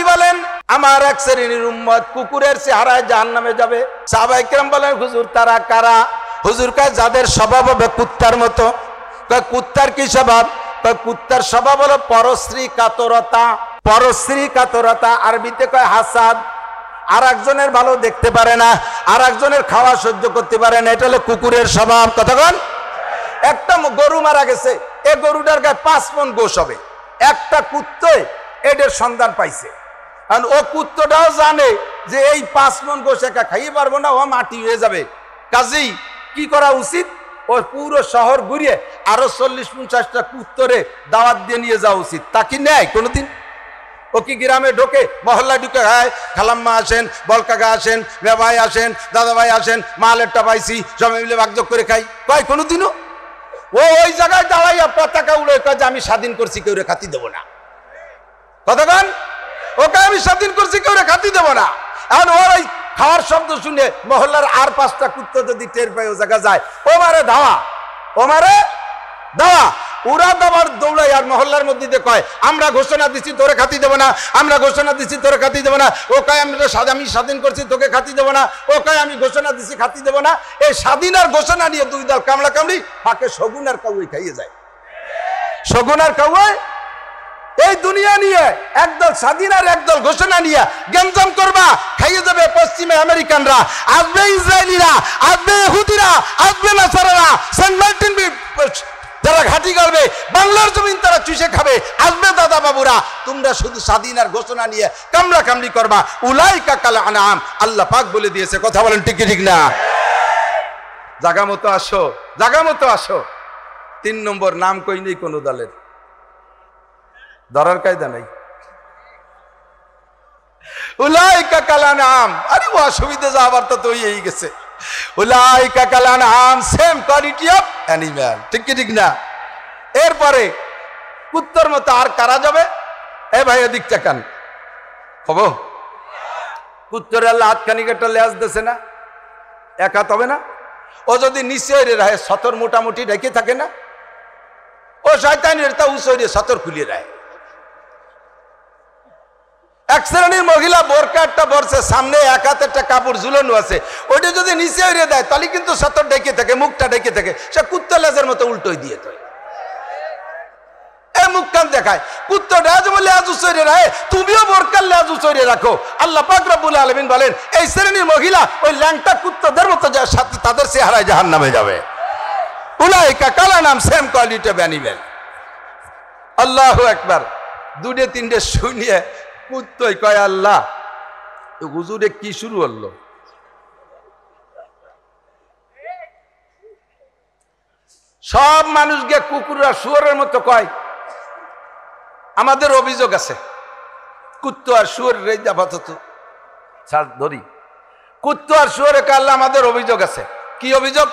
নবী বলেন আমার এক শ্রেণীর উম্মত কুকুরের চেহারায় জাহান্নামে যাবে। সাহাবায়ে কেরাম বলেন হুজুর তারা কারা? হুজুর কয় যাদের স্বভাব হবে কুত্তার মতো। কয় কুত্তার কি স্বভাব? কয় কুত্তার স্বভাব হলো পরশ্রী কাতরতা। পরশ্রী কাতরতা আরবিতে কয় হাসাদ। আর একজনের ভালো দেখতে পারে না, আর একজনের খাওয়া সহ্য করতে পারে না, এটা হলো কুকুরের স্বভাব। কতক্ষণ? একটা গরু মারা গেছে, এই গরুটার গায়ে 5 মণ গোশ হবে। একটা কুত্তয় এদের সন্ধান পাইছে, কারণ ও কুত্তটাও জানে যে এই 5 মণ গোশ একা খাইয়ে পারবো না, ও মাটি হয়ে যাবে। কাজেই কি করা উচিত? ও পুরো শহর ঘুরিয়ে আরো 40-50টা কুত্তরে দাওয়াত দিয়ে নিয়ে যাওয়া উচিত। তা কি নেয় কোনোদিন? ও কি গ্রামে ঢোকে, মহল্লা ঢুকে হয় খালাম্মা আসেন, বলকাকা আসেন, ভাই আসেন, দাদা ভাই আসেন, মালেরটা পাইছি সবাই মিলে ভাগযোগ করে খাই? কয় কোনোদিনও? ও ওই জায়গায় দাঁড়াইয়া পতাকা উড়ে কয় যে আমি স্বাধীন করছি, কেউ রে খাতি দেবো না। কতক্ষণ? ওকে আমি স্বাধীন করছি, কেউ রে খাতি দেবো না। এখন ওর ওই খাওয়ার শব্দ শুনে মহল্লার আর 5টা কুত্তা যদি টের পায় ও জায়গা যায়, ও মারে ধাওয়া, ও মারে ধাওয়া। ওরা দাবার দৌড়াই আর মহল্লার মধ্যে দিয়ে কয় আমরা ঘোষণা দিচ্ছি তোরে খাতি দেবো না, আমরা ঘোষণা দিচ্ছি তোরে খাতি দেবো না। ও কয় আমি স্বাধীন করছি, তোকে খাতি দেবো না। ও কয় আমি ঘোষণা দিচ্ছি, খাতি দেবো না। এই স্বাধীন আর ঘোষণা নিয়ে 2 দল কামড়া কামড়ি, ফাঁকে শগুন আর কাউই খাইয়ে যায়। শগুন আর কাউই এই দুনিয়া নিয়ে একদল স্বাধীন আর একদল ঘোষণা নিয়ে গেমজাম করবা, খাইয়ে যাবে পশ্চিমে আমেরিকানরা, আসবে ইসরায়েলিরা, আসবে ইহুদিরা, আসবে নাসারারা, সেন্ট মার্টিন যারা ঘাটি গাড়বে, বাংলার জমিন তারা চুষে খাবে, আসবে দাদা বাবুরা। তোমরা শুধু স্বাধীন আর ঘোষণা নিয়ে কামড়া কামড়ি করবা। উলাইকা কাল আনাম, আল্লাহ পাক বলে দিয়েছে। কথা বলেন ঠিক কি ঠিক না? জাগা মতো আসো, জাগা মতো আসো। 3 নম্বর, নাম কই নেই কোন দলের, ধরার কায়দা নাই। উলাইকা কাল আনাম, আরে ও অসুবিধা যাবার তো হয়েই গেছে। উলাইকা কাল Anam, same quality of animal. ঠিক কি ঠিক না? এরপরে কুত্তার মতো আর কারা যাবে? এ ভাই এদিক তাকান, হবো কুত্তর আল্লাহ হাতখানি একটা লেজ দিয়েছে না, এক হাত হবে না? ও যদি নিচে রাহে সতর মোটামুটি রেখে থাকে না, ও শয়তানের তা উঁচে সতর খুলিয়ে রায়। এক শ্রেণীর মহিলা বোরকা একটা বরছে, সামনে এক হাতে একটা কাপড় ঝুলানো আছে, ওইটা যদি নিচে হইরে দেয় তাহলে কিন্তু সতর ডেকে থাকে, মুখটা ডেকে থাকে, সে কুত্তা লেজের মতো উল্টোই দিয়ে তো এই মুখ কান দেখায়। কুত্তাটা যেমন লেজ উঁচে রাখে, তুমিও বোরকার লেজ উঁচে রাখো। আল্লাহ পাক রব্বুল আলামিন বলেন এই শ্রেণীর মহিলা ওই ল্যাংটা কুত্তাদের মতো সাথে তাদের চেহারায় জাহান্নামে যাবে। উলাইকা কাল Anam, same quality of animal. আল্লাহু আকবার। 2-3 শুনিয়ে কুত্তই কয় আল্লাহ হুজুরে কি শুরু হলো? সব মানুষকে কুকুররা শুয়োরের মতো কয়। আমাদের অভিযোগ আছে, কুত্ত আর শুয়োরের এই আপাতত ছাড় ধরি, কুত্ত আর শুয়োরে কয় আল্লাহ আমাদের অভিযোগ আছে। কি অভিযোগ?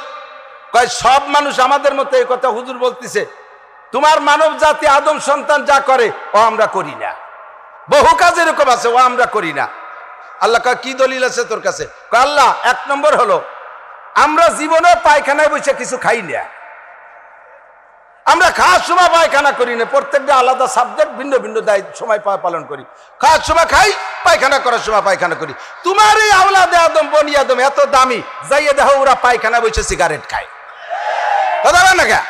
কয় সব মানুষ আমাদের মতো এই কথা হুজুর বলতেছে, তোমার মানব জাতি আদম সন্তান যা করে ও আমরা করি না। বহু কাজ এরকম আছে, ও আমরা করি না। আল্লাহ কয় কি দলিল আছে তোর কাছে? কয় আল্লাহ 1 নম্বর হলো আমরা জীবনে পায়খানায় বসে কিছু খাই না। আমরা খাওয়ার সময় পায়খানা করি না, প্রত্যেকটা আলাদা সাবজেক্ট, ভিন্ন ভিন্ন দায়িত্ব সময় পালন করি। খাওয়ার সময় খাই, পায়খানা করার সময় পায়খানা করি। তোমার এই আওলাদে আদম বনি আদম এত দামি, যাইয়ে দেখো ওরা পায়খানা বসে সিগারেট খায়। কথা বলেন না কে?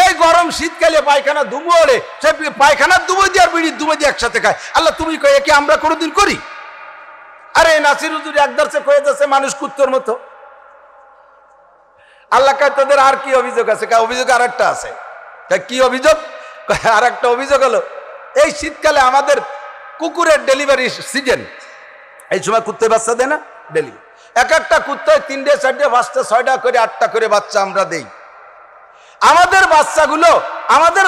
এই গরম শীতকালে পায়খানা ধুমো ওড়ে, সে পায়খানা দুবো দিয়ে আর বিড়ি দুবো দিয়ে একসাথে খায়। আল্লাহ তুমি কয়ে কি আমরা কোনোদিন করি? আরে নাসির হুজুর একদারসে কয়ে যাচ্ছে মানুষ কুত্তর মতো। আল্লাহ কয় তোদের আর কি অভিযোগ আছে? অভিযোগ আর একটা আছে। কি অভিযোগ? আর একটা অভিযোগ হলো এই শীতকালে আমাদের কুকুরের ডেলিভারি সিজন, এই সময় কুত্তে বাচ্চা দেয় না ডেলিভারি। এক একটা কুত্তায় 3টে 4টে 5টা 6টা করে 8টা করে বাচ্চা আমরা দেই। আমাদের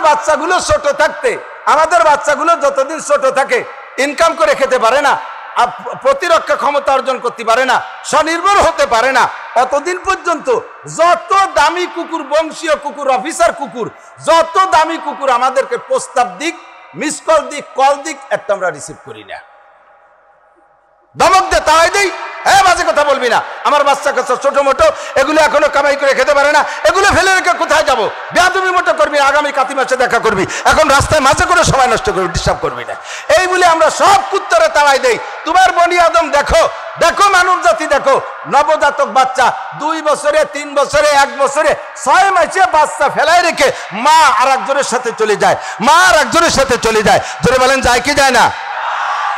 বাচ্চাগুলো ছোট থাকতে, আমাদের বাচ্চাগুলো যতদিন ছোট থাকে ইনকাম করে খেতে পারে না, প্রতিরক্ষা ক্ষমতা অর্জন করতে পারে না, স্বনির্ভর হতে পারে না, অতদিন পর্যন্ত যত দামি কুকুর, বংশীয় কুকুর, অফিসার কুকুর, যত দামি কুকুর আমাদেরকে প্রস্তাব দিক, মিস কল দিক, কল দিক, একটা আমরা রিসিভ করি না। ধমক দে, তাই দেই, হ্যাঁ বাজে কথা বলবি না, আমার বাচ্চা কাচ্চা ছোট মোটো এগুলো এখনো কামাই করে খেতে পারে না, এগুলো ফেলে রেখে কোথায় যাবো, বেয়াদবি মতো করবি, আগামী কাতি মাসে দেখা করবি, এখন রাস্তায় মাঝে করে সময় নষ্ট করবি, ডিস্টার্ব করবি না, এই বলে আমরা সব কুত্তরে তাড়াই দেই। তোমার বনি আদম দেখো, দেখো মানব জাতি দেখো, নবজাতক বাচ্চা 2 বছরে 3 বছরে 1 বছরে 6 মাসে বাচ্চা ফেলাই রেখে মা আর একজনের সাথে চলে যায়, মা আর একজনের সাথে চলে যায়, ধরে বলেন যায় কি যায় না?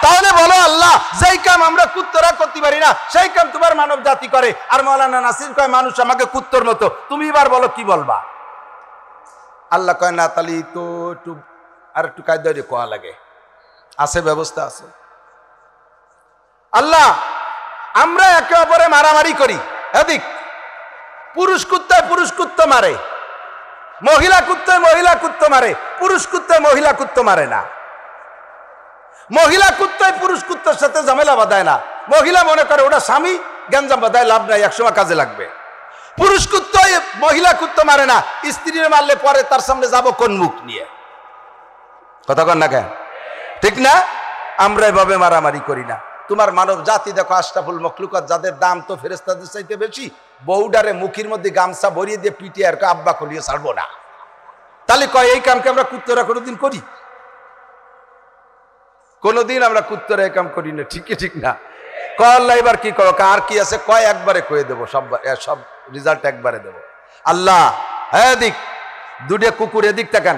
তাহলে বলো আল্লাহ, যেই কাম আমরা কুত্তরা করতে পারি না সেই কাম তোমার মানব জাতি করে, আর মাওলানা নাসির কয় মানুষ আমাকে কুত্তর মতো, তুমি এবার বলো কি বলবা? আল্লাহ কয় না, তাহলে তো একটু আর একটু কায়দায় কোয়া লাগে, আছে ব্যবস্থা আছে। আল্লাহ, আমরা একে অপরে মারামারি করি, এদিক পুরুষ কুত্তায় পুরুষ কুত্ত মারে, মহিলা কুত্তায় মহিলা কুত্ত মারে, পুরুষ কুত্তায় মহিলা কুত্ত মারে না, মহিলা কুত্তায় পুরুষ কুত্তার সাথে ঝামেলা বাঁধায় না, মহিলা মনে করে ওটা স্বামী, গ্যাঞ্জাম বাঁধায় লাভ নাই, একসময় কাজে লাগবে। পুরুষ কুত্তায় মহিলা কুত্তা মারে না, স্ত্রীর মারলে পরে তার সামনে যাব কোন মুখ নিয়ে? কথা কন না কেন? ঠিক না? আমরা এভাবে মারামারি করি না। তোমার মানব জাতি দেখো, আশরাফুল মখলুকাত, যাদের দাম তো ফেরেশতাদের চাইতে বেশি, বউডারে মুখের মধ্যে গামছা ভরিয়ে দিয়ে পিটিয়ে আর আব্বা খুলিয়ে ছাড়বো না, তাহলে কয় এই কামকে আমরা কুত্তরা কোনোদিন করি? কোনোদিন আমরা কুত্তরা এই কাম করি না, ঠিক ঠিক না? আল্লাহ এবার কি করো, আর কি আছে কয় একবারে কয়ে দেবো, সব রেজাল্ট একবারে দেবো। আল্লাহ এদিক দুটো কুকুর এদিক তাকান,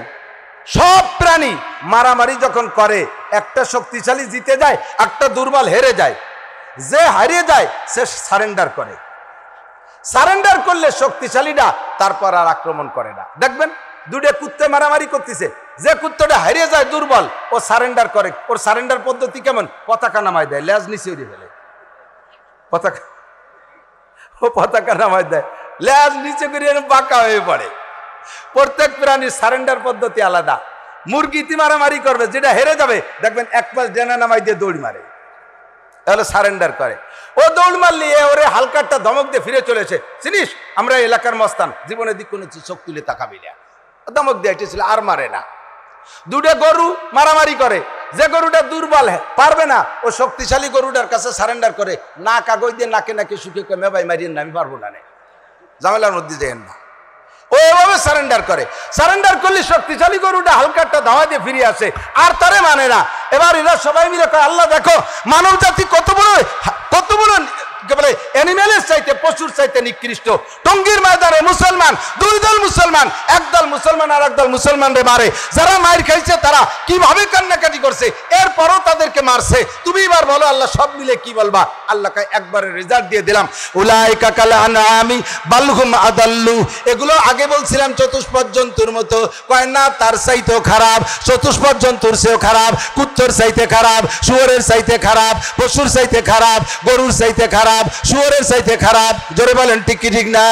সব প্রাণী মারামারি যখন করে একটা শক্তিশালী জিতে যায়, একটা দুর্বল হেরে যায়, যে হারিয়ে যায় সে সারেন্ডার করে, সারেন্ডার করলে শক্তিশালীরা তারপর আর আক্রমণ করে না। দেখবেন দুটো কুত্তে মারামারি করতেছে, যে কুত্তটা হারিয়ে যায় দুর্বল, ও সারেন্ডার করে। ওর সারেন্ডার পদ্ধতি কেমন? পতাকা নামায় দেয়, লেজ নিচে উড়ে ফেলে, পতাকা নামায় দেয়, লেজ নিচে করে বাঁকা হয়ে পড়ে। প্রত্যেক প্রাণীর সারেন্ডার পদ্ধতি আলাদা। মুরগিতে মারামারি করবে, যেটা হেরে যাবে দেখবেন এক পাশ ডেনা নামাই দিয়ে দৌড় মারে, তাহলে সারেন্ডার করে। ও দৌড় মারলি ওরে হালকাটা ধমক দিয়ে ফিরে চলেছে, চিনিস আমরা এলাকার মস্তান, জীবনের দিক কোনো চোখ তুলে তাকাবি না, ধমক দিয়ে এসেছিল, আর মারে না। দুটো গরু মারামারি করে, যে গরুটা দুর্বল পারবে না, ও শক্তিশালী গরুটার কাছে সারেন্ডার করে, না কাগজ দিয়ে নাকে নাকে শুকিয়ে কমে ভাই মারিয়েন না, আমি পারবো না, ঝামেলার মধ্যে যেন না, ও এভাবে সারেন্ডার করে। সারেন্ডার করলে শক্তিশালী গরুটা হালকাটা ধাওয়া দিয়ে ফিরে আসে, আর তারে মানে না। এবার এরা সবাই মিলে কয়, আল্লাহ দেখো মানব জাতি কত বড় বলে অ্যানিমেলের চাইতে, পশুর চাইতে নিকৃষ্ট। টঙ্গীর ময়দানে মুসলমান, 2 দল মুসলমান, এক দল মুসলমান আর এক দল মুসলমানরে মারে, যারা মার খাইছে তারা কিভাবে কান্নাকাটি করছে, এরপরও তাদেরকে মারছে। তুমি এবার বলো আল্লাহ সব মিলে কি বলবা? আল্লাহকে একবারে রেজাল্ট দিয়ে দিলাম, উলাইকা কাল আনআমি বাল হুম আদাল্লু। এগুলো আগে বলছিলাম চতুষ্পদ জন্তুর মতো, কয় না তার চাইতেও খারাপ, চতুষ্পদ জন্তুর চেয়েও খারাপ, কুত্তর চাইতে খারাপ, শুয়োরের চাইতে খারাপ, পশুর চাইতে খারাপ, গরুর চাইতে খারাপ, শুয়োরের চাইতে খারাপ। জোরে বলেন ঠিক কি ঠিক না?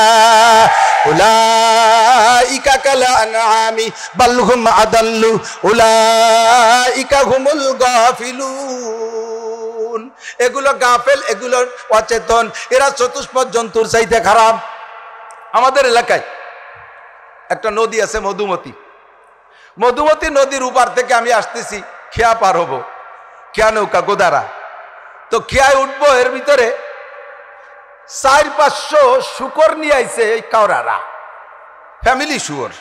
উলাইকা কাল আনআমি বাল হুম আদাল্লু উলাইকা হুমুল গাফিলুন। এগুলো গাফেল, এগুলো অচেতন, এরা চতুষ্পদ জন্তুর চাইতে খারাপ। আমাদের এলাকায় একটা নদী আছে মধুমতি, মধুমতি নদীর উপার থেকে আমি আসতেছি, খেয়া পার হবো, খেয়া নৌকা গোদারা, তো খেয়ায় উঠবো, এর ভিতরে 400-500 শুকর নিয়ে আইছে এই কাওরারা, ফ্যামিলি শুয়োর,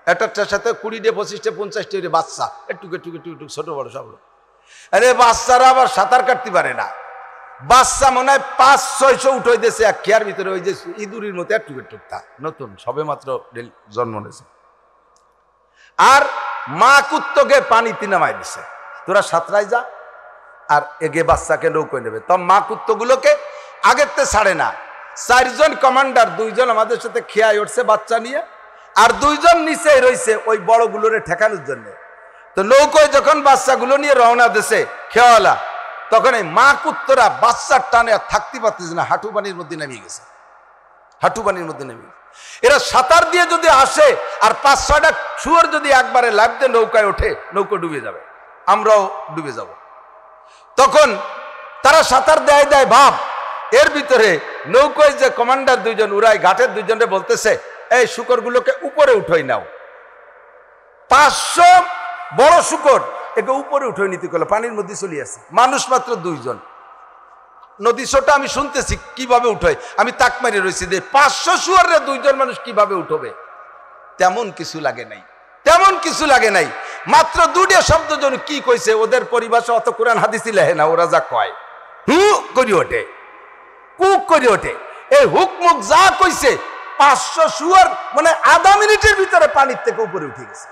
একটার সাথে 20-25 50 বাচ্চা, একটু একটু একটু একটু ছোট বড় সব। আরে বাচ্চারা আবার সাঁতার কাটতে পারে না, বাচ্চা মনে হয় 500-600 উঠে দিয়েছে এক খেয়ার ভিতরে, ওই যে ইঁদুরির মতো একটু একটু, নতুন সবে মাত্র জন্ম নিয়েছে। আর মা কুত্তকে পানিতে নামাই দিছে, তোরা সাঁতরাই যা, আর এগে বাচ্চাকে নৌকোয় নেবে। তো মা কুত্তগুলোকে আগের তে ছাড়ে না। 4 জন কমান্ডার, 2 জন আমাদের সাথে খেয়ায় উঠছে বাচ্চা নিয়ে, আর 2 জন নিচে রয়েছে ওই বড়গুলোরে ঠেকানোর জন্য। তো নৌকোয় যখন বাচ্চাগুলো নিয়ে রওনা দিছে খেয়াওয়ালা, তখন এই মা কুত্তরা বাচ্চার টানে আর থাকতে পারতেছে না, হাঁটু পানির মধ্যে নেমে গেছে, হাঁটু পানির মধ্যে নেমে গেছে। এরা সাঁতার দিয়ে যদি আসে আর 5-6টা শুয়োর যদি একবারে লাফ দিয়ে নৌকায় ওঠে, নৌকো ডুবে যাবে, আমরাও ডুবে যাব। তখন তারা সাঁতার দেয় ভাব, এর ভিতরে নৌকোয় যে কমান্ডার 2 জন উড়াই, ঘাটের 2 জনে বলতেছে, এই শুকরগুলোকে উপরে উঠোই নাও। 500 বড় শুকর একে উপরে উঠে নিতে গেল, পানির মধ্যে চলে আসে, মানুষ মাত্র 2 জন। নদী ছোট, আমি শুনতেছি কিভাবে উঠে, আমি তাক মারি রয়েছি যে 500 শুয়োরে 2 জন মানুষ কিভাবে উঠবে। তেমন কিছু লাগে নাই, তেমন কিছু লাগে নাই, মাত্র 2টা শব্দ জন কি কইছে, ওদের পরিভাষা অত কোরআন হাদিসই লেহে না, ওরা যা কয় হু করি ওঠে, কুক করি ওঠে। এই হুকমুক যা কইছে 500 শুয়োর মানে আধা মিনিটের ভিতরে পানির থেকে উপরে উঠে গেছে।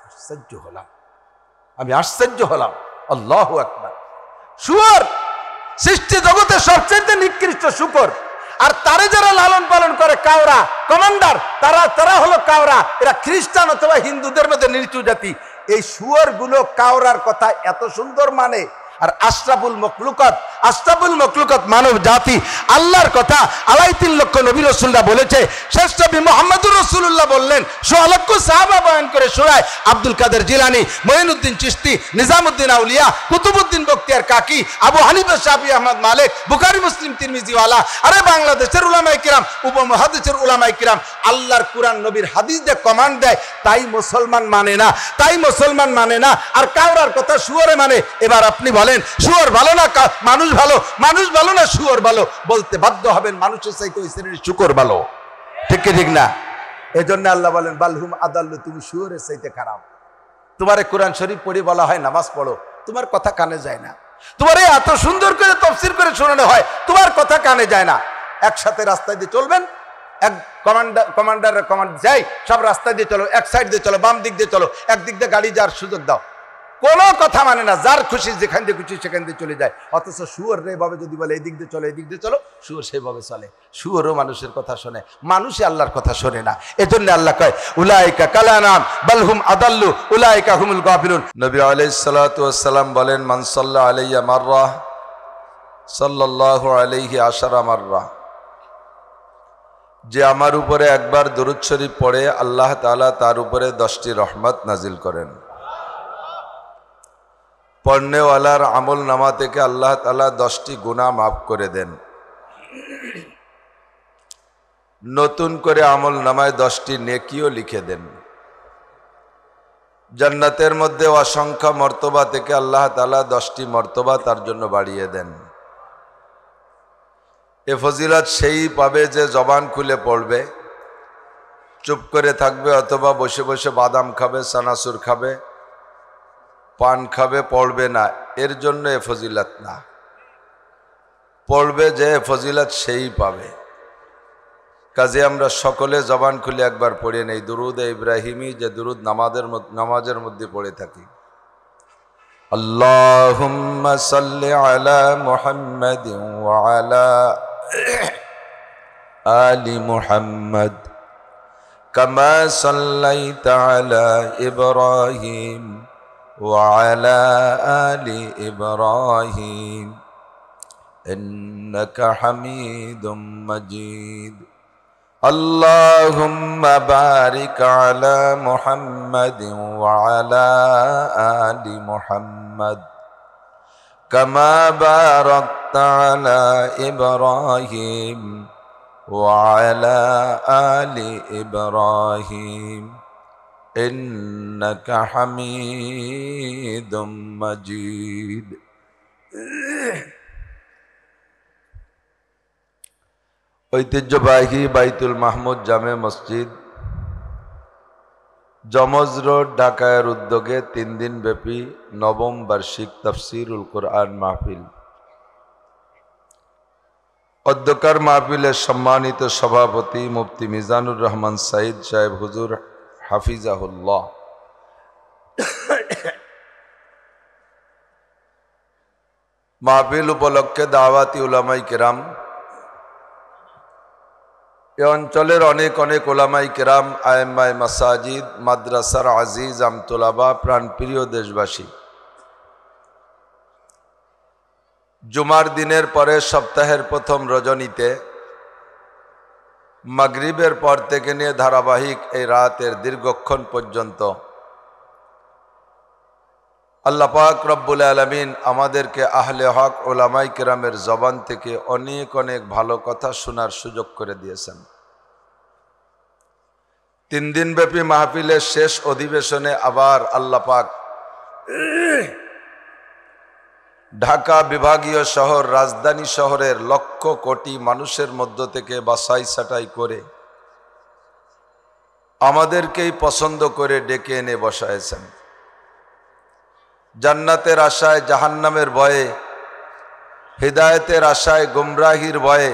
আশ্চর্য হলাম, আমি আশ্চর্য হলাম। আল্লাহু আকবার। শুয়োর সৃষ্টি জগতের সবচেয়ে নিকৃষ্ট শুকর, আর তারে যারা লালন পালন করে কাওরা কমান্ডার, তারা হলো কাওরা। এরা খ্রিস্টান অথবা হিন্দুদের মধ্যে নিচু জাতি। এই শুয়োর গুলো কাওরার কথা এত সুন্দর মানে, আর আশরাফুল মখলুকাত মানব জাতি আল্লাহর কথা 2.5 লক্ষ নবী রাসূলরা বলেছে। শ্রেষ্ঠ নবী মুহাম্মদুর রাসূলুল্লাহ বললেন, 100 লক্ষ সাহাবা বয়ান করে শোনায়। আব্দুল কাদের জিলানী, মঈনুদ্দিন চিশতি, নিজামুদ্দিন আউলিয়া, কুতুবুদ্দিন বখতিয়ার কাকি, আবু হানিফা, শাফি, আহমদ মালিক, বুখারী, মুসলিম, তিরমিজি ওয়ালা, আরে বাংলাদেশের উলামায়ে কিরাম, উপমহাদেশের উলামায়ে কিরাম আল্লাহর কুরআন নবীর হাদিস দিয়ে কমান্ড দেয়, তাই মুসলমান মানে না, তাই মুসলমান মানে না। আর কাওরার কথা শুয়োরে মানে। এবার আপনি বলেন শুয়োর ভালো না মানুষ ভালো? মানুষ ভালো না শুয়োর ভালো? বলতে বাধ্য হবেন মানুষের চাইতে ওই শ্রেণীর শুকর ভালো। ঠিক কি ঠিক না? এজন্য আল্লাহ বলেন বালহুম আদাল্লু, তুমি শুয়োরের চাইতে খারাপ। তোমারে কোরআন শরীফ পড়ে বলা হয় নামাজ পড়ো, তোমার কথা কানে যায় না। তোমারে এত সুন্দর করে তাফসীর করে শোনানো হয়, তোমার কথা কানে যায় না। একসাথে রাস্তায় দিয়ে চলবেন, এক কমান্ডারের কমান্ড যাই, সব রাস্তায় দিয়ে চলো, এক সাইড দিয়ে চলো, বাম দিক দিয়ে চলো, একদিক দিয়ে গাড়ি যাওয়ার সুযোগ দাও, কোনো কথা মানে না, যার খুশি যেখান দিয়ে খুশি সেখান দিয়ে চলে যায়। অথচ শুয়োর এভাবে যদি বলে এই দিক দিয়ে চলো, এই দিক দিয়ে চলো, শুয়োর সেভাবে চলে। শুয়োরও মানুষের কথা শোনে, মানুষই আল্লাহর কথা শোনে না। এজন্য আল্লাহ কয় উলাইকা কালানাম বালহুম আদাল্লু উলাইকা হুমুল গাফিলুন। নবী আলাইহিস সালাতু ওয়াস সালাম বলেন, মান সাল্লা আলাইয়া মাররা সাল্লাল্লাহু আলাইহি আশারা মাররা, যে আমার উপরে একবার দরুদ শরীফ পড়ে আল্লাহ তাআলা তার উপরে 10টি রহমত নাজিল করেন। পড়নেওয়ালার আমল নামা থেকে আল্লাহ তাআলা 10টি গুনাহ মাফ করে দেন। নতুন করে আমল নামায় 10টি নেকিও লিখে দেন। জান্নাতের মধ্যে অসংখ্য মর্তবা থেকে আল্লাহ তাআলা 10টি মর্তবা তার জন্য বাড়িয়ে দেন। এ ফজিলত সেই পাবে যে জবান খুলে পড়বে, চুপ করে থাকবে, অথবা বসে বসে বাদাম খাবে, চানাচুর খাবে, পান খাবে, পড়বে না। এর জন্য এ ফজিলত না, পড়বে যে ফজিলত সেই পাবে। কাজে আমরা সকলে জবান খুলে একবার পড়ে নেই দুরুদ ইব্রাহিমি, যে দুরুদ নামাজের মধ্যে পড়ে থাকি। আল্লাহুম্মা সাল্লি আলা মুহাম্মাদিন ওয়া আলা আলি মুহাম্মাদ কামা সাল্লাইতা আলা ইব্রাহিম وعلى آل إبراهيم إنك حميد مجيد اللهم بارك على محمد وعلى آل محمد كما باركت على إبراهيم وعلى آل إبراهيم إنك حميد مجيد। ঐতিহ্যবাহী বাইতুল মাহমুদ জামে মসজিদ, জমজ রোড, ঢাকার উদ্যোগে 3 দিন ব্যাপী নবম বার্ষিক তাফসীরুল কুরআন মাহফিল। অধ্যক্ষার মাহফিলের সম্মানিত সভাপতি মুফতি মিজানুর রহমান সাইদ সাহেব হুজুর হাফিজাহুল্লাহ। মাহফিল উপলক্ষে দাওয়াতি উলামায়ে কেরাম, এ অঞ্চলের অনেক অনেক উলামায়ে কেরাম, আয়েম্মায়ে মাসাজিদ, মাদ্রাসার আজিজ আমতোলাবা, প্রাণপ্রিয় দেশবাসী, জুমার দিনের পরে সপ্তাহের প্রথম রজনীতে মাগরিবের পর থেকে নিয়ে ধারাবাহিক এই রাতের দীর্ঘক্ষণ পর্যন্ত আল্লাহ পাক রব্বুল আলামিন আমাদেরকে আহলে হক উলামায়ে কেরামের জবান থেকে অনেক অনেক ভালো কথা শোনার সুযোগ করে দিয়েছেন। 3 দিনব্যাপী মাহফিলের শেষ অধিবেশনে আবার আল্লাহ পাক ঢাকা বিভাগীয় শহর, রাজধানী শহরের লক্ষ কোটি মানুষের মধ্য থেকে বাছাই ছাঁটাই করে আমাদেরকেই পছন্দ করে ডেকে এনে বসায়েছেন। জান্নাতের আশায় জাহান্নামের ভয়ে, হিদায়েতের আশায় গুমরাহির ভয়ে,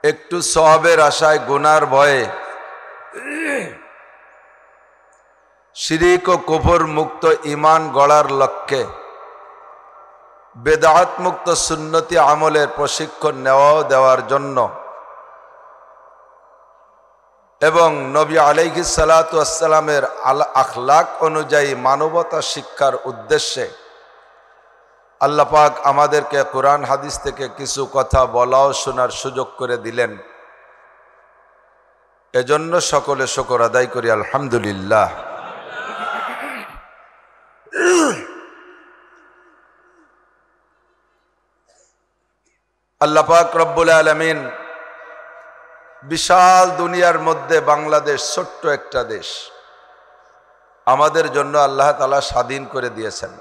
একটু সওয়াবের আশায় গুনার ভয়ে, শিরিক ও কুফর মুক্ত ঈমান গড়ার লক্ষ্যে বেদাত মুক্ত সুন্নতি আমলের প্রশিক্ষণ দেওয়ার জন্য এবং নবী আলাইহিস সালাতু ওয়াস সালামের আখলাক অনুযায়ী মানবতা শিক্ষার উদ্দেশ্যে আল্লাহ পাক আমাদেরকে কোরআন হাদিস থেকে কিছু কথা বলা ও শোনার সুযোগ করে দিলেন। এজন্য সকলে শুকর আদায় করি আলহামদুলিল্লাহ। আল্লাহ পাক রব্বুল আলামিন বিশাল দুনিয়ার মধ্যে বাংলাদেশ ছোট্ট একটা দেশ আমাদের জন্য আল্লাহ তাআলা স্বাধীন করে দিয়েছেন।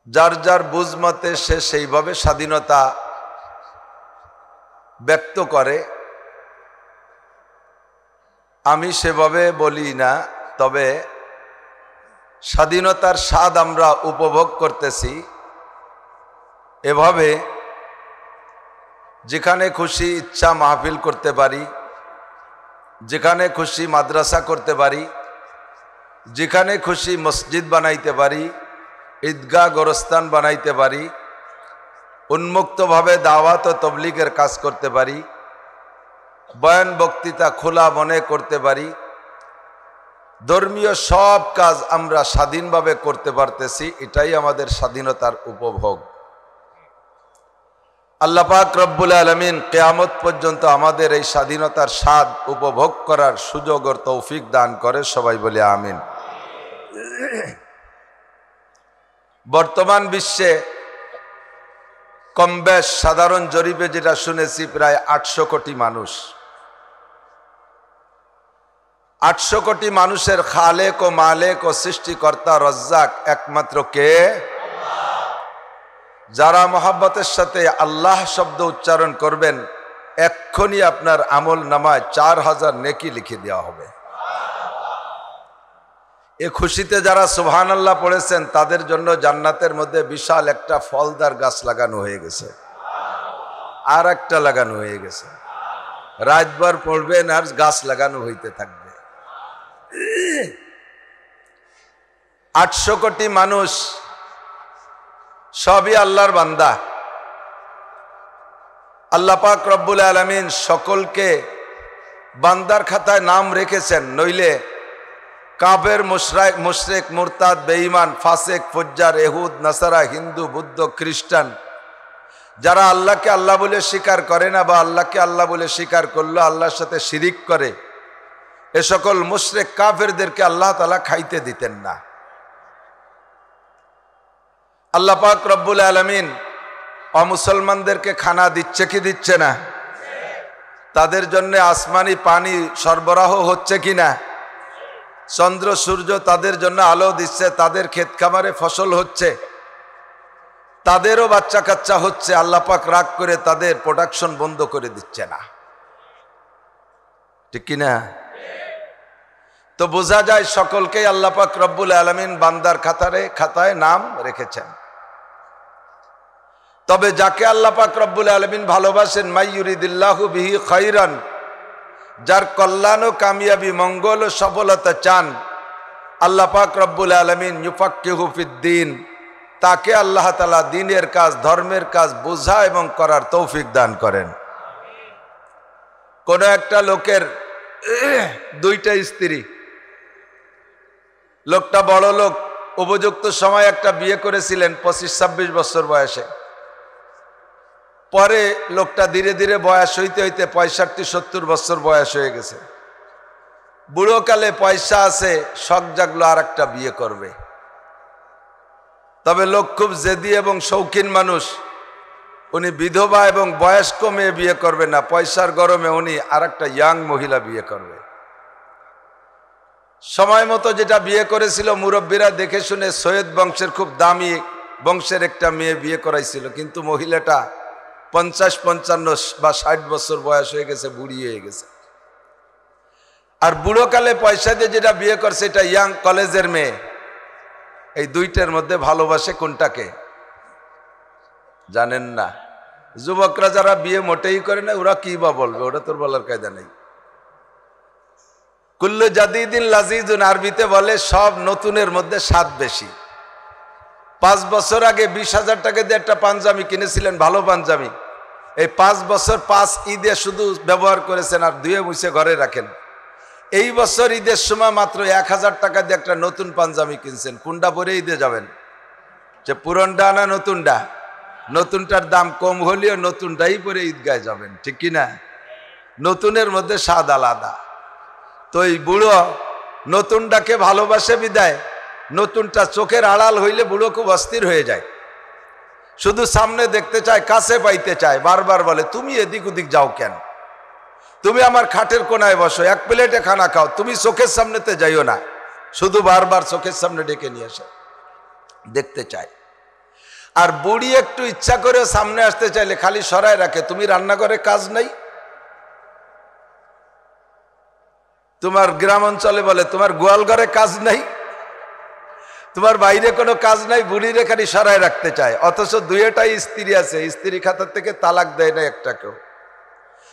যার যার বুঝমতে সে সেইভাবে স্বাধীনতা ব্যক্ত করে, আমি সেভাবে বলি না। তবে স্বাধীনতার স্বাদ আমরা উপভোগ করতেছি এভাবে, যেখানে খুশি ইচ্ছা মাহফিল করতে পারি, যেখানে খুশি মাদ্রাসা করতে পারি, যেখানে খুশি মসজিদ বানাইতে পারি, ঈদগাহ গোরস্থান বানাইতে পারি, উন্মুক্তভাবে দাওয়াত ও তবলিগের কাজ করতে পারি, বয়ান বক্তৃতা খোলা মনে করতে পারি, ধর্মীয় সব কাজ আমরা স্বাধীনভাবে করতে পারতেছি। এটাই আমাদের স্বাধীনতার উপভোগ। আল্লাহ পাক রব্বুল আলামিন কিয়ামত পর্যন্ত আমাদের এই স্বাধীনতার স্বাদ উপভোগ করার সুযোগ ও তৌফিক দান করে, সবাই বলে আমিন। বর্তমান বিশ্বে কমবেশ সাধারণ জরিপে যেটা শুনেছি প্রায় 800 কোটি মানুষ। 800 কোটি মানুষের খালেক ও মালেক ও সৃষ্টিকর্তা রজ্জাক একমাত্র কে? যারা মহাব্বতের সাথে আল্লাহ শব্দ উচ্চারণ করবেন এক্ষুনি আপনার আমল নামায় 4000 নেকি লিখে দেওয়া হবে। এ খুশিতে যারা সুবহানাল্লাহ পড়েছেন তাদের জন্য জান্নাতের মধ্যে বিশাল একটা ফলদার গাছ লাগানো হয়ে গেছে, আর একটা লাগানো হয়ে গেছে। রাতভর পড়বেন আর গাছ লাগানো হইতে থাকবে। 800 কোটি মানুষ সবই আল্লাহর বান্দা। আল্লাহ পাক রব্বুল আলামিন সকলকে বান্দার খাতায় নাম রেখেছেন, নইলে কাফের, মুশরিক, মুরতাদ, বেঈমান, ফাসিক, ফুজ্জার, ইহুদ, নাসারা, হিন্দু, বৌদ্ধ, খ্রিস্টান যারা আল্লাহকে আল্লাহ বলে স্বীকার করে না বা আল্লাহকে আল্লাহ বলে স্বীকার করলো আল্লাহর সাথে শিরিক করে, এ সকল মুশরিক কাফেরদেরকে আল্লাহ তাআলা খাইতে দিতেন না। আল্লাহ পাক রব্বুল আলামিন অমুসলমানদেরকে খানা দিচ্ছে কি দিচ্ছে না? তাদের জন্য আসমানি পানি সরবরাহ হচ্ছে কিনা? চন্দ্র সূর্য তাদের জন্য আলো দিচ্ছে, তাদের ক্ষেত খামারে ফসল হচ্ছে, তাদেরও বাচ্চা কাচ্চা হচ্ছে। আল্লাহ পাক রাগ করে তাদের প্রোডাকশন বন্ধ করে দিচ্ছে না, ঠিক কিনা? তো বোঝা যায় সকলকেই আল্লাহ পাক রব্বুল আলামিন বান্দার খাতায় নাম রেখেছেন। তবে যাকে আল্লাহ পাক রব্বুল আলামিন ভালোবাসেন, মাইয়ুরিদিল্লাহু বিহি খাইরান, যার কল্যাণ ও কামিয়াবি, মঙ্গল ও সফলতা চান, আল্লাহ পাক রব্বুল আলামিন ইউফাক্কিহু ফিদ্দীন, তাকে আল্লাহ তাআলা দ্বীনের কাজ, ধর্মের কাজ বোঝা এবং করার তৌফিক দান করেন। কোন একটা লোকের 2টা স্ত্রী, লোকটা বড় লোক, উপযুক্ত সময় একটা বিয়ে করেছিলেন 25-26 বছর বয়সে। পরে লোকটা ধীরে ধীরে বয়স হইতে হইতে 65-70 বছর বয়স হয়ে গেছে। বুড়োকালে পয়সা আছে, শখ জাগলো আর একটা বিয়ে করবে। তবে লোক খুব জেদি এবং শৌখিন মানুষ, উনি বিধবা এবং বয়স্ক মেয়ে বিয়ে করবে না, পয়সার গরমে উনি আর একটা ইয়াং মহিলা বিয়ে করবে। সময় মতো যেটা বিয়ে করেছিল মুরব্বীরা দেখে শুনে সৈয়দ বংশের খুব দামি বংশের একটা মেয়ে বিয়ে করাইছিল, কিন্তু মহিলাটা 50, 55 বা 60 বছর বয়স হয়ে গেছে, বুড়ি হয়ে গেছে। আর বুড়োকালে পয়সা দিয়ে যেটা বিয়ে করছে এটা ইয়াং কলেজের মেয়ে। এই দুইটার মধ্যে ভালোবাসে কোনটাকে জানেন না? যুবকরা যারা বিয়ে মোটেই করে না ওরা কি বা বলবে, ওটা তোর বলার কায়দা নেই। কুল্লু জাদিদিন লাজিজুন, আরবিতে বলে সব নতুনের মধ্যে স্বাদ বেশি। 5 বছর আগে 20,000 টাকা দিয়ে একটা পাঞ্জাবি কিনেছিলেন, ভালো পাঞ্জাবি, এই 5 বছর 5 ঈদে শুধু ব্যবহার করেছেন আর ধুয়ে মুছে ঘরে রাখেন। এই বছর ঈদের সময় মাত্র 1000 টাকা দিয়ে একটা নতুন পাঞ্জাবি কিনছেন, কোনটা পরে ঈদে যাবেন? যে পুরনটা না নতুনটা? নতুনটার দাম কম হলেও নতুনটাই পরে ঈদগায় যাবেন, ঠিক কিনা? নতুনের মধ্যে স্বাদ আলাদা। তো এই বুড়ো নতুনটাকে ভালোবাসে বিদায় নতুনটা চোখের আড়াল হইলে বুড়ো খুব অস্থির হয়ে যায়, শুধু সামনে দেখতে চায়, কাছে পাইতে চায়, বারবার বলে তুমি এদিক ওদিক যাও কেন, তুমি আমার খাটের কোনায় বসো, এক প্লেটে খানা খাও, তুমি চোখের সামনেতে যাইও না, শুধু বারবার চোখের সামনে ডেকে নিয়ে আসে, দেখতে চায়। আর বুড়ি একটু ইচ্ছা করে সামনে আসতে চাইলে খালি সরায় রাখে, তুমি রান্নাঘরে কাজ নাই? তোমার গ্রাম অঞ্চলে বলে তোমার গোয়াল ঘরে কাজ নাই, তোমার বাইরে কোনো কাজ নাই, বুড়ির খালি সরায় রাখতে চায়। অথচ দুইটাই স্ত্রী আছে, স্ত্রী খাতার থেকে তালাক দেয় না একটা কেউ,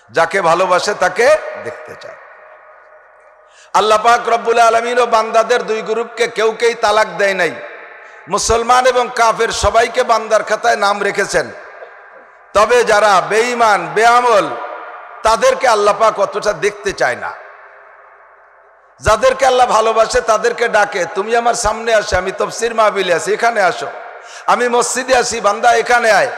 যাকে ভালোবাসে তাকে দেখতে চায়। আল্লাহ পাক রব্বুল আলামিন ও বান্দাদের দুই গ্রুপকে কেউকেই তালাক দেয় নাই, মুসলমান এবং কাফের সবাইকে বান্দার খাতায় নাম রেখেছেন। তবে যারা বেঈমান বেআমল তাদেরকে আল্লাহ পাক অতটা দেখতে চায় না। যাদেরকে আল্লাহ ভালোবাসে তাদেরকে ডাকে, তুমি আমার সামনে আসো, আমি তাফসীর মাহফিলে আছি এখানে আসো, আমি মসজিদে আছি বান্দা এখানে আয়,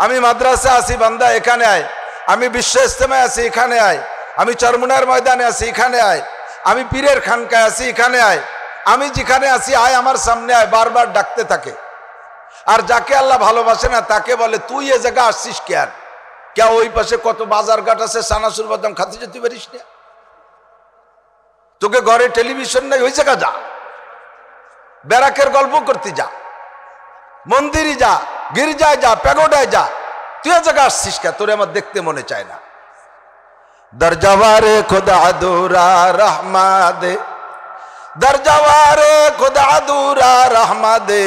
আমি মাদ্রাসা আছি বান্দা এখানে আয়, আমি বিশ্ব ইজতেমায় আছি এখানে আয়, আমি চরমুনার ময়দানে আছি এখানে আয়, আমি পীরের খানকায় আছি এখানে আয়, আমি যেখানে আছি আয় আমার সামনে আয়, বারবার ডাকতে থাকে। আর যাকে আল্লাহ ভালোবাসে না তাকে বলে তুই এ জায়গা আসছিস কেন, কে ওই পাশে কত বাজার ঘাট আছে, সানাসুর বাদাম খাতে যেতে পারিস না? তোকে ঘরে টেলিভিশন নাই, ওই জায়গা যা, ব্যারাকের গল্প করতে যা, মন্দিরে যা, গির্জায় যা, প্যাগোডায় যা, তুই এ জায়গা আসছিস কে? তোরে আমার দেখতে মনে চায় না। দরজাওয়ারে খোদা দুরা রহমা দে, দরজাওয়ারে খোদা দুরা রহমা দে,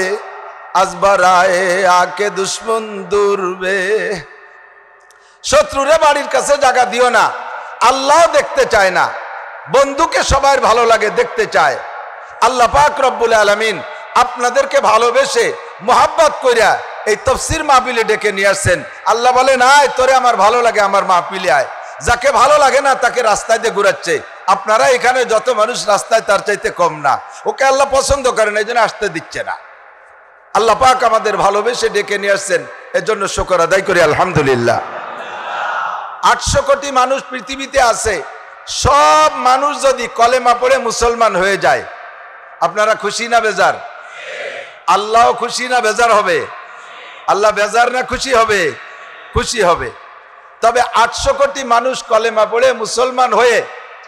আজবরায়ে আকে দুশ্মন দুরবে। শত্রুরে বাড়ির কাছে জায়গা দিও না, আল্লাহ দেখতে চায় না, বন্ধুকে সবার ভালো লাগে, দেখতে চায়। আল্লাহ পাক রব্বুল আলামিন আপনাদেরকে ভালোবেসে মোহাব্বত কইরা এই তাফসীর মাহফিলে ডেকে নিয়ে আসছেন। আল্লাহ বলেন আয় তোরে আমার ভালো লাগে আমার মাহফিলে আয়। যাকে ভালো লাগে না তাকে রাস্তায় দিয়ে ঘুরাচ্ছে। আপনারা এখানে যত মানুষ রাস্তায় তার চাইতে কম না, ওকে আল্লাহ পছন্দ করেন, এই জন্য আসতে দিচ্ছে না। আল্লাহ পাক আমাদের ভালোবেসে ডেকে নিয়ে আসছেন, এর জন্য শুকর আদায় করি আলহামদুলিল্লাহ। 800 কোটি মানুষ পৃথিবীতে আছে, সব মানুষ যদি কলেমা পড়ে মুসলমান হয়ে যায়, আপনারা খুশি না বেজার? আল্লাহ খুশি না বেজার হবে? আল্লাহ বেজার না খুশি হবে? খুশি হবে। তবে 800 কোটি মানুষ কলেমা পড়ে মুসলমান হয়ে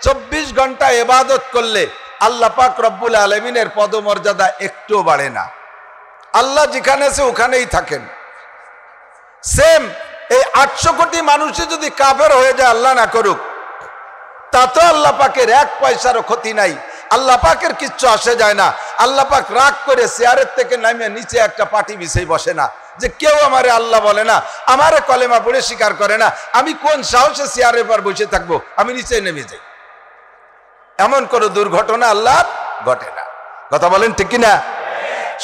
24 ঘন্টা ইবাদত করলে আল্লাহ পাক রব্বুল আলামিনের পদমর্যাদা একটুও বাড়ে না। আল্লাহ যেখানে আছে ওখানেই থাকেন। সেম এই 800 কোটি মানুষই যদি কাফের হয়ে যায়, আল্লাহ না করুক, তাতে আল্লাহ পাকের 1 পয়সারও ক্ষতি নাই, আল্লাহ পাকের কিচ্ছু আসে যায় না। আল্লাহ পাক রাগ করে চেয়ারের থেকে নামে নিচে একটা পাটি বিছাই বসে না যে কেউ আমারে আল্লাহ বলে না, আমারে কলেমা পড়ে স্বীকার করে না, আমি কোন সাহসে চেয়ারের পর বসে থাকবো, আমি নিচে নেমে যাই। এমন কোন দুর্ঘটনা আল্লাহ ঘটে না। কথা বলেন ঠিক কিনা?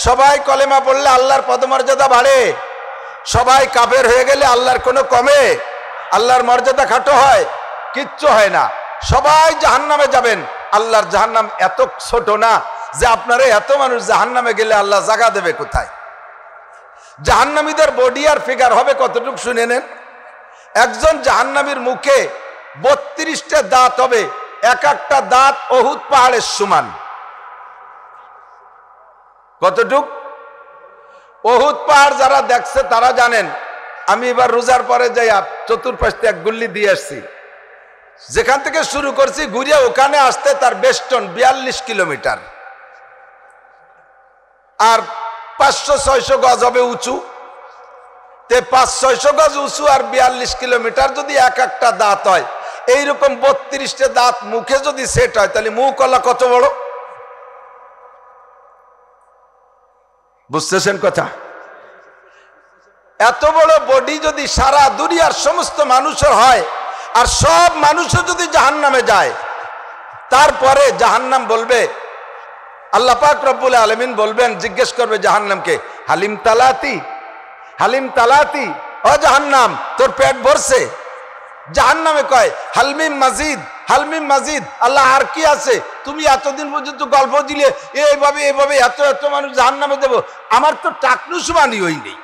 সবাই কলেমা পড়লে আল্লাহর পদমর্যাদা বাড়ে, সবাই কাফের হয়ে গেলে আল্লাহর কোনো কমে? আল্লাহর মর্যাদা খাটো হয়? কিচ্ছু হয় না। সবাই জাহান্নামে যাবেন, আল্লাহর জাহান্নাম এত ছোট না যে আপনারা এত মানুষ জাহান্নামে গেলে আল্লাহ জায়গা দেবে কোথায়? জাহান্নামীদের বডি আর ফিগার হবে কতটুকু শুনে নেন। একজন জাহান্নামীর মুখে 32টা দাঁত হবে, এক একটা দাঁত উহুদ পাহাড়ের সমান। কতটুক? উহুদ পাহাড় যারা দেখছে তারা জানেন। আমি এবার রোজার পরে যাই চতুর্পাশে এক গুল্লি দিয়ে আসছি, যেখান থেকে শুরু করছি ঘুরে ওখানে আসতে তার বেষ্টন 42 কিলোমিটার, আর 500-600 গজ হবে উঁচু। 500-600 গজ উঁচু আর 42 কিলোমিটার যদি এক একটা দাঁত হয়, এইরকম 32টা দাঁত মুখে যদি সেট হয়, তাহলে মুখ কলা কত বড়, বুঝতেছেন কথা? এত বড় বডি যদি সারা দুনিয়ার সমস্ত মানুষের হয়, আর সব মানুষও যদি জাহান্নামে যায়, তারপরে জাহান্নাম বলবে, আল্লাহ পাক রব্বুল আলামিন বলবেন, জিজ্ঞেস করবে জাহান্নামকে, হালিম তালাতি, হালিম তালাতি, ও জাহান্নাম তোর পেট ভরছে? জাহান্নামে কয় হালমিম মাজিদ, হালমিম মাজিদ, আল্লাহ আর কি আছে? তুমি এতদিন পর্যন্ত গল্প দিলে এইভাবে এইভাবে এত এত মানুষ জাহান্নামে দেব, আমার তো টাকনুস মানি হই নেই,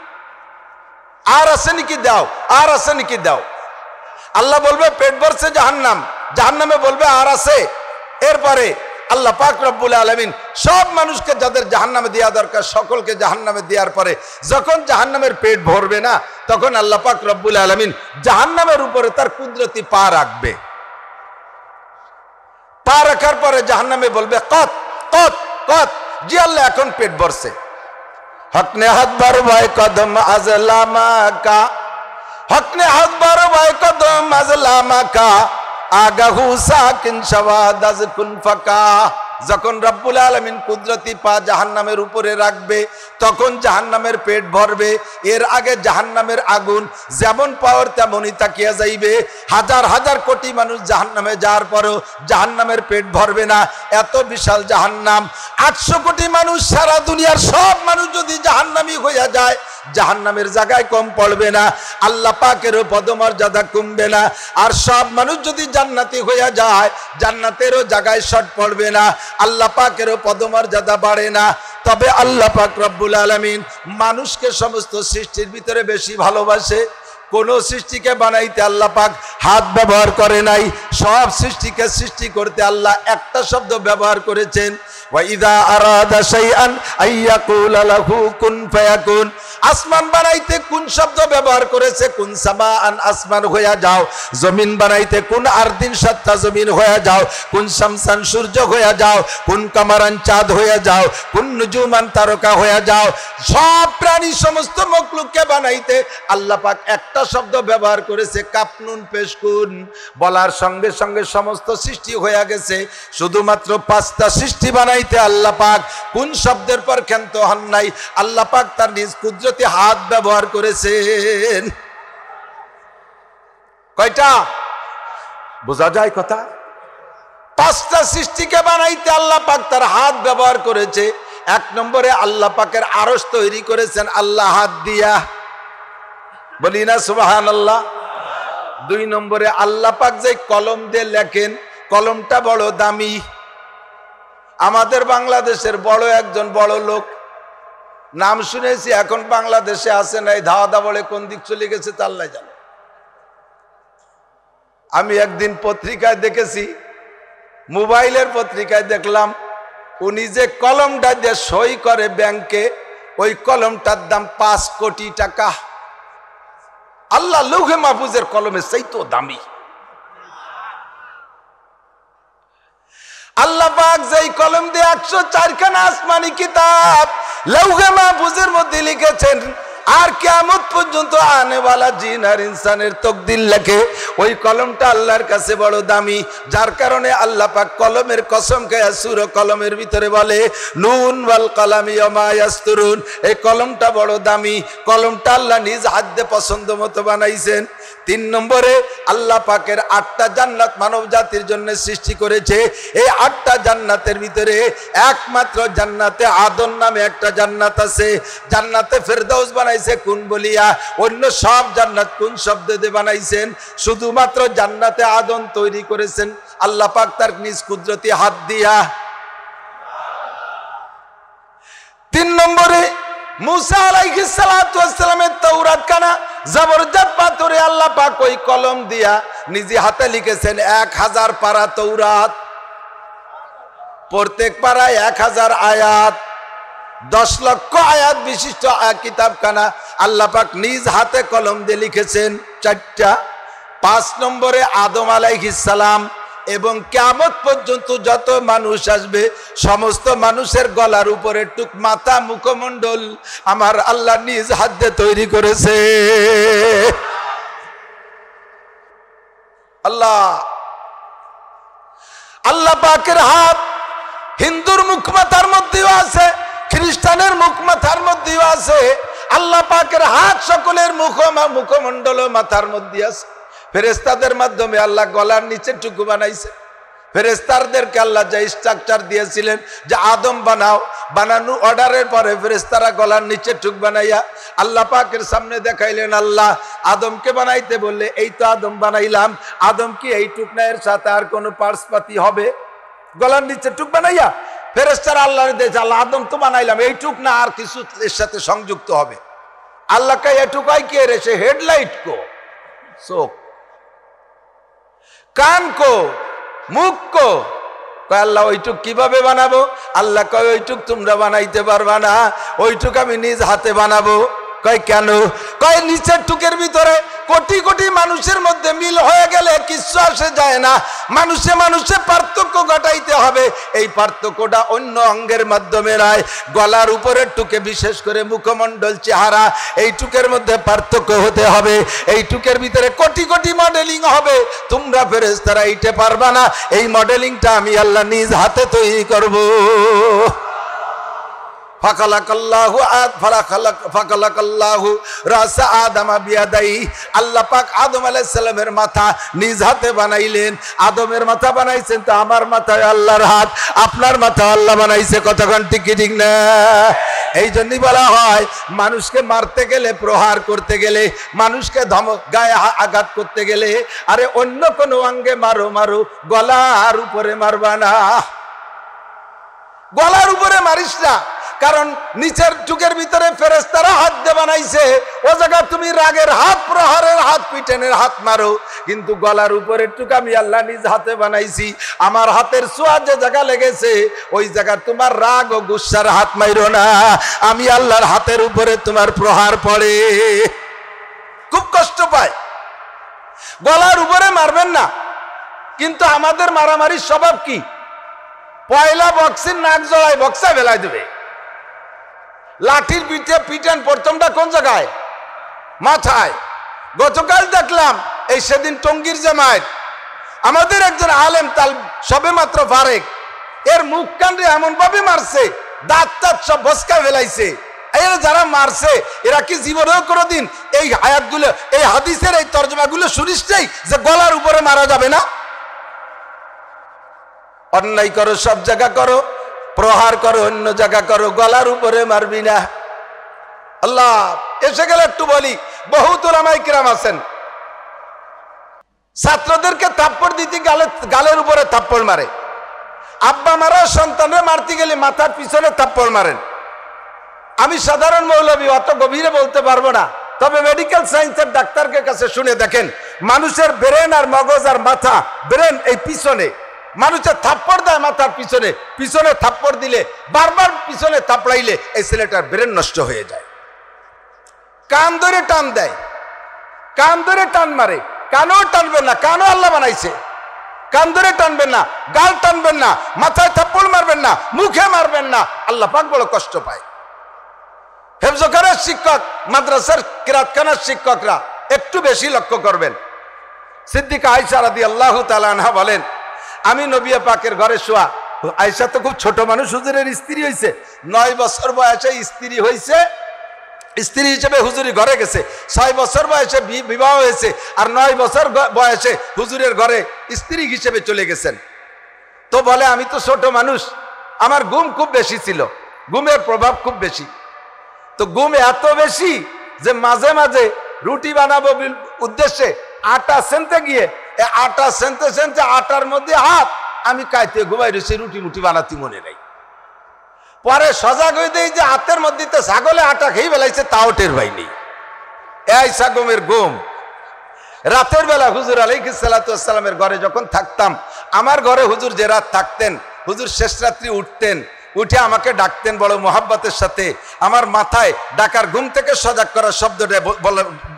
আর আছে নাকি দাও, আর আছে নাকি দাও। আল্লাহ বলবে পেট ভরছে জাহান্নাম, জাহান্নামে বলবে আর আছে। এরপরে আল্লাহ পাক রব্বুল আলামিন সব মানুষকে যাদের জাহান্নামে দেওয়া দরকার সকলকে জাহান্নামে দেওয়ার পরে যখন জাহান্নামের পেট ভরবে না, তখন আল্লাহ পাক রব্বুল আলামিন জাহান্নামের উপরে তার কুদরতি পা রাখবে। পা রাখার পরে জাহান্নামে বলবে কত কত কত, জি আল্লাহ এখন পেট ভরছে। হকনে হাত বার ভাই কদম আজলামাকা, হকনে হাত বার ভাই কদম আজলামাকা, আগাহু সাকিন শাওয়াদ আজ কুন ফাকা। যখন রব্বুল আলামিন কুদরতি পা জাহান্নামের উপরে রাখবে, তখন জাহান্নামের পেট ভরবে। এর আগে জাহান্নামের আগুন যেমন পাওয়ার তেমনই তাকিয়া যাইবে। হাজার হাজার কোটি মানুষ জাহান্নামে যাওয়ার পরেও জাহান্নামের পেট ভরবে না, এত বিশাল জাহান্নাম। 800 কোটি মানুষ, সারা দুনিয়ার সব মানুষ যদি জাহান্নামী হইয়া যায়, জাহান্নামের জায়গায় কম পড়বে না, আল্লাহ পাকেরও পদমর্যাদা কমবে না। আর সব মানুষ যদি জান্নাতি হইয়া যায়, জান্নাতেরও জায়গায় শর্ট পড়বে না, আল্লাহ পাকেরও পদমর্যাদা বাড়ে না। তবে আল্লাহ পাক রব্বুল আলামিন মানুষকে সমস্ত সৃষ্টির ভিতরে বেশি ভালোবাসে। কোন সৃষ্টিকে বানাইতে আল্লাহ পাক হাত ব্যবহার করে নাই, সব সৃষ্টিকে সৃষ্টি করতে আল্লাহ একটা শব্দ ব্যবহার করেছেন, ওয়াইদা আরাদা শাইআন আইয়াকুলা লাহু কুন ফায়াকুন। আসমান বানাইতে কোন শব্দ ব্যবহার করেছে? কুন সামাআন, আসমান হয়ে যাও। জমিন বানাইতে কোন আরদিন সাত্তা, জমিন হয়ে যাও। কুন শামসান, সূর্য হয়ে যাও। কুন কামারান, চাঁদ হয়ে যাও। কুন নুজুমান, তারকা হয়ে যাও। সব প্রাণী সমস্ত মখলুককে বানাইতে আল্লাহ পাক একটা শব্দ ব্যবহার করেছে, কাপনুন পেশকুন। বলার সঙ্গে সঙ্গে সমস্ত সৃষ্টি হয়ে গেছে। শুধুমাত্র 5টা সৃষ্টি বানাইতে আল্লাহ পাক কোন শব্দের পর ক্ষান্ত হন নাই, আল্লাহ পাক তার নিজ কুদরতি হাত ব্যবহার করেছেন। কয়টা বোঝা যায় কথা? 5টা সৃষ্টিকে বানাইতে আল্লাহ পাক তার হাত ব্যবহার করেছে। 1 নম্বরে আল্লাহ পাকের আরশ তৈরি করেছেন আল্লাহ হাত দিয়া, বলি না সুবহানাল্লাহ। 2 নম্বরে আল্লাহ পাক যে কলম দিয়ে লেখেন, কলমটা বড় দামি। আমাদের বাংলাদেশের বড় একজন বড় লোক, নাম শুনেছি, এখন বাংলাদেশে আসে নাই, ধাওয়া বলে কোন দিক চলে গেছে তা আল্লাহ জানে। আমি একদিন পত্রিকায় দেখেছি, মোবাইলের পত্রিকায় দেখলাম, উনি যে কলমটা দিয়ে সই করে ব্যাংকে, ওই কলমটার দাম 5 কোটি টাকা। আল্লাহ লৌহে মাহফুজের কলমের সেই তো দামি। আল্লাহ পাক যেই কলম দিয়ে 104 খানা আসমানি কিতাব লৌহে মাহফুজের মধ্যে লিখেছেন, আর কিয়ামত পর্যন্ত আনেওয়ালা জিন আর ইনসানের তকদির লেখে, ওই কলমটা আল্লাহর কাছে বড় দামি। যার কারণে আল্লাহ পাক কলমের কসম খেয়ে সূরা কলমের ভিতরে বলে, নুন ওয়াল কালামি ওয়া মা ইয়াসতুরুন। এই কলমটা বড় দামি, কলমটা আল্লাহ নিজ হাত দিয়ে পছন্দ মতো বানাইছেন। 3 নম্বরে আল্লাহ পাকের 8টা জান্নাত মানব জাতির জন্য সৃষ্টি করেছে। এই 8টা জান্নাতের ভিতরে একমাত্র জান্নাতে আদন নামে একটা জান্নাত আছে। জান্নাতে ফেরদাউস বানাইছে কোন বলিয়া, অন্য সব জান্নাত কোন শব্দ দিয়ে বানাইছেন? শুধুমাত্র জান্নাতে আদন তৈরি করেছেন আল্লাহ পাক তার নিজ কুদরতি হাত দিয়া। 3 নম্বরে মুসা আলাইহিস সালাতু ওয়াস সালামের তাওরাত খানা জবরদস্ত পাথরে আল্লাহ পাক ওই কলম দিয়া নিজে হাতে লিখেছেন 1000 পারা তাওরাত। প্রত্যেক পারায় 1000 আয়াত, 10 লক্ষ আয়াত বিশিষ্ট কিতাবখানা আল্লাহ পাক নিজ হাতে কলম দিয়ে লিখেছেন। 4টা 5 নম্বরে আদম আলাইহিস সালাম এবং কিয়ামত পর্যন্ত যত মানুষ আসবে সমস্ত মানুষের গলার উপরে টুক মাথা মুখমণ্ডল আমার আল্লাহ নিজ হাতে তৈরি করেছে। আল্লাহ পাকের হাত হিন্দুর মুখ মাথার মধ্যেও আছে, খ্রিস্টানের মুখ মাথার মধ্যেও আছে। আল্লাহ পাকের হাত সকলের মুখমণ্ডল মাথার মধ্যে আছে। ফেরেশতাদের মাধ্যমে আল্লাহ গলার নিচে টুকু বানাইছে। ফেরেশতাদেরকে আল্লাহ যে স্ট্রাকচার দিয়েছিলেন যে আদম বানাও, বানানো অর্ডারের পরে ফেরেশতারা গলার নিচে টুক বানাইয়া আল্লাহ পাকের সামনে দেখাইলেন। আল্লাহ আদমকে বানাইতে বললে এই তো আদম বানাইলাম, আদম কি এই টুকনায়ের সাথে আর কোনো পার্সপাতি হবে? গলার নিচে টুক বানাইয়া ফেরেশতারা আল্লাহর দেশে আল্লাহ আদম তো বানাইলাম, এই টুক না আর কিছু এর সাথে সংযুক্ত হবে? আল্লাহ কা এটুকাই কে রেছে? হেডলাইট কো, চোখ, কান কো, মুখ কো। আল্লাহ ওইটুক কিভাবে বানাবো? আল্লাহ কয় ওইটুক তোমরা বানাইতে পারবা না, ওইটুক আমি নিজ হাতে বানাবো। কয় কেন? কয় নিচের টুকের ভিতরে কোটি কোটি মানুষের মধ্যে মিল হয়ে গেলে কিছু আসে যায় না, মানুষে মানুষে পার্থক্য ঘটাইতে হবে। এই পার্থক্যটা অন্য অঙ্গের মাধ্যমে নয়, গলার উপরের টুকে বিশেষ করে মুখমণ্ডল চেহারা এই টুকের মধ্যে পার্থক্য হতে হবে। এই টুকের ভিতরে কোটি কোটি মডেলিং হবে, তোমরা ফেরেশতারা এইটা পারবা না। এই মডেলিংটা আমি আল্লাহ নিজ হাতে তৈরি করব। আল্লাহ পাক আদম আলাইহিস সালামের মাথা নিজ হাতে বানাইলেন। আদমের মাথা বানাইছেন তো আমার মাথায় আল্লাহর হাত, আপনার মাথা আল্লাহ বানাইছে। কতক্ষণ ঠিক ঠিক না? এই জন্যই বলা হয় মানুষকে মারতে গেলে, প্রহার করতে গেলে, মানুষকে ধমক গায়ে আঘাত করতে গেলে আরে অন্য কোনো অঙ্গে মারো, গলার উপরে মারবা না, গলার উপরে মারিস না। কারণ নিচের টুকের ভিতরে ফেরেশতারা হাত দিয়ে বানাইছে, ও জায়গা তুমি রাগের হাত, প্রহারের হাত, পিটনের হাত মারো, কিন্তু গলার উপরের টুক আমি আল্লাহ নিজ হাতে বানাইছি। আমার হাতের ছোঁয়া যে জায়গা লেগেছে ওই জায়গা তোমার রাগ ও গুসার হাত মাইরো না, আমি আল্লাহর হাতের উপরে তোমার প্রহার পড়ে, খুব কষ্ট পায়। গলার উপরে মারবেন না। কিন্তু আমাদের মারামারির স্বভাব কি? পয়লা বক্সির নাক জড়ায় বক্সা ফেলাই দেবে, লাঠির পিঠে পিটান প্রথমটা কোন জায়গায়? মাথায়। গতকাল দেখলাম এই সেদিন টঙ্গীর জামায়াত আমাদের একজন আলেম তাল সবে মাত্র ফারেক, এর মুখ কান্ডে এমন ভাবে মারছে, দাঁত টাত সব বসকা ফেলাইছে। এরা যারা মারছে এরা কি জীবনেও কোনোদিন এই আয়াতগুলো, এই হাদিসের এই তর্জমাগুলো শুনিস নাই যে গলার উপরে মারা যাবে না? অন্যায় করো সব জায়গা করো, প্রহার করো অন্য জায়গা করো, গলার উপরে মারবি না। আল্লাহ এসে গেলে একটু বলি, বহুত উলামায়ে কিরাম আছেন ছাত্রদেরকে থাপ্পড় দিতে গালের উপরে থাপ্পড় মারে। আব্বা মারা সন্তানরে মারতে গেলে মাথার পিছনে থাপ্পড় মারেন। আমি সাধারণ মৌলবী, অত গভীরে বলতে পারবো না, তবে মেডিকেল সায়েন্সের ডাক্তারকে কাছে শুনে দেখেন, মানুষের ব্রেন আর মগজ আর মাথা, ব্রেন এই পিছনে, মানুষের থাপ্পড় দেয় মাথার পিছনে, পিছনে থাপ্পড় দিলে, বারবার পিছনে থাপড়াইলে এই ছেলেটার ব্রেন নষ্ট হয়ে যায়। কান ধরে টান দেয়, কান ধরে টান মারে, কানও টানবেন না, কানও আল্লাহ বানাইছে, কান ধরে টানবেন না, গাল টানবেন না, মাথায় থাপ্পড় মারবেন না, মুখে মারবেন না, আল্লাহ পাক বড় কষ্ট পায়। হেফজখানার শিক্ষক, মাদ্রাসার কিরাতখানার শিক্ষকরা একটু বেশি লক্ষ্য করবেন। সিদ্দিকা আয়েশা রাদিয়াল্লাহু তাআলা আনহা বলেন, আমি নবী পাকের ঘরে শোয়া, আয়েশা তো খুব ছোট মানুষ, হুজুরের স্ত্রী হয়েছে, 9 বছর বয়সে স্ত্রী হয়েছে, স্ত্রী হিসেবে হুজুরি ঘরে গেছে, 6 বছর বয়সে বিবাহ হয়েছে, আর 9 বছর বয়সে হুজুরের ঘরে স্ত্রী হিসেবে চলে গেছেন। তো বলে আমি তো ছোট মানুষ, আমার ঘুম খুব বেশি ছিল, ঘুমের প্রভাব খুব বেশি। তো ঘুম এত বেশি যে মাঝে মাঝে রুটি বানাবো উদ্দেশ্যে আটা সেনতে গিয়ে আটা সেনতে সেনতে আটার মধ্যে হাত, আমি কাইতে ঘুমাই রয়েছি, রুটি মুটি বানাতে মনে নাই। পরে সজাগ হয়ে দেই যে হাতের মধ্যে ছাগলে আটা খেয়ে বেলাইছে, তাও টের পাই নেই। এই ঘুমের ঘুম। রাতের বেলা হুজুর আলাইহিস সালাতু ওয়াস সালামের ঘরে যখন থাকতাম, আমার ঘরে হুজুর যে রাত থাকতেন, হুজুর শেষ রাত্রি উঠতেন, উঠে আমাকে ডাকতেন বড় মোহাব্বতের সাথে। আমার মাথায় ডাকার, ঘুম থেকে সজাগ করার শব্দটা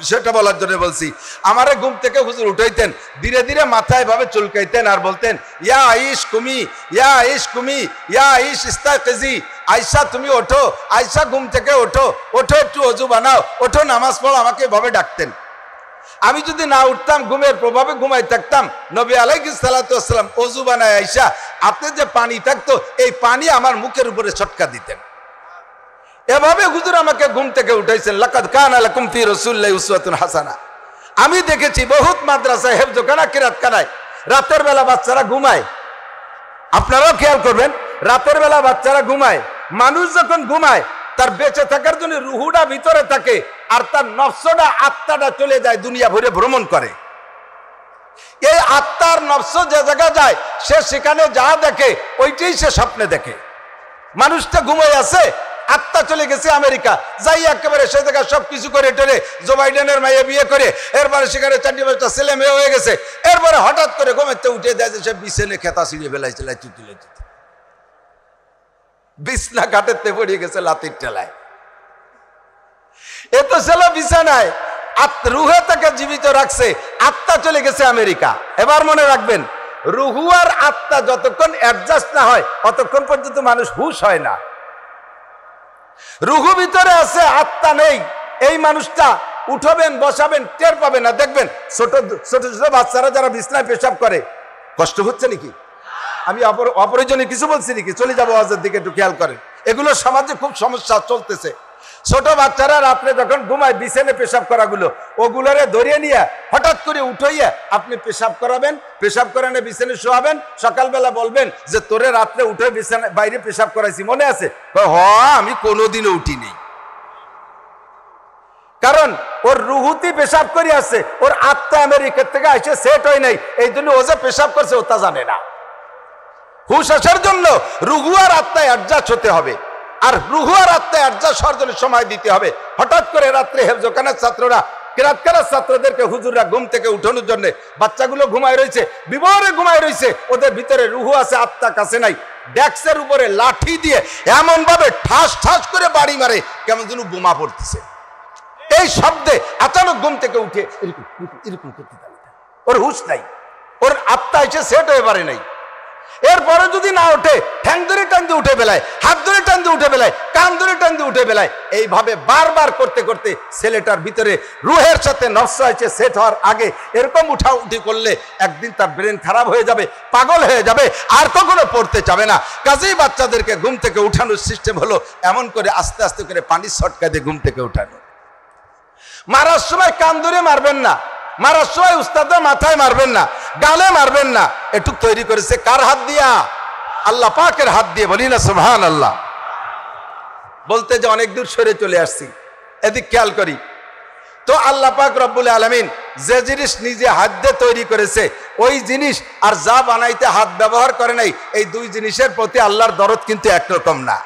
বিষয়টা বলার জন্য বলছি। আমারে ঘুম থেকে হুজুর উঠাইতেন, ধীরে ধীরে মাথায় ভাবে চুলকাইতেন আর বলতেন, ইয়া আইশ কুমি, ইয়া আইশ কুমি, ইয়া আইশ ইস্তাকিজি, আয়সা তুমি ওঠো, আয়সা ঘুম থেকে ওঠো, ওঠো একটু অজু বানাও, ওঠো নামাজ পড়ো, আমাকে এভাবে ডাকতেন। আমি যদি না উঠতাম, ঘুমের প্রভাবে ঘুমাই থাকতাম, নবী আলাইহিস সালাতু ওয়াস সালাম অজু বানায় আয়সা হাতে যে পানি থাকতো এই পানি আমার মুখের উপরে ছটকা দিতেন। এভাবে হুজুর আমাকে ঘুম থেকে উঠাইছেন। লাকাদ কানা লাকুম ফি রাসূলিল্লাহি উসওয়াতুন হাসানাহ। আমি দেখেছি বহুত মাদ্রাসায়, হেফজখানা, কিরাতখানায় রাতের বেলা বাচ্চারা ঘুমায়। আপনারাও খেয়াল করবেন, রাতের বেলা বাচ্চারা ঘুমায়। মানুষ যখন ঘুমায় তার বেঁচে থাকার জন্য রুহুটা ভিতরে থাকে আর তার নফসটা, আত্মাটা চলে যায় দুনিয়া ভরে ভ্রমণ করে। এই আত্মার নফস যে জায়গা যায় সে সেখানে যা দেখে ওইটাই সে স্বপ্নে দেখে। মানুষটা ঘুমায় আছে, আত্মা চলে গেছে আমেরিকা, যাই একেবারে সে জায়গায় সবকিছু করে টেরে জো বাইডেনের মাইয়া বিয়ে করে, এরপরে সেখানে 4-5টা ছেলে মেয়ে হয়ে গেছে। এরপরে হঠাৎ করে ঘুমাইতে উঠে দেয় যে সে বিছানে খেতা ছিঁড়ে ফেলাইছে, তুলে বিছনা কাটেতে পড়ে গেছে লাতির টেলায়। এ তো ছিল বিছানায়, রুহে তাকে জীবিত রাখছে, আত্মা চলে গেছে আমেরিকা। এবার মনে রাখবেন, রুহু আর আত্মা যতক্ষণ অ্যাডজাস্ট না হয় ততক্ষণ পর্যন্ত মানুষ হুঁশ হয় না। রুহু ভিতরে আছে, আত্মা নেই, এই মানুষটা উঠবেন বসাবেন টের পাবে না। দেখবেন ছোট ছোট ছোট বাচ্চারা যারা বিছনায় পেশাব করে, কষ্ট হচ্ছে নাকি? আমি অপরিজনীয় কিছু বলছি নাকি? চলে যাবো আওয়াজের দিকে, একটু খেয়াল করেন। এগুলো সমাজে খুব সমস্যা চলতেছে। ছোট বাচ্চারা রাত্রে যখন ঘুমায় বিছানে পেশাব করাগুলো, ওগুলোরে ধরিয়ে নিয়ে হঠাৎ করে উঠাইয়া আপনি পেশাব করাবেন, পেশাব করানো বিছানে শোয়াবেন, সকালবেলা বলবেন যে তোরে রাত্রে উঠে বিছানে বাইরে পেশাব করাইছি, মনে আছে? হ, আমি কোনোদিনও উঠিনি। কারণ ওর রুহুতি পেশাব করে আসছে, ওর আত্মা আমেরিকা থেকে আসে সেট হয় নাই, এই জন্য ও যে পেশাব করছে ও তা জানে না। হুশ আসার জন্য রুহু আর আত্মায় অ্যাডজাস্ট হতে হবে, আর রুহু আর আত্মায় অ্যাডজাস্ট হওয়ার জন্য সময় দিতে হবে। হঠাৎ করে রাত্রে হেফজখানার ছাত্ররা, কিরাতখানার ছাত্রদেরকে হুজুররা ঘুম থেকে উঠানোর জন্য, বাচ্চাগুলো ঘুমায় রয়েছে, বিবরে ঘুমায় রয়েছে, ওদের ভিতরে রুহু আছে, আত্মা কাছে নাই। ডেস্কের উপরে লাঠি দিয়ে এমন ভাবে ঠাস ঠাস করে বাড়ি মারে কেমন যেন বোমা পড়তেছে। এই শব্দে আচানক ঘুম থেকে উঠে এরকম এরকম করতে থাকে। ওর হুশ নাই, ওর আত্মা এসে সেট হয়ে পারে নাই। এরপরে যদি না ওঠে, ঠ্যাং ধরে টানতে উঠে বেলায়, হাত ধরে টানতে উঠে বেলায়, কান ধরে টানতে উঠে বেলায়, এইভাবে বারবার করতে করতে ছেলেটার ভিতরে রুহের সাথে নফস আছে সেট হওয়ার আগে এরকম উঠাউঠি করলে একদিন তার ব্রেন খারাপ হয়ে যাবে, পাগল হয়ে যাবে, আর কখনো পড়তে যাবে না। কাজেই বাচ্চাদেরকে ঘুম থেকে উঠানোর সিস্টেম হলো এমন করে আস্তে আস্তে করে পানির ছটকা দিয়ে ঘুম থেকে উঠানো। মারার সময় কান ধরে মারবেন না, মারার সময় উস্তাদের মাথায় মারবেন না, গালে মারবেন না। একটু তৈরি করেছে কার হাত দিয়া? আল্লাহ পাকের হাত দিয়ে। বলি না সুবহানাল্লাহ। বলতে যে অনেক দূর সরে চলে আসছি, এদিক খেয়াল করি তো আল্লাহ পাক রব্বুল আলামিন যে জিনিস নিজে হাত দিয়ে তৈরি করেছে ওই জিনিস আর যা বানাইতে হাত ব্যবহার করে নাই, এই দুই জিনিসের প্রতি আল্লাহর দরদ কিন্তু একরকম না।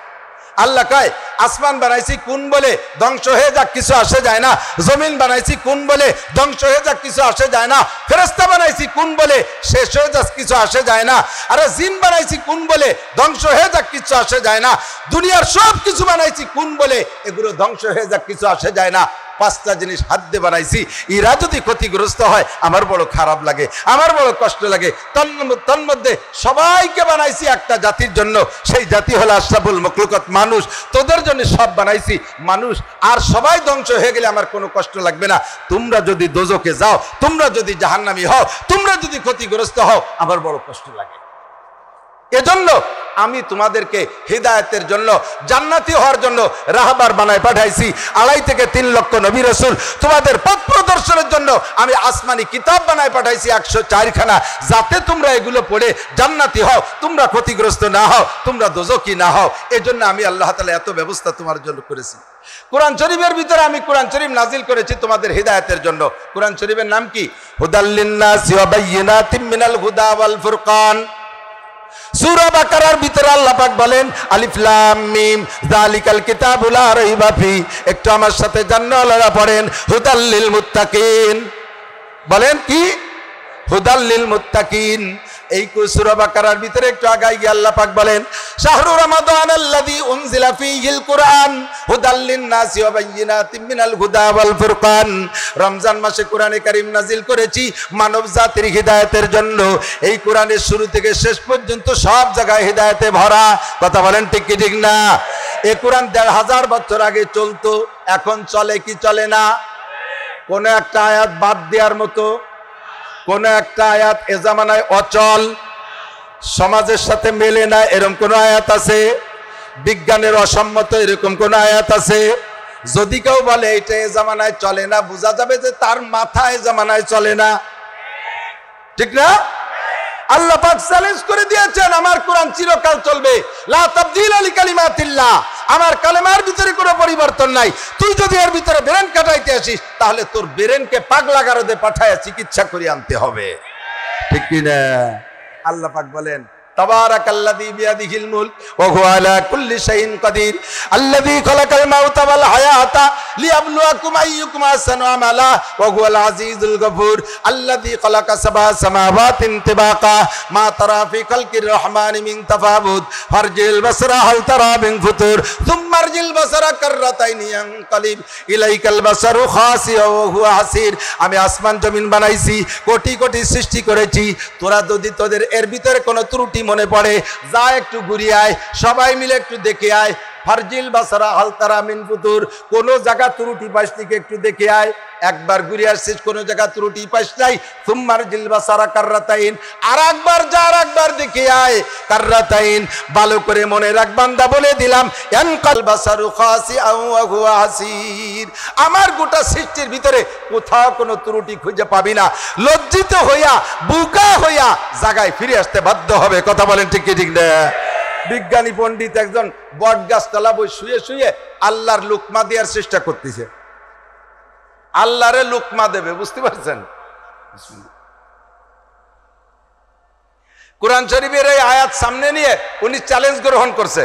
আল্লাহ কয় আসমান বানাইছি কোন বলে ধ্বংস হয়ে যাক কিছু আসে যায় না, জমিন বানাইছি কোন বলে ধ্বংস হয়ে যাক কিছু আসে যায় না, ফেরেশতা বানাইছি কোন বলে শেষ হয়ে যাক কিছু আসে যায় না, আরে জিন বানাইছি কোন বলে ধ্বংস হয়ে যাক কিছু আসে যায় না, দুনিয়ার সব কিছু বানাইছি কোন বলে এগুলো ধ্বংস হয়ে যাক কিছু আসে যায় না। পাঁচটা জিনিস হাত দিয়ে বানাইছি, এরা যদি ক্ষতিগ্রস্ত হয় আমার বড় খারাপ লাগে, আমার বড় কষ্ট লাগে। তন্মধ্যে সবাইকে বানাইছি একটা জাতির জন্য, সেই জাতি হলো আশরাফুল মখলুকাত মানুষ। তোদের জন্য সব বানাইছি মানুষ, আর সবাই ধ্বংস হয়ে গেলে আমার কোনো কষ্ট লাগবে না। তোমরা যদি দোজখে যাও, তোমরা যদি জাহান্নামী হও, তোমরা যদি ক্ষতিগ্রস্ত হও, আমার বড় কষ্ট লাগে। এজন্য আমি তোমাদেরকে হিদায়াতের জন্য, জান্নাতি হওয়ার জন্য রাহবার বানায় পাঠাইছি। 2.5 থেকে 3 লক্ষ নবী রাসূল তোমাদের পথ প্রদর্শনের জন্য আমি আসমানি কিতাব বানায় পাঠাইছি 104 খানা, যাতে তোমরা এগুলো পড়ে জান্নাতি হও, তোমরা ক্ষতিগ্রস্ত না হও, তোমরা দোজখী না হও। এজন্য আমি আল্লাহ তাআলা এত ব্যবস্থা তোমার জন্য করেছি। কোরআন শরীফের ভিতরে আমি কোরআন শরীফ নাজিল করেছি তোমাদের হিদায়াতের জন্য। কোরআন শরীফের নাম কি? হুদাল লিন-নাসি ওয়া বায়্যিনাতিম মিনাল হুদা ওয়াল ফুরকান। সূরা বাকারার ভিতরে আল্লাহ পাক বলেন আলিফ লাম মিম যালিকাল কিতাবু লা রাইবা ফি। একটু আমার সাথে জান্নাতুল্লাহ পড়েন, হুদাল লিল মুত্তাকিন। বলেন কি? হুদাল লিল মুত্তাকিন। এই সূরা বাকারার ভিতরে একটু আগাই গিয়ে আল্লাহ পাক বলেন শাহরু রমাদানাল্লাযী উনজিলা ফীহিল কুরআন হুদাল লিন-নাসি ওয়া বায়্যিনাতিম মিনাল হুদা ওয়াল ফুরকান। রমজান মাসে কোরআনে কারীম নাজিল করেছি মানব জাতির হিদায়াতের জন্য। এই কোরআনের শুরু থেকে শেষ পর্যন্ত সব জায়গায় হিদায়াতে ভরা। কথা বলেন ঠিক কি ঠিক না? এই কোরআন ১৫০০ বছর আগে চলতো, এখন চলে কি চলে না? কোন একটা আয়াত বাদ দেওয়ার মতো, কোন একটা আয়াত এ জামানায় অচল, সমাজের সাথে মেলে না এরকম কোন আয়াত আছে? বিজ্ঞানের অসম্মত এরকম কোন আয়াত আছে? যদি কেউ বলে এটা এ জামানায় চলে না, বোঝা যাবে যে তার মাথা এ জামানায় চলে না। ঠিক না? আল্লাহ পাক চ্যালেঞ্জ করে দিয়েছেন আমার কোরআন চিরকাল চলবে। লা তাবদীলা লিকালিমাতিল্লাহ, আমার কালেমার ভিতরে কোনো পরিবর্তন নাই। তুই যদি এর ভিতরে ব্রেন কাটাইতে আসিস তাহলে তোর ব্রেনকে পাগলা গারদে পাঠায় চিকিৎসা করে আনতে হবে। ঠিক কি না? আল্লাহ পাক বলেন তাবারাকাল্লাযী বিয়াদিহিল মুলক ওয়া হুয়া আলা কুল্লি শাইইন কাদির আল্লাযী খালাকাল মাউতা ওয়াল হায়াতা লিয়াবলুয়াকুম আইয়ুকুম আহসানু আমালা ওয়া হুয়াল আজিজুল গফুর আল্লাযী খালাকা সাবআ সামাওয়াতিন তিবাকা মা তারা ফি খালকির রহমানি মিন তাফাবুত ফারজিল বাসরা হাল তারা মিন ফুতুর সুম্মা আরজিল বাসরা কাররাতাইন ইয়ানকালিব ইলাইকাল বাসারু খাসিয়া ওয়া হুয়া হাসির। আমি আসমান জমিন বানাইছি, কোটি কোটি সৃষ্টি করেছি, তোরা যদি তোদের এর ভিতরে কোনো ত্রুটি মনে পড়ে যা একটু ঘুরিয়ে আয়, সবাই মিলে একটু দেখে আয়। ফারজিল বাসারা হাল তারা মিন ফুতুর, কোন জায়গা ত্রুটি পাইস নাকি একটু দেখে আয়। একবার ঘুরিয়ে আসছিস, কোন জায়গা ত্রুটি পাইস নাই, সুম্মার জিল বাসারা কাররাতাইন, আর একবার যা আর একবার দেখে আয়। কাররাতাইন ভালো করে মনে রাখ বান্দা, বলে দিলাম ইয়ানকাল বাসারু খাসিআন ওয়া হুয়া হাসির। আমার গোটা সৃষ্টির ভিতরে কোথাও কোনো ত্রুটি খুঁজে পাবি না। লজ্জিত হইয়া বুকা হইয়া জায়গায় ফিরে আসতে বাধ্য হবে। কথা বলেন ঠিক কি ঠিক না? বিজ্ঞানী পণ্ডিত একজন বট গাছ তলা বই শুয়ে শুয়ে আল্লাহর লুকমা দেওয়ার চেষ্টা করতেছে। আল্লাহরে লুকমা দেবে, বুঝতে পারছেন? কোরআন শরীফের এই আয়াত সামনে নিয়ে উনি চ্যালেঞ্জ গ্রহণ করছে।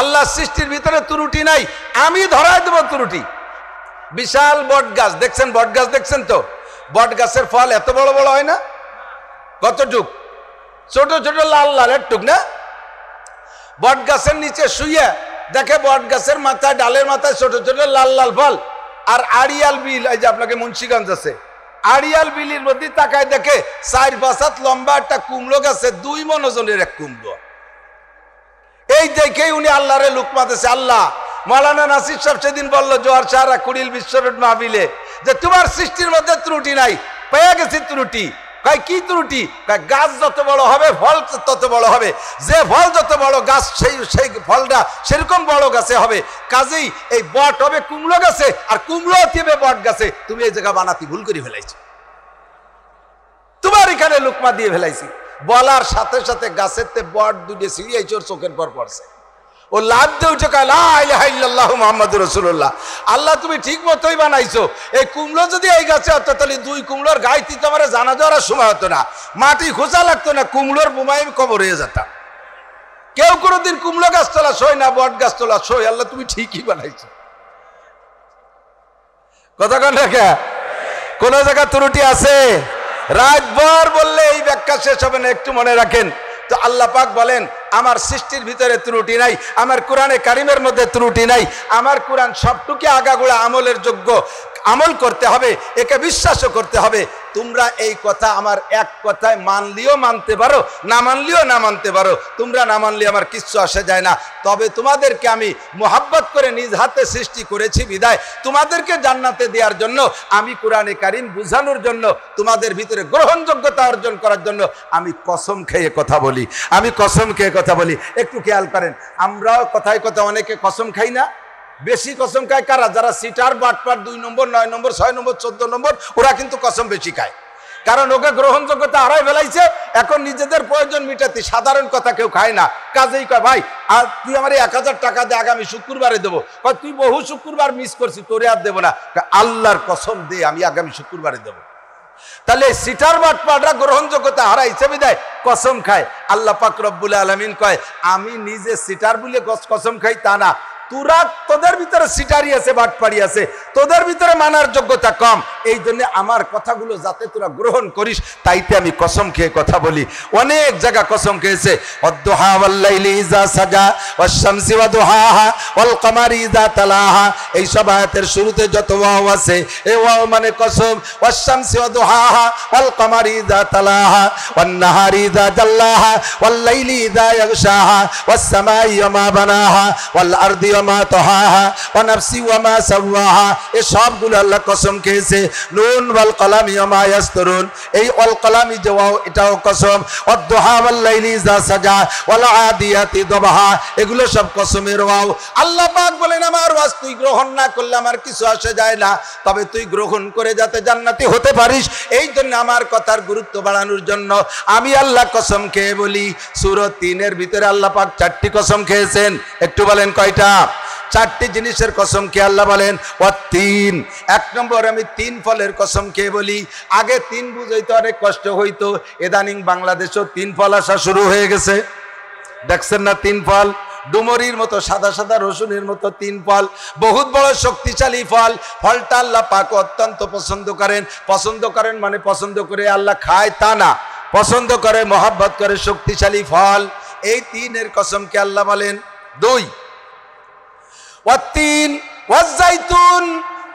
আল্লাহ সৃষ্টির ভিতরে ত্রুটি নাই, আমি ধরায় দেব ত্রুটি। বিশাল বট গাছ দেখছেন, বট গাছ দেখছেন তো? বট গাছের ফল এত বড় বড় হয় না? কতটুক? ছোট ছোট লাল লাল একটুক না? বট গাছের নিচে শুয়ে দেখে বট গাছের মাথায়, ডালের মাথায় ছোট ছোট লাল লাল ফল। আর আড়িয়াল বিল, এই যে আপনাকে মুন্সিগঞ্জ আছে, আড়িয়াল বিলের মধ্যে তাকায় দেখে ৪-৫ হাত লম্বা একটা কুমড়ো গাছে ২ মণ ওজনের এক কুমড়ো। এই দেখেই উনি আল্লাহরে লুকমা দিয়েছে। আল্লাহ, মৌলানা নাসির সাহেব সেদিন বললো জোয়ার সাহারা কুড়িল বিশ্বরোড মাহফিলে যে তোমার সৃষ্টির মধ্যে ত্রুটি নাই, পেয়ে গেছি ত্রুটি। কি ত্রুটি? গাছ যত বড় হবে ফল তত বড় হবে, যে ফল যত বড় গাছ সেই ফলটা সেরকম বড় গাছে হবে। কাজেই এই বট হবে কুমড়ো গাছে আর কুমড়ো হবে বট গাছে। তুমি এই জায়গা বানাতে ভুল করে ফেলাইছো, তোমার এখানে লুকমা দিয়ে ফেলাইছি। বলার সাথে সাথে গাছের তে বট দুটো সিঁড়িয়ে চোর চোখের পর পড়ছে। ও লাভ দিয়ে উঠে কয় লা ইলাহা ইল্লাল্লাহু মুহাম্মাদুর রাসূলুল্লাহ। আল্লাহ তুমি ঠিক মতোই বানাইছো। এই কুমড়ো যদি এই গাছে হতো তাহলে 2 কুমড়োর গাইতে তোমার জানা যাওয়ার সময় হতো না, মাটি খোঁচা লাগতো না, কুমড়োর বোমায় কবর হয়ে যেতাম। কেউ কোনোদিন কুমড়ো গাছ তোলা সই না, বট গাছ তোলা সই। আল্লাহ তুমি ঠিকই বানাইছো। কথা কন রেখে কোন জায়গা ত্রুটি আছে? রাতভর বললে এই ব্যাখ্যা শেষ হবে না, একটু মনে রাখেন। তো আল্লাহ পাক বলেন আমার সৃষ্টির ভিতরে ত্রুটি নাই, আমার কোরআনে কারিমের মধ্যে ত্রুটি নাই। আমার কোরআন সবটুকু আগাগোড়া আমলের যোগ্য, আমল করতে হবে, একে বিশ্বাসও করতে হবে। তোমরা এই কথা আমার এক কথায় মানলিও মানতে পারো, না মানলিও না মানতে পারো। তোমরা না মানলে আমার কিচ্ছু আসে যায় না। তবে তোমাদেরকে আমি মোহাব্বত করে নিজ হাতে সৃষ্টি করেছি বিদায় তোমাদেরকে জান্নাতে দেওয়ার জন্য, আমি কোরআনে কারিম বুঝানোর জন্য, তোমাদের ভিতরে গ্রহণযোগ্যতা অর্জন করার জন্য আমি কসম খেয়ে কথা বলি, আমি কসম খেয়ে কথা বলি। একটু খেয়াল করেন, আমরাও কথায় কথা অনেকে কসম খাই না? বেশি কসম খায় কারা? যারা সিটার, বাটপার, 2 নম্বর, 9 নম্বর, 6 নম্বর, 14 নম্বর, ওরা কিন্তু কসম বেশি খায়। কারণ ওকে গ্রহণযোগ্যতা হারাই ফেলাইছে। এখন নিজেদের প্রয়োজন মিটাতে সাধারণ কথা কেউ খায় না। কাজেই কয় ভাই আর তুই আমার 1000 টাকা দে, আগামী শুক্রবারে দেবো। কয় তুই বহু শুক্রবার মিস করছি, তোরে আর দেবো না। আল্লাহর কসম দে আমি আগামী শুক্রবারে দেবো। তাহলে সিটার বাটপাড়া গ্রহণযোগ্যতা হারাইছে বিদায় কসম খায়। আল্লাহ পাক রব্বুল আলামিন কয় আমি নিজে সিটার বলে কসম খাই তা না, তোরা তোদের ভিতরে সিটারি আছে, বাটপাড়ি আছে, তোদের ভিতরে মানার যোগ্যতা কম। এই জন্য আমার কথাগুলো যাতে তোরা গ্রহণ করিস, তাইতে আমি কসম খেয়ে কথা বলি। অনেক জায়গা কসম খেয়েছে, অদ্দুহা ওয়াল্লাইলি ইযা সাজা ওয়াশ-শামসি ওয়া দুহাহা ওয়াল কামারি ইযা তালাহা। এই সব আয়াতের শুরুতে যত ওয়াও আছে, এই ওয়াও মানে কসম। ওয়াশ-শামসি ওয়া দুহাহা ওয়াল কামারি ইযা তালাহা ওয়ান নাহারি ইযা জাল্লাহা ওয়াল লাইলি ইযা ইয়াগশাহা ওয়াস সামাই ওয়া মা বানাহা ওয়াল আরদি ওয়া মা তাহাহা ওয়া নাফসি ওয়া মা সাওয়াহা। এই সবগুলো আল্লাহ কসম খেয়েছে। নুন ওয়াল কলামি ওয়া মা ইয়াসতুরুন, এই ওয়াল কলামি যে ওয়াও এটাও কসম। ওয়াদ-দুহা ওয়াল লাইলি ইযা সাজা ওয়াল আদিয়াতি দবহা, এগুলো সব কসমের ওয়াও। আল্লাহ পাক বলেন আমার ওয়াজ তুই গ্রহণ না করলে আমার কিছু আসে যায় না, তবে তুই গ্রহণ করে যাতে জান্নাতি হতে পারিস, এই জন্য আমার কথার গুরুত্ব বাড়ানোর জন্য আমি আল্লাহ কসম খেয়ে বলি। সূরা ৩-এর ভিতরে আল্লাহ পাক ৪টি কসম খেয়েছেন। একটু বলেন কয়টা? ৪টি জিনিসের কসম খেয়ে আল্লাহ বলেন ওয়াত-তিন। ১ নম্বর আমি ৩ ফলের কসম খেয়ে বলি। আগে ৩ বুঝাইতে অনেক কষ্ট হইতো, ইদানিং বাংলাদেশেও ৩ ফল আসা শুরু হয়ে গেছে। দেখছেন না ৩ ফল? ডুমরির মতো সাদা সাদা রসুনের মতো ৩ ফল, বহুত বড় শক্তিশালী ফল। ফলটা আল্লাহ পাক অত্যন্ত পছন্দ করেন। পছন্দ করেন মানে পছন্দ করে আল্লাহ খায় তা না, পছন্দ করে, মহব্বত করে, শক্তিশালী ফল। এই ৩-এর কসমকে আল্লাহ বলেন ২। ওয়াত-তিন ওয়াজ-জাইতুন,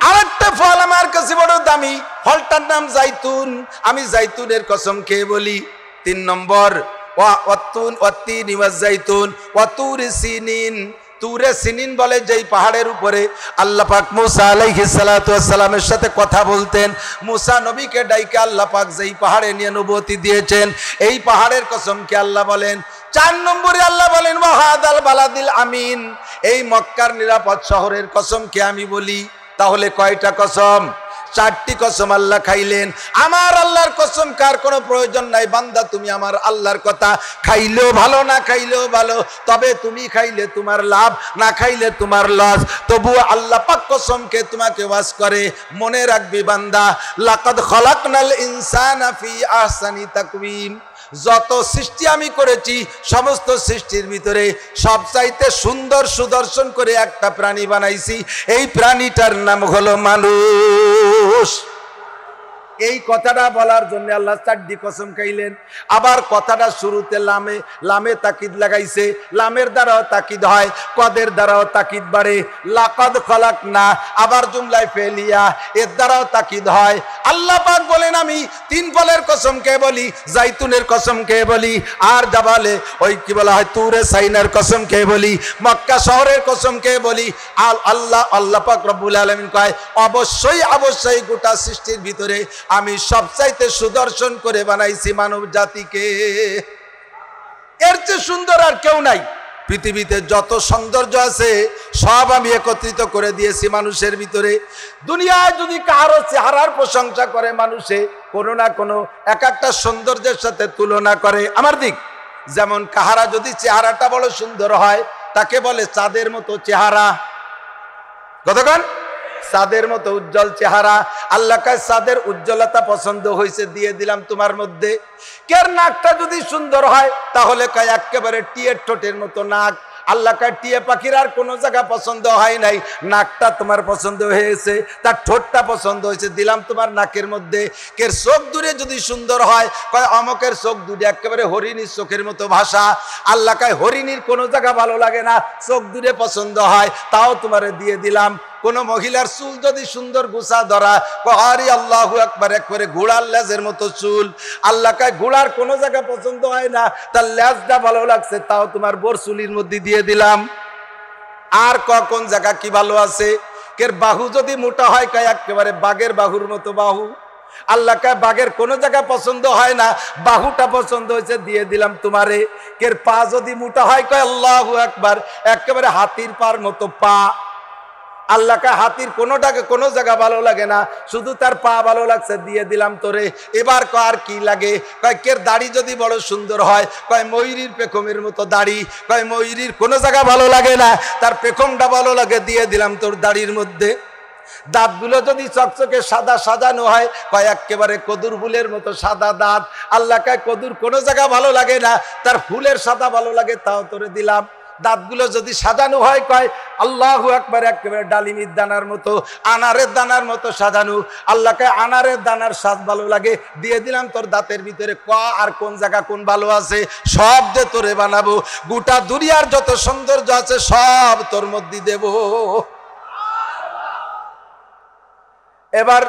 আরেকটা ফল আমার কাছে বড় দামি, ফলটার নাম জাইতুন। আমি জাইতুনের কসম খেয়ে বলি। ৩ নম্বর ওয়াত-তিন ওয়াজ-জাইতুন ওয়া তুরি সিনিন। তুরে সিনিন বলে যেই পাহাড়ের উপরে আল্লাহ পাক মুসা আলাইহিস সালাতু ওয়াস সালামের সাথে কথা বলতেন। মুসা নবীকে ডাইকে আল্লাহ পাক যেই পাহাড়ে নিয়ে নবুয়তি দিয়েছেন, এই পাহাড়ের কসমকে আল্লাহ বলেন। ৪ নম্বরে আল্লাহ বলেন ওয়াহাদাল বালাদিল আমিন, এই মক্কার নিরাপদ শহরের কসমকে আমি বলি। তাহলে কয়টা কসম? ৪টি কসম আল্লাহ খাইলেন। আমার আল্লাহর কসম কার কোনো প্রয়োজন নাই। বান্দা তুমি আমার আল্লাহর কথা খাইলেও ভালো, না খাইলেও ভালো, তবে তুমি খাইলে তোমার লাভ, না খাইলে তোমার লস। তবু আল্লাহ পাক কসমকে তোমাকে ওয়াজ করে, মনে রাখবি বান্দা, লাকাদ খলাকনাল ইনসানা ফি আহসানি তাকওয়িম। যত সৃষ্টি আমি করেছি সমস্ত সৃষ্টির ভিতরে সবচাইতে সুন্দর সুদর্শন করে একটা প্রাণী বানাইছি, এই প্রাণীটার নাম হলো মানুষ। এই কথাটা বলার জন্য আল্লাহ ৪টি কসম খাইলেন। আবার কথাটা শুরুতে লামে তাকিদ লাগাইছে। লামের দ্বারাও তাকিদ হয়, কদের দ্বারাও তাকিদ বাড়ে। লাকাদ খলাকনা, আবার জুমলায় ফেলিয়া, এর দ্বারাও তাকিদ হয়। আল্লাহ পাক বলেন আমি ৩ ফলের কসম কে বলি, জাইতুনের কসম কে বলি, আর জাবালে ওই কি বলা হয় তুরে সাইনার কসম কে বলি, মক্কা শহরের কসম কে বলি। আল্লাহ পাক রব্বুল আলামিন কয় অবশ্যই গোটা সৃষ্টির ভিতরে আমি সবচাইতে সুদর্শন করে বানাইছি মানব জাতিকে। এর চেয়ে সুন্দর আর কেউ নাই। পৃথিবীতে যত সৌন্দর্য আছে সব আমি একত্রিত করে দিয়েছি মানুষের ভিতরে। দুনিয়ায় যদি কারো চেহারার প্রশংসা করে মানুষে, কোনো না কোনো এক একটা সৌন্দর্যের সাথে তুলনা করে আমার দিক। যেমন কাহারা যদি চেহারাটা বড় সুন্দর হয়, তাকে বলে চাঁদের মতো চেহারা। কতক্ষণ? চাঁদের মতো উজ্জ্বল চেহারা। আল্লাহ কাছে চাঁদের উজ্জ্বলতা পছন্দ হয়েছে, দিয়ে দিলাম তোমার মধ্যে। কের নাকটা যদি সুন্দর হয়, তাহলে কয় একেবারে টিয়ের ঠোঁটের মতো নাক। আল্লাহ কয় টিয়ে পাখির আর কোনো জায়গা পছন্দ হয় নাই, নাকটা তোমার পছন্দ হয়েছে, তার ঠোঁটটা পছন্দ হয়েছে, দিলাম তোমার নাকের মধ্যে। কের চোখ দূরে যদি সুন্দর হয়, কয় অমকের চোখ দূরে একেবারে হরিণীর চোখের মতো ভাষা। আল্লাহ কয় হরিণীর কোনো জায়গা ভালো লাগে না, চোখ দূরে পছন্দ হয়, তাও তোমারে দিয়ে দিলাম। কোন মহিলার চুল যদি সুন্দর গুছা ধরা, আরে আল্লাহু আকবার, একবারে ঘোড়ার লেজের মতো চুল। আল্লাহ কয় ঘোড়ার কোনো জায়গা পছন্দ হয় না, তার লেজটা ভালো লাগছে, তাও তোমার বোর চুলির মধ্যে দিয়ে দিলাম। আর কোন জায়গা কি ভালো আছে? কের বাহু যদি মোটা হয়, কয় একেবারে বাঘের বাহুর মতো বাহু। আল্লাহ কয় বাঘের কোনো জায়গা পছন্দ হয় না, বাহুটা পছন্দ হয়েছে, দিয়ে দিলাম তোমারে। কের পা যদি মোটা হয়, কয় আল্লাহু আকবার, একেবারে হাতির পার মতো পা। আল্লাহকে হাতির কোনো জায়গা ভালো লাগে না, শুধু তার পা ভালো লাগছে, দিয়ে দিলাম তোরে। এবার আর কি লাগে? কয় কের দাড়ি যদি বড় সুন্দর হয়, কয় ময়ূরীর পেখমের মতো দাড়ি। কয় ময়ূরীর কোনো জায়গা ভালো লাগে না, তার পেখমটা ভালো লাগে, দিয়ে দিলাম তোর দাড়ির মধ্যে। দাঁতগুলো যদি চকচকে সাদা সাজানো হয়, কয় একেবারে কদুর ফুলের মতো সাদা দাঁত। আল্লাহ কয় কদুর কোনো জায়গা ভালো লাগে না, তার ফুলের সাদা ভালো লাগে, তাও তোরে দিলাম। দাঁতগুলো যদি সাজানো হয়, কয় আল্লাহু আকবার, একেবারে ডালিমির দানার মতো, আনারের দানার মতো সাজানো। আল্লাহকে আনারের দানার স্বাদ ভালো লাগে, দিয়ে দিলাম তোর দাঁতের ভিতরে, ক আর কোন জায়গা কোন ভালো আছে সব দিয়ে তোরে বানাবো, গোটা দুনিয়ার যত সৌন্দর্য আছে সব তোর মধ্যে দেব। এবার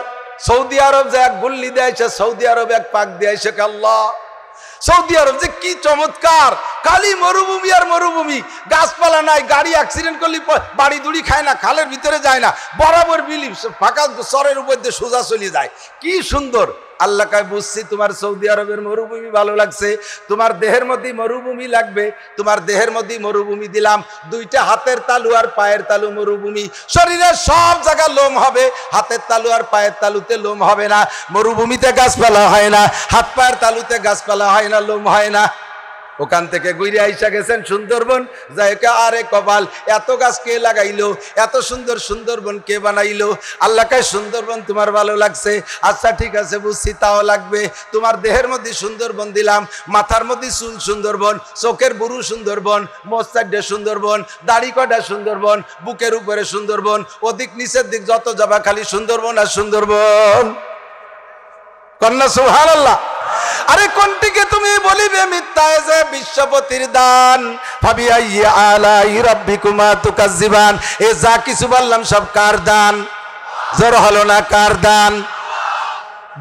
সৌদি আরব যে এক গুল্লি দিয়েছে, সৌদি আরব এক পাক দিয়েছে, আল্লাহ সৌদি আরব যে কি চমৎকার, খালি মরুভূমি আর মরুভূমি, গাছপালা নাই, গাড়ি অ্যাক্সিডেন্ট করলে বাড়ি দুড়ি খায় না, খালের ভিতরে যায় না, বরাবর বিলি ফাঁকা চরের উপর দিয়ে সোজা চলে যায়, কি সুন্দর। আল্লাহ কয় বুঝছি তোমার সৌদি আরবের মরুভূমি ভালো লাগছে, তোমার দেহের মধ্যে মরুভূমি লাগবে, তোমার দেহের মধ্যে মরুভূমি দিলাম, দুইটা হাতের তালু আর পায়ের তালু মরুভূমি, শরীরের সব জায়গা লোম হবে, হাতের তালু আর পায়ের তালুতে লোম হবে না, মরুভূমিতে গাছপালা হয় না, হাত পায়ের তালুতে গাছপালা হয় না, লোম হয় না। ওখান থেকে ঘুরে আইসা গেছেন সুন্দরবন, যাইকে আরে কপাল, এত গাছ কে লাগাইলো, এত সুন্দর সুন্দরবন কে বানাইলো? আল্লাহ কয় সুন্দরবন তোমার ভালো লাগছে, আচ্ছা ঠিক আছে বুঝছি, তাও লাগবে। তোমার দেহের মধ্যে সুন্দরবন দিলাম, মাথার মধ্যে চুল সুন্দরবন, চোখের বুরু সুন্দরবন, মোস্তাডে সুন্দরবন, দাড়ি কটা সুন্দরবন, বুকের উপরে সুন্দরবন, ওদিক নিচের দিক যত যাবা খালি সুন্দরবন আর সুন্দরবন। কন্যা সুবহানাল্লাহ। আরে কোনটিকে তুমি বলিবে মিথ্যা, যে বিশ্বপতির দান, ফাবিআইয়ি আলাই রাব্বিকুমা তুকাজ্জিবান, এ যা কিছু বললাম সব কার দান? জোর হলো না, কার দান?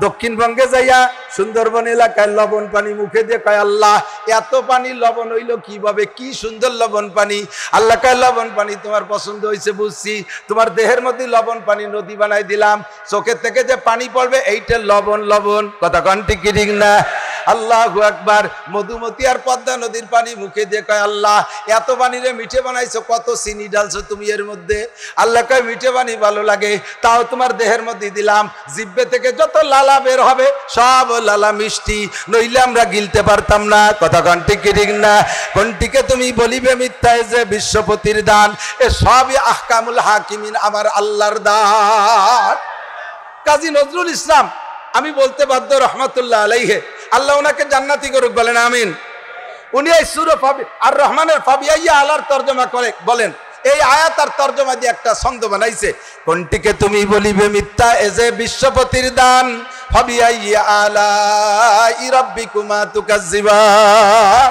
দক্ষিণবঙ্গে যাইয়া সুন্দরবন এলাকায় লবণ পানি মুখে দিয়ে কয় আল্লাহ এত পানি লবণ হইল কিভাবে, কি সুন্দর লবণ পানি। আল্লাহ কয় লবণ পানি তোমার পছন্দ হয়েছে বুঝছি, তোমার দেহের মধ্যে লবণ পানি নদী বানাই দিলাম, চোখের থেকে যে পানি পড়বে এইটা লবণ লবণ, কথা কন ঠিক কি ঠিক না? আল্লাহু আকবার। মধুমতি আর পদ্মা নদীর পানি মুখে দিয়ে কয় আল্লাহ এত পানিরে মিঠে বানাইছো, কত চিনি ডালছো তুমি এর মধ্যে। আল্লাহ কয় মিঠে পানি ভালো লাগে, তাও তোমার দেহের মধ্যে দিলাম, জিহ্বা থেকে যত লালা বের হবে সব লালা মিষ্টি, নইলে আমরা গিলতে পারতাম না, কথা কন ঠিক কি ঠিক না? কোনটিকে তুমি বলিবে মিথ্যা, যে বিশ্বপতির দান, এ সবই আহকামুল হাকিমিন, আমার আল্লাহর দান। কাজী নজরুল ইসলাম, আমি বলতে বাধ্য রহমাতুল্লাহ আলাইহে, আল্লাহ ওনাকে জান্নাতি করুক, বলেন আমিন। উনি এই সূরা আর রহমানের ফাবিআইয়ি আলার তর্জমা করে বলেন, এই আয়াত আর তর্জমা দিয়ে একটা ছন্দ বানাইছে, কোনটিকে তুমি বলিবে মিথ্যা, এ যে বিশ্বপতির দান, ফাবিআইয়ি আলাই রাব্বিকুমা তুকাজ্জিবান,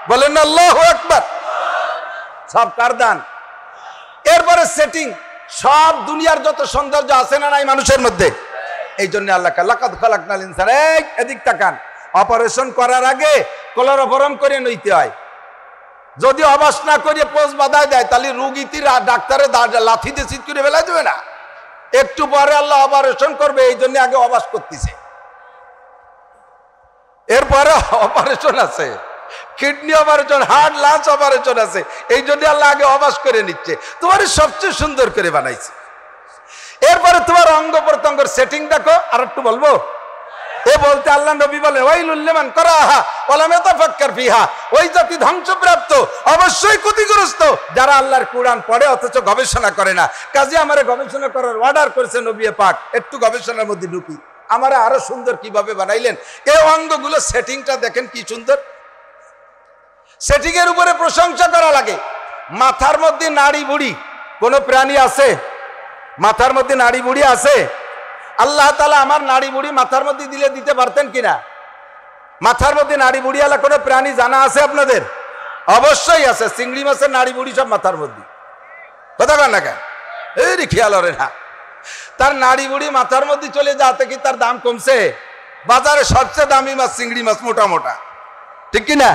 বলেন আল্লাহু আকবার। সব কার দান? এরপরে সেটিং, সব দুনিয়ার যত সৌন্দর্য আছে না নাই মানুষের মধ্যে, এই জন্য আল্লাহ লাকাদ খালাকনাল ইনসান, এদিক তাকান, অপারেশন করার আগে ক্লোরোফর্ম করে নিতে হয়, যদি অবাস না করে পোস্ট বাঁধায় দেয় তাহলে রুগীটি ডাক্তারে লাথি দিয়ে চিৎ করে ফেলা যাবে না, একটু পরে আল্লাহ অপারেশন করবে, এই জন্য আগে অবাস করতেছে। এরপরে অপারেশন আছে, kidney operation, heart lunch operation আছে, এই জন্য আল্লাহ আগে অবাস করে নিচ্ছে, তোমার সবচেয়ে সুন্দর করে বানাইছে। এরপরে তোমার অঙ্গ প্রত্যঙ্গের সেটিং দেখো, আর একটু বলবো, এ বলতে আল্লাহ নবী বলে ওয়াইলুল লিমান কারাহা ওয়া লাম ইয়াতাফাক্কার ফিহা, ওই জাতি ধ্বংসপ্রাপ্ত, অবশ্যই ক্ষতিগ্রস্ত যারা আল্লাহর কোরআন পড়ে অথচ গবেষণা করে না। কাজে আমারে গবেষণা করার অর্ডার করেছে নবী পাক, একটু গবেষণার মধ্যে ঢুকি, আমারে আরো সুন্দর কিভাবে বানাইলেন। এই অঙ্গগুলো সেটিংটা দেখেন কি সুন্দর, সেটিং এর উপরে প্রশংসা করা লাগে। মাথার মধ্যে নাড়ি বুড়ি, কোন প্রাণী আছে? মাথার মধ্যে নাড়ি বুড়ি আছে? আল্লাহ তাআলা আমার নাড়ি বুড়ি মাথার মধ্যে দিলে দিতে পারতেন কিনা? মাথার মধ্যে নাড়ি বুড়ি আলা কোনো প্রাণী জানা আছে আপনাদের? অবশ্যই আছে, চিংড়ি মাছের নাড়ি বুড়ি সব মাথার মধ্যে, কথা বলেন না কেন? এই খেয়াল করে না, তার নাড়ি বুড়ি মাথার মধ্যে চলে যাতে কি তার দাম কমছে? বাজারে সবচেয়ে দামি মাছ চিংড়ি মাছ, মোটা মোটা, ঠিক কিনা?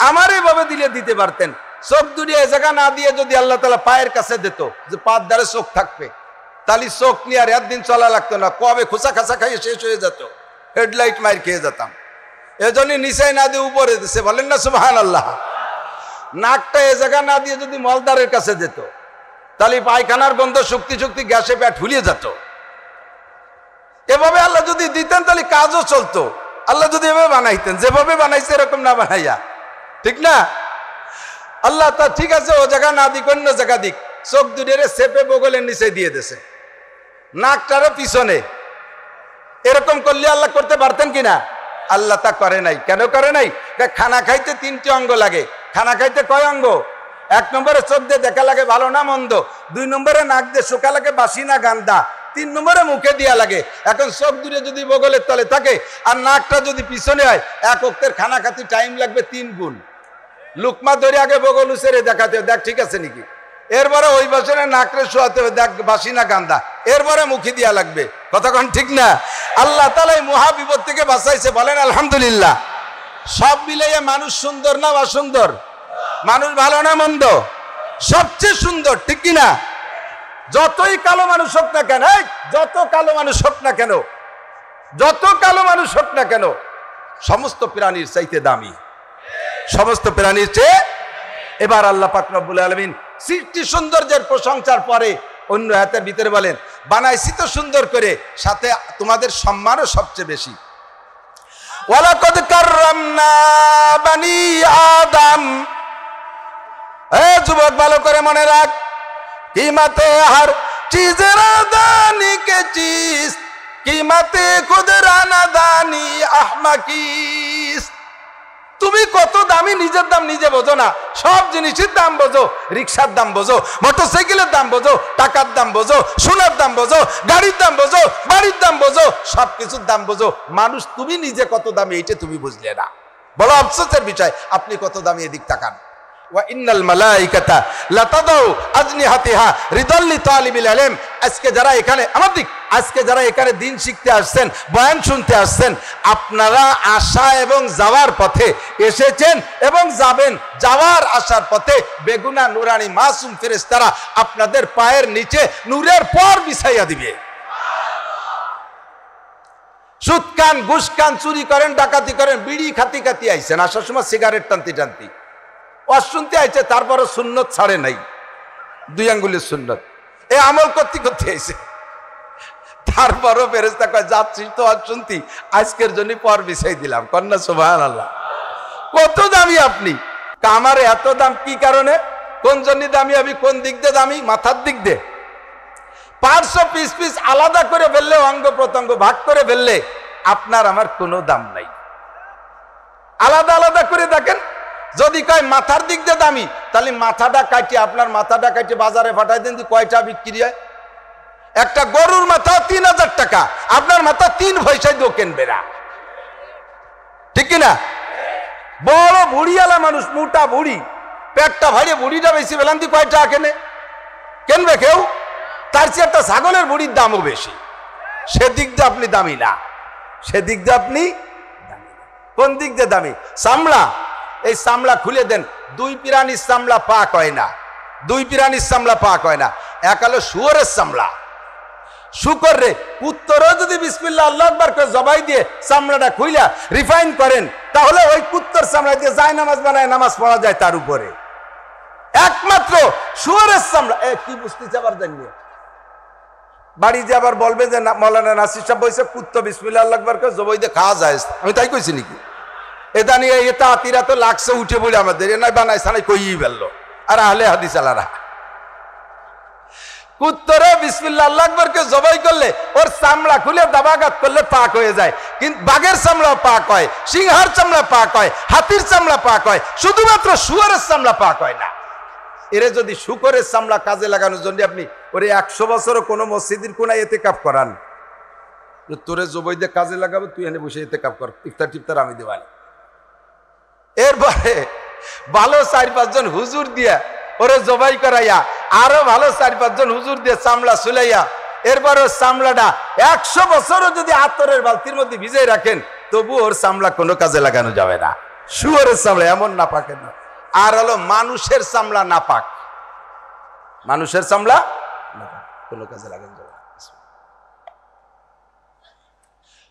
আমার এইভাবে দিলে দিতে পারতেন। চোখ দুটি এ জায়গা না দিয়ে যদি আল্লাহ তাআলা পায়ের কাছে দিত, যে পায়ের দ্বারে চোখ থাকবে, তাহলে চোখ নিয়ে আর একদিন চলা লাগতো না, কবে খোসা খাসা খাইয়ে শেষ হয়ে যেত, হেডলাইট মাইর খেয়ে যেতাম। এজন্য নিচে না দিয়ে উপরে দিছে, বলেন না সুবহানাল্লাহ। নাকটা এ জায়গা না দিয়ে যদি মলদারের কাছে যেত, তাহলে পায়খানার গন্ধ শক্তি শক্তি গ্যাসে পেট ফুলিয়ে যেত। এভাবে আল্লাহ যদি দিতেন তাহলে কাজও চলতো। আল্লাহ যদি এভাবে বানাইতেন, যেভাবে বানাইছে এরকম না বানাইয়া, ঠিক না? আল্লাহ তা ঠিক আছে, ও জায়গা না দিক অন্য জায়গা দিক, চোখ দুটিরে চেপে বগলের নিচে দিয়ে দিয়েছে, নাকটারও পিছনে, এরকম করলে আল্লাহ করতে পারতেন কিনা? আল্লাহ তা করে নাই। কেন করে নাই? খানা খাইতে 3টি অঙ্গ লাগে। খানা খাইতে কয় অঙ্গ? এক নম্বরে চোখ দিয়ে দেখা লাগে ভালো না মন্দ, 2 নম্বরে নাক দিয়ে শোকা লাগে বাসি না গান্দা, 3 নম্বরে মুখে দিয়া লাগে। এখন চোখ দূরে যদি বগলের তলে থাকে আর নাকটা যদি পিছনে হয়, এক ওক্তের খানা খাতি টাইম লাগবে 3 গুণ। লুকমা ধরে আগে বগল উচেরে দেখাতে হবে, দেখ ঠিক আছে নাকি, এরপরে ওই বছরে নাকরে শোয়াতে হবে, দেখ বাসি না গান্দা, এরপরে মুখে দিয়া লাগবে। কতক্ষণ ঠিক না? আল্লাহ তাআলা এই মহা বিপদ থেকে বাঁচাইছে, বলেন আলহামদুলিল্লাহ। সব মিলিয়ে মানুষ সুন্দর না অসুন্দর? মানুষ ভালো না মন্দ? সবচেয়ে সুন্দর, ঠিক কিনা? যতই কালো মানুষ হোক না কেন, যত কালো মানুষ হোক না কেন, যত কালো মানুষ হোক না কেন, সমস্ত প্রাণীর চাইতে দামি, সমস্ত প্রাণীর চেয়ে। এবার আল্লাহ পাক রব্বুল আলামিন সৃষ্টি সৌন্দর্যের প্রশংসার পরে অন্য আয়াতের ভিতরে বলেন, বানাইছি তো সুন্দর করে, সাথে তোমাদের সম্মানও সবচেয়ে বেশি। ওয়ালাকাদ কাররামনা বানি আদম। যুবক ভালো করে মনে রাখ, कीमते हर चीज रादानी के चीज, कीमते खुद रानादानी अहमकीस। তুমি কত দামি নিজের দাম নিজে বোঝো না, সব জিনিসের দাম বোঝো, রিক্সার দাম বোঝো, মোটরসাইকেলের দাম বোঝো, টাকার দাম বোঝো, সোনার দাম বোঝো, গাড়ির দাম বোঝো, বাড়ির দাম বোঝো, সবকিছুর দাম বোঝো। মানুষ তুমি নিজে কত দামি এইটা তুমি বুঝলে না, বড় আফসোসের বিষয়। আপনি কত দামি এদিক তাকান। ওয়াইন্নাল মালাইকাতা লাতাদাউ আজনিহাতিহা রিদাল লিতালিবিল ইলম। আজকে যারা এখানে আমার দিক, আজকে যারা এখানে দিন শিখতে আসছেন, বয়ান শুনতে আসছেন, আপনারা আসা এবং যাওয়ার পথে এসেছেন এবং যাবেন, যাওয়ার আসার পথে বেগুনা নুরানি মাসুম ফেরেশতারা আপনাদের পায়ের নিচে নূরের পর বিছাইয়া দিবে। সুদ খান, ঘুষ খান, চুরি করেন, ডাকাতি করেন, বিড়ি খাতি খাতি আইছেন, আসার সময় সিগারেট টানতে টানতে শুনতে আইছে, তারপরও সুন্নত ছাড়ে নাই, 2 আঙ্গুলের সুন্নত এ আমল করতে করতে আইছে। তারপরও ফেরেশতা কয়, যাচ্ছিস তো আজ শুনতি, আজকের জন্য পর বিছাই দিলাম। কন্যা সুবহানাল্লাহ। কত দামি আপনি? আমার এত দাম কি কারণে, কোন জন্য দামি? আমি কোন দিক দিয়ে দামি? মাথার দিক দিয়ে। 500 পিস পিস আলাদা করে ফেললে, অঙ্গ প্রত্যঙ্গ ভাগ করে ফেললে আপনার আমার কোনো দাম নাই। আলাদা আলাদা করে দেখেন। যদি কয় মাথার দিক দিয়ে দামি, তাহলে মাথাটা কাটিয়ে, আপনার মাথাটা কাটিয়ে বাজারে পাঠাই দেন, কয়টা বিক্রি হয়? একটা গরুর মাথা 3000 টাকা, আপনার মাথা 3 পয়সায় দিয়েও কেনবে না, ঠিক কিনা? বড় বুড়িওয়ালা মানুষ, মোটা বুড়ি, পেটটা ভাইরে, বুড়িটা বেশি বেলান দিয়ে কয় টাকা কেনবে কেউ? তার চেয়ে একটা ছাগলের বুড়ির দামও বেশি। সেদিক দিয়ে আপনি দামি না, সেদিক দিয়ে আপনি কোন দিক দিয়ে দামি? চামড়া, এই চামড়া খুলে দেন, 2 প্রাণীর চামড়া পাক হয় না, 2 প্রাণীর চামড়া পাক হয় না। এক হলো শুয়োরের চামড়া, শুকর রে, কুত্তরও যদি বিসমিল্লাহ আল্লাহু আকবার করে জবাই দিয়ে চামড়াটা খুইলা রিফাইন করেন, তাহলে ওই কুত্তর চামড়া দিয়ে যায় নামাজ বানায়, নামাজ পড়া যায় তার উপরে। একমাত্র শুয়োরের চামড়া। কি বুঝতেছে আবার জানিয়ে বাড়ি যে আবার বলবে যে মৌলানা নাসির সাহেব বলছে কুত্ত বিসমিল্লাহ আল্লাহু আকবার করে জবাই দিয়ে খাওয়া যায়, আমি তাই কইছি নাকি? এটা নিয়ে এটা আতিরা তো লাগছে উঠে বলে আমাদের এ নাই বানাই সানাই কইই ফেললো। আর আহলে হাদিস আলারা কুত্তরে বিসমিল্লাহ আল্লাহু আকবার কে জবাই করলে ওর চামড়া খুলে দাবাঘাত করলে পাক হয়ে যায়, কিন্তু বাঘের চামড়া পাক হয়, সিংহার চামড়া পাক হয়, হাতির চামড়া পাক হয়, শুধুমাত্র শুয়োরের চামড়া পাক হয় না। এরে যদি শুকরের চামড়া কাজে লাগানোর জন্য আপনি ওরে 100 বছরও কোনো মসজিদের কোনায় ইতিকাফ করান, তোরে জবাই দিয়ে কাজে লাগাবো, তুই এনে বসে ইতিকাফ কর, ইফতার টিফতার আমি দেওয়ালি। এরপরে ভালো 4-5 জন হুজুর দিয়া ওরে জবাই করাইয়া, আরো ভালো 4-5 জন হুজুর দিয়ে চামড়া চুলাইয়া, এরপর ওর চামড়াটা 100 বছরও যদি আতরের বালতির মধ্যে ভিজে রাখেন, তবু ওর চামড়া কোনো কাজে লাগানো যাবে না। শুয়োরের চামড়া এমন নাপাকের না। আর হলো মানুষের চামড়া নাপাক, মানুষের চামড়া কোনো কাজে লাগানো যাবে না।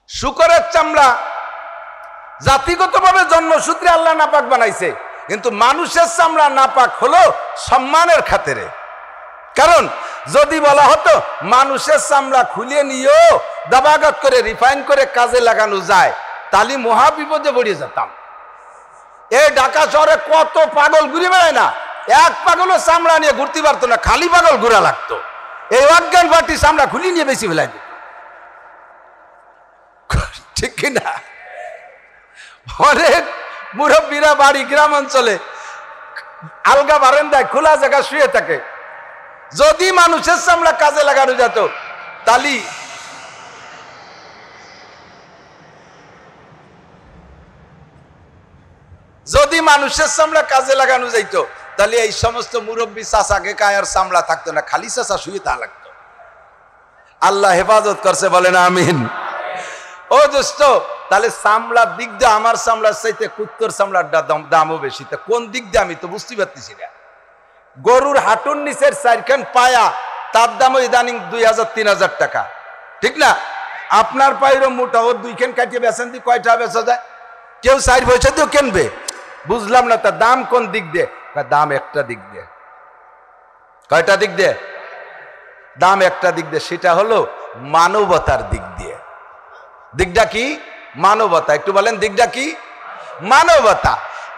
শুকরের চামড়া জাতিগতভাবে জন্মসূত্রে আল্লাহ নাপাক বানাইছে, কিন্তু মানুষের চামড়া নাপাক হলো সম্মানের খাতিরে। কারণ যদি বলা হতো মানুষের চামড়া খুলে নিয়েও দাবাঘাত করে রিফাইন করে কাজে লাগানো যায়, তাহলে মহা বিপদে পড়ে যেতাম। এই ঢাকা শহরে কত পাগল ঘুরে বেড়ায় না, এক পাগলও চামড়া নিয়ে ঘুরতে পারতো না, খালি পাগল ঘোরা লাগতো। এই অজ্ঞান পার্টি চামড়া খুলে নিয়ে বেশি ফেলাই দিত, ঠিক কিনা? অনেক মুরব্বীরা বাড়ি গ্রাম অঞ্চলে আলগা বারান্দায় খোলা জায়গা শুয়ে থাকে। যদি মানুষের চামড়া কাজে লাগানো যেত তালি যদি মানুষের চামড়া কাজে লাগানো যাইত তাহলে এই সমস্ত মুরব্বী চাচাকে কায়ার চামড়া থাকতো না, খালি চাচা শুয়ে তা লাগতো। আল্লাহ হেফাজত করছে, বলেন আমিন। ও দোস্ত, তাহলে চামড়ার দিক দিয়ে আমার চামড়ার চাইতে কুত্তর চামড়ার দামও বেশি। তা কোন দিক দিয়ে আমি তো বুঝতে পারতেছি না। গরুর হাঁটুর নিচের চারখান পায়া তার দামও ইদানিং 2000-3000 টাকা, ঠিক না? আপনার পায়েরও মোটা, ওর দুইখান কাটিয়ে বেছেন দিয়ে কয়টা বেচা যায়? কেউ 4 পয়সা দিয়েও কিনবে। বুঝলাম না তার দাম কোন দিক দিয়ে? দাম একটা দিক দিয়ে। কয়টা দিক দিয়ে? দাম একটা দিক দিয়ে, সেটা হলো মানবতার দিক দিয়ে। দিকটা কি? মানবতা। একটু বলেন দিকটা কি? মানবতা।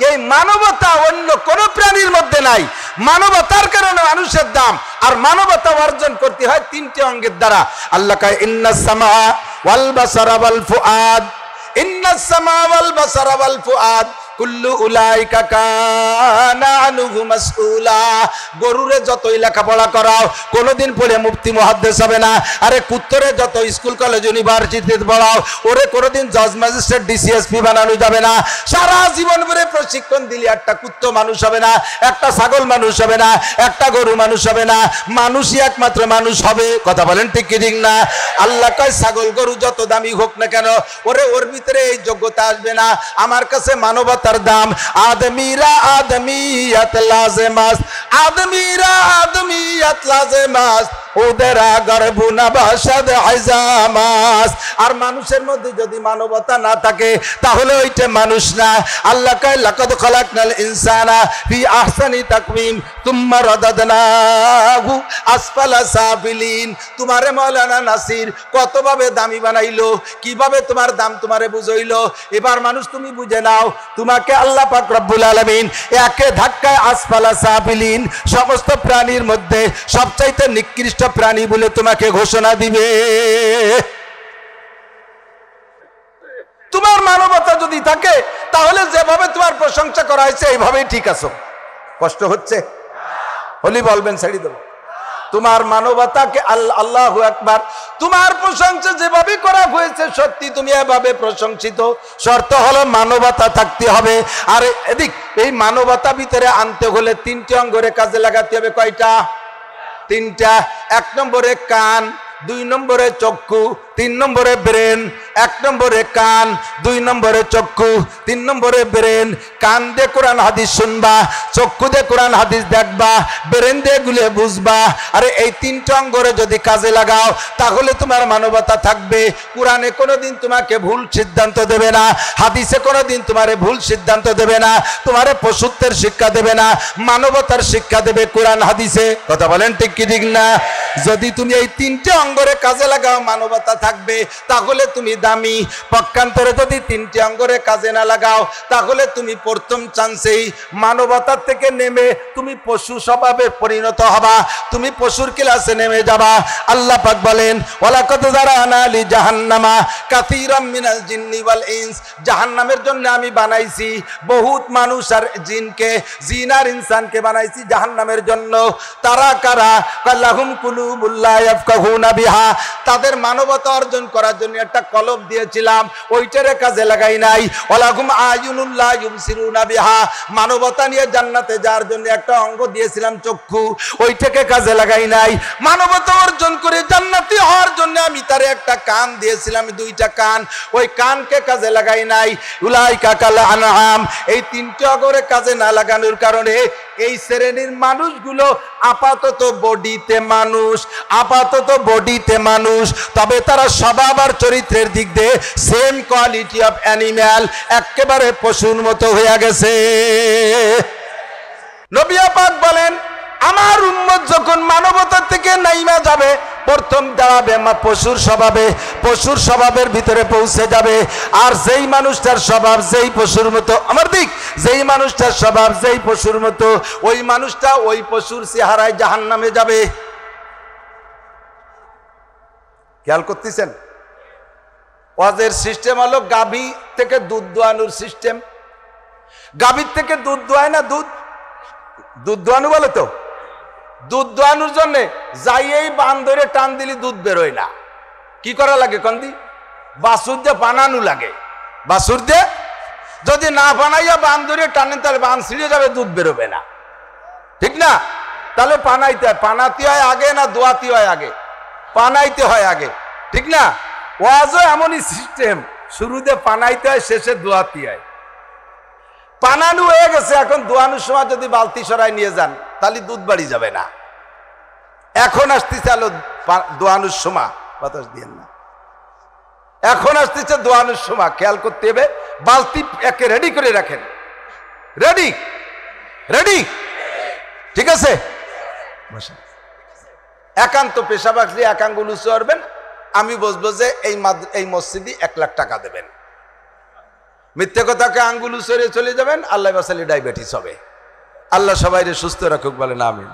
এই মানবতা অন্য কোন প্রাণীর মধ্যে নাই। মানবতার কারণে মানুষের দাম। আর মানবতা অর্জন করতে হয় 3টে অঙ্গের দ্বারা। আল্লাহ কয় ইন্নাস সামা ওয়াল বাসারা ওয়াল ফুআদ, ইন্নাস সামা ওয়াল বাসারা ওয়াল ফুআদ কুল্লু উলাইকা কানা আনহু মাসউলা। গরুরে যতই লেখাপড়া করাও কোনোদিন পড়ে মুফতি মুহাদ্দিস হবে না। আরে কুত্তরে যত স্কুল কলেজ ইউনিভার্সিটিতে পড়াও ওরে কোনোদিন জজ ম্যাজিস্ট্রেট ডিসিএসপি বানানো যাবে না। সারা জীবন ভরে প্রশিক্ষণ দিলে একটা কুত্ত মানুষ হবে না, একটা ছাগল মানুষ হবে না, একটা গরু মানুষ হবে না। মানুষই একমাত্র মানুষ হবে। কথা বলেন ঠিক কি ঠিক না? আল্লাহ কয় ছাগল গরু যত দামি হোক না কেন ওর ভিতরে এই যোগ্যতা আসবে না। আমার কাছে মানবতা তার দাম। আদমিরা আদমিয়াত লাজেমাস, আদমিরা আদমিয়াত লাজেমাস, ওদেরা গর্বু নাবাসাদ আইজামাস। আর মানুষের মধ্যে যদি মানবতা না থাকে তাহলে ওইটা মানুষ না। আল্লাহ কয় লাকাদ খালাকনাল ইনসানা ফি আহসানি তাকওয়িম তুম্মা রাদাদনাহু আসফালা সাফিলিন। তোমারে মাওলানা নাসির কতভাবে দামি বানাইলো, কিভাবে তোমার দাম তোমারে বুঝাইলো। এবার মানুষ তুমি বুঝে নাও, তোমাকে আল্লাহ পাক রব্বুল আলামিন একে ধাক্কায় আসফালা সাফিলিন, সমস্ত প্রাণীর মধ্যে সবচাইতে নিকৃষ্ট প্রাণী বলে তোমাকে ঘোষণা দিবে। তোমার মানবতা যদি থাকে তাহলে যেভাবে তোমার প্রশংসা করা হয়েছে এইভাবেই ঠিক আছো। কষ্ট হচ্ছে হলি বলবেন ছেড়ে দেবো। তোমার মানবতাকে আল্লাহু আকবার, তোমার প্রশংসা যেভাবে করা হয়েছে সত্যি তুমি এভাবে প্রশংসিত। শর্ত হলো মানবতা থাকতে হবে। আর এদিক এই মানবতা ভিতরে আনতে হলে 3টে অঙ্গরে কাজে লাগাতে হবে। কয়টা? 3টা। 1 নম্বরে কান, 2 নম্বরে চক্ষু, 3 নম্বরে ব্রেন। 1 নম্বরে কান, 2 নম্বরে চক্ষু, 3 নম্বরে ব্রেন। কান দিয়ে কোরআন হাদিস শুনবা, চক্ষু দিয়ে কোরআন হাদিস দেখবা, ব্রেন দিয়ে গুলে বুঝবা। আরে এই 3টা অঙ্গরে যদি কাজে লাগাও তাহলে তোমার মানবতা থাকবে। কোরআনে কোনোদিন তোমাকে ভুল সিদ্ধান্ত দেবে না, হাদিসে কোনোদিন তোমারে ভুল সিদ্ধান্ত দেবে না, তোমারে পশুত্বের শিক্ষা দেবে না, মানবতার শিক্ষা দেবে কোরআন হাদিসে। কথা বলেন ঠিক কি ঠিক না? যদি তুমি এই 3টে অঙ্গরে কাজে লাগাও মানবতা থাকবে, তাহলে তুমি দামি। পক্ষান্তরে যদি 3টে অঙ্গরে কাজে না লাগাও তাহলে তুমি প্রথম চান্সেই মানবতার থেকে নেমে তুমি পশু স্বভাবে পরিণত হবা, তুমি পশুর ক্লাসে নেমে যাবা। আল্লাহ পাক বলেন ওয়ালাকাদ যারানা লি জাহান্নামা কাসীরাম মিনাল জিন্নি ওয়াল ইনস। জাহান্নামের জন্য আমি বানাইছি বহুত মানুষ আর জিনকে, জিন আর ইনসানকে বানাইছি জাহান্নামের জন্য। তারা কারা? লাহুম কুলুবুল লা ইয়াফকাহুনা বিহা। তাদের মানবতা অর্জন করার জন্য একটা কলব দিয়েছিলাম, ওইটারে কাজে লাগাই নাই। ওয়ালাহুম আয়ুনুল লা ইউবসিরুনা বিহা। মানবতা নিয়ে জান্নাতে যাওয়ার জন্য একটা অঙ্গ দিয়েছিলাম চক্ষু, ওইটাকে কাজে লাগাই নাই। মানবতা অর্জন করে জান্নাতি হওয়ার জন্য আমি তারে একটা কান দিয়েছিলাম, 2টা কান, ওই কানকে কাজে লাগাই নাই। উলাইকা কাল আনআম। এই 3টে অঙ্গরে কাজে না লাগানোর কারণে এই শ্রেণীর মানুষগুলো আপাতত বডিতে মানুষ, আপাতত বডিতে মানুষ, তবে তারা স্বভাব আর চরিত্রের দিক দিয়ে সেম কোয়ালিটি অফ অ্যানিম্যাল, একেবারে পশুর মতো হয়ে গেছে। নবী পাক বলেন আমার উম্মত যখন মানবতা থেকে নাইমা যাবে প্রথম দাঁড়াবে পশুর স্বভাবে, পশুর স্বভাবের ভিতরে পৌঁছে যাবে। আর যেই মানুষটার স্বভাব যেই পশুর মতো, আমার দিক যেই মানুষটার স্বভাব যেই পশুর মতো, ওই মানুষটা ওই পশুর চেহারায় জাহান্নামে যাবে। খেয়াল করতেছেন? ওয়াজের সিস্টেম হলো গাভী থেকে দুধ দোয়ানোর সিস্টেম। গাভীর থেকে দুধ দোয়ায় না, দুধ দুধ দোয়ানো বলে তো, দুধ দোয়ানোর জন্য যাই এই বান ধরে টান দিলি দুধ বেরোয় না, কি করা লাগে কন্দি? বাছুর দিয়ে বানানো লাগে। বাছুর দিয়ে যদি না বানাইয়া বান ধরে টানেন তাহলে বান ছিঁড়ে যাবে, দুধ বেরোবে না, ঠিক না? তাহলে পানাইতে হয়। পানাতে হয় আগে না দোয়াতে হয় আগে? পানাইতে হয় আগে, ঠিক না? ওয়াজও এমনই সিস্টেম, শুরুতে পানাইতে হয়, শেষে দোয়াতে হয়। পানানো হয়ে গেছে, এখন দোয়ানোর সময় যদি বালতি সরাই নিয়ে যান তাহলে দুধ বাড়ি যাবে না। এখন আসতেছে আলো দোয়ানোর সময়, বাতাস দিয়েন না, এখন আসতেছে দোয়ানোর সময়, খেয়াল করতে হবে। বালতি একে রেডি করে রাখেন, রেডি রেডি, ঠিক আছে? একান্ত পেশাব আসলে একাঙ্গুল উঁচু করবেন, আমি বসবো যে এই মসজিদে 1 লাখ টাকা দেবেন, মিথ্যে কথাকে আঙ্গুল উঁচড়ে চলে যাবেন, আল্লাহ বাসালি ডায়াবেটিস হবে। আল্লাহ সবাই সুস্থ রাখুক, বলেন আমিন।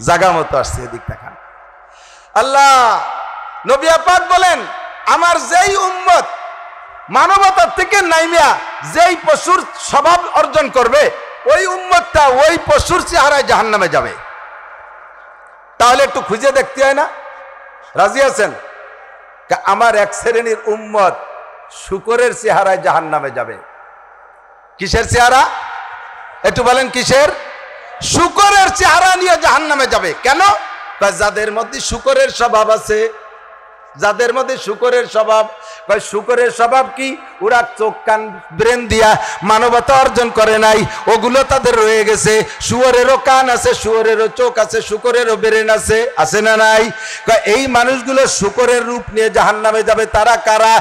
জাগা মতো আসছে, এদিক দেখান। আল্লাহ নবী পাক বলেন, আমার যেই উম্মত মানবতার থেকে নাইমিয়া যেই পশুর স্বভাব অর্জন করবে, ওই উম্মতটা ওই পশুর চেহারায় জাহান্নামে যাবে। তাহলে একটু খুঁজে দেখতে হয় না? রাজি আছেন? আমার এক শ্রেণীর উম্মত শুকরের চেহারায় জাহান্নামে যাবে। কিসের চেহারা? একটু বলেন কিসের? শুকরের চেহারা নিয়ে জাহান্নামে যাবে। কেন? যাদের মধ্যে শুকরের স্বভাব আছে, যাদের মধ্যে শুকরের স্বভাব, শুকরের স্বভাব কি? ওরা চোখ কান ব্রেন দিয়া মানবতা অর্জন করে নাই, ওগুলো তাদের রয়ে গেছে। শুয়োরেরও কান আছে, শুয়োরেরও চোখ আছে, শুকরেরও ব্রেন আছে, আছে না নাই? এই মানুষগুলো শুকরের রূপ নিয়ে জাহান্নামে যাবে। তারা কারা?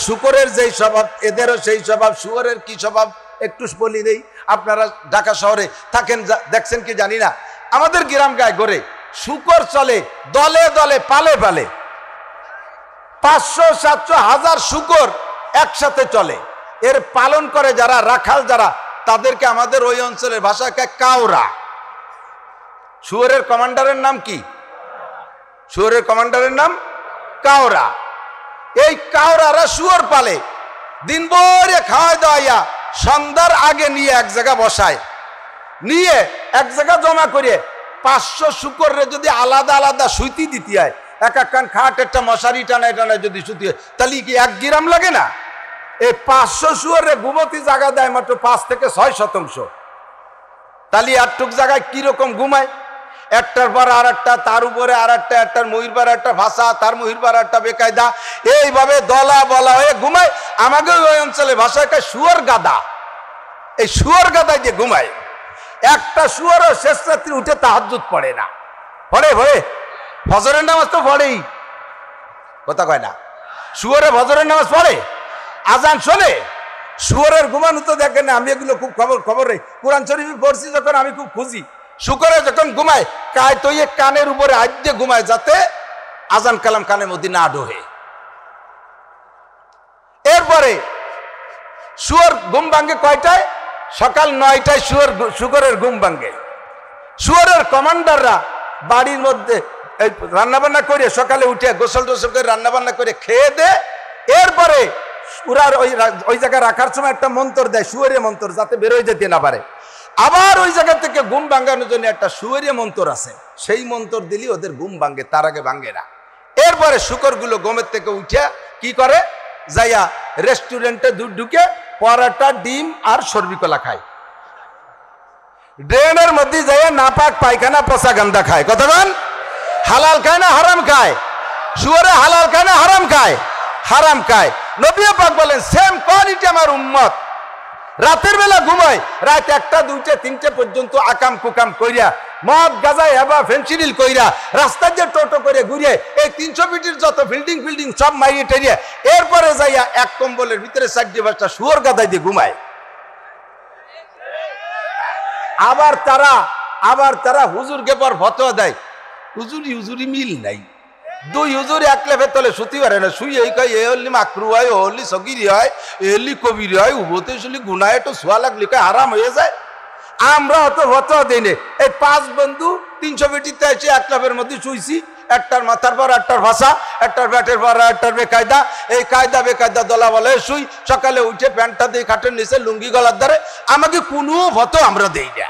শুকরের যেই স্বভাব এদেরও সেই স্বভাব। শুয়োরের কি স্বভাব একটু বলি নেই। আপনারা ঢাকা শহরে থাকেন, দেখছেন কি জানি না, আমাদের গ্রাম গায়ে গড়ে শুকর চলে দলে দলে, পালে পালে, 500, 700, 1000 শুকর একসাথে চলে। এর পালন করে যারা, রাখাল যারা, তাদেরকে আমাদের ওই অঞ্চলের ভাষায় কাউরা। শুয়োরের কমান্ডারের নাম কি? শুয়োরের কমান্ডারের নাম কাউরা। এই কাউরারা শুয়োর পালে, দিন ভরে খাওয়াই দাওয়াইয়া সন্ধ্যার আগে নিয়ে এক জায়গা বসায়, নিয়ে এক জায়গা জমা করে 500 শুকরে যদি আলাদা আলাদা শুইতে দিতে হয়, এক কান খাট একটা মশারি টানায় টানায় যদি শুতে হয়, তাহলে কি 1 গ্রাম লাগে না? এই 500 শুয়োরে ঘুমতি জায়গা দেয় মাত্র 5 থেকে 6%। তাহলে একটুক জায়গায় কিরকম ঘুমায়? একটার পর আর একটা, তার উপরে আর একটা, একটার মহির পর একটা ভাষা, তার মহির পর একটা বেকায়দা, এইভাবে দলা বলা হয়ে ঘুমায়। আমাকে ওই অঞ্চলে ভাষায় শুয়োর গাদা। এই শুয়োর গাদায় যে ঘুমায়, একটা শুয়োরও শেষ রাত্রি উঠে তাহাজ্জুদ পড়ে না। পড়ে ভরে ফজরের নামাজ তো পড়েই, কথা কয় না? শুয়োরে ফজরের নামাজ পড়ে, আজান শোনে। শুয়োরের ঘুমানো তো দেখেন না, আমি এগুলো খুব খবরে কোরআন শরীফ পড়ছি যখন, আমি খুব খুঁজি। শুকরে যখন ঘুমায়, কায় তো কানের উপরে হাত দিয়ে ঘুমায়, যাতে আজান কালাম কানের মধ্যে না ঢোহে। এরপরে শুয়োর ঘুম ভাঙ্গে কয়টায়? সকাল 9টায় শুকরের ঘুম ভাঙ্গে। শুয়োরের কমান্ডাররা বাড়ির মধ্যে রান্নাবান্না করে সকালে উঠে গোসল টোসল করে রান্নাবান্না করে খেয়ে দে। এরপরে ওরা ওই জায়গায় রাখার সময় একটা মন্ত্র দেয়, শুয়োরের মন্ত্র, যাতে বেরোয় যেতে না পারে। আবার ওই জায়গা থেকে ঘুম ভাঙানোর জন্য একটা শুয়োরের মন্ত্র আছে, সেই মন্ত্র দিলে ওদের ঘুম ভাঙে, তার আগে ভাঙে না। এরপরে শুকরগুলো ঘুমের থেকে উঠে কি করে? যাইয়া রেস্টুরেন্টে ঢুকে পরাটা, ডিম আর সর্বিকলা খায়। ড্রেনের মধ্যে যাইয়া নাপাক পায়খানা পচা গান্দা খায়। কতক্ষণ? হালাল খায় না হারাম খায়? শুয়োরে হালাল খায় না হারাম খায়? হারাম খায়। নবী পাক বলেন, সেম কোয়ালিটি আমার উম্মত। রাতের বেলা ঘুমায়, রাত 1টা, 2টা, 3টে পর্যন্ত আকাম কুকাম কইরা, মদ গাঁজা হেবা ফেন্সিডিল কইরা, রাস্তার যে টোটো করে ঘুরে, এই 300 ফিটের যত ফিল্ডিং সব মাইয়ে টেরিয়া, এরপরে যাইয়া এক কম্বলের ভিতরে 4-5টা শুয়োর গাদাই দিয়ে ঘুমায়। আবার তারা হুজুরকে পর ফতোয়া দেয়, হুজুরি মিল নাই। 2 হুজুর এক লেভে তলে শুতে পারে না। শুই এই কয়, এ হলি মাকরু হয়, ও হলি সগিরি হয়, এ হলি কবিরি হয়, উভতে শুলি গুনায় একটু সোয়া লাগলি কয় হারাম হয়ে যায়। আমরা অত ফতোয়া দিই না। এই 5 বন্ধু 300 ফিটিতে এসে এক লেভের মধ্যে শুইছি, একটার মাথার পর একটার ভাষা, একটার ব্যাটের পর একটার বেকায়দা, এই কায়দা বেকায়দা দলা বলে শুই। সকালে উঠে প্যান্টটা দিয়ে খাটের নিচে, লুঙ্গি গলার ধারে, আমাকে কোনো ফতো আমরা দেই না।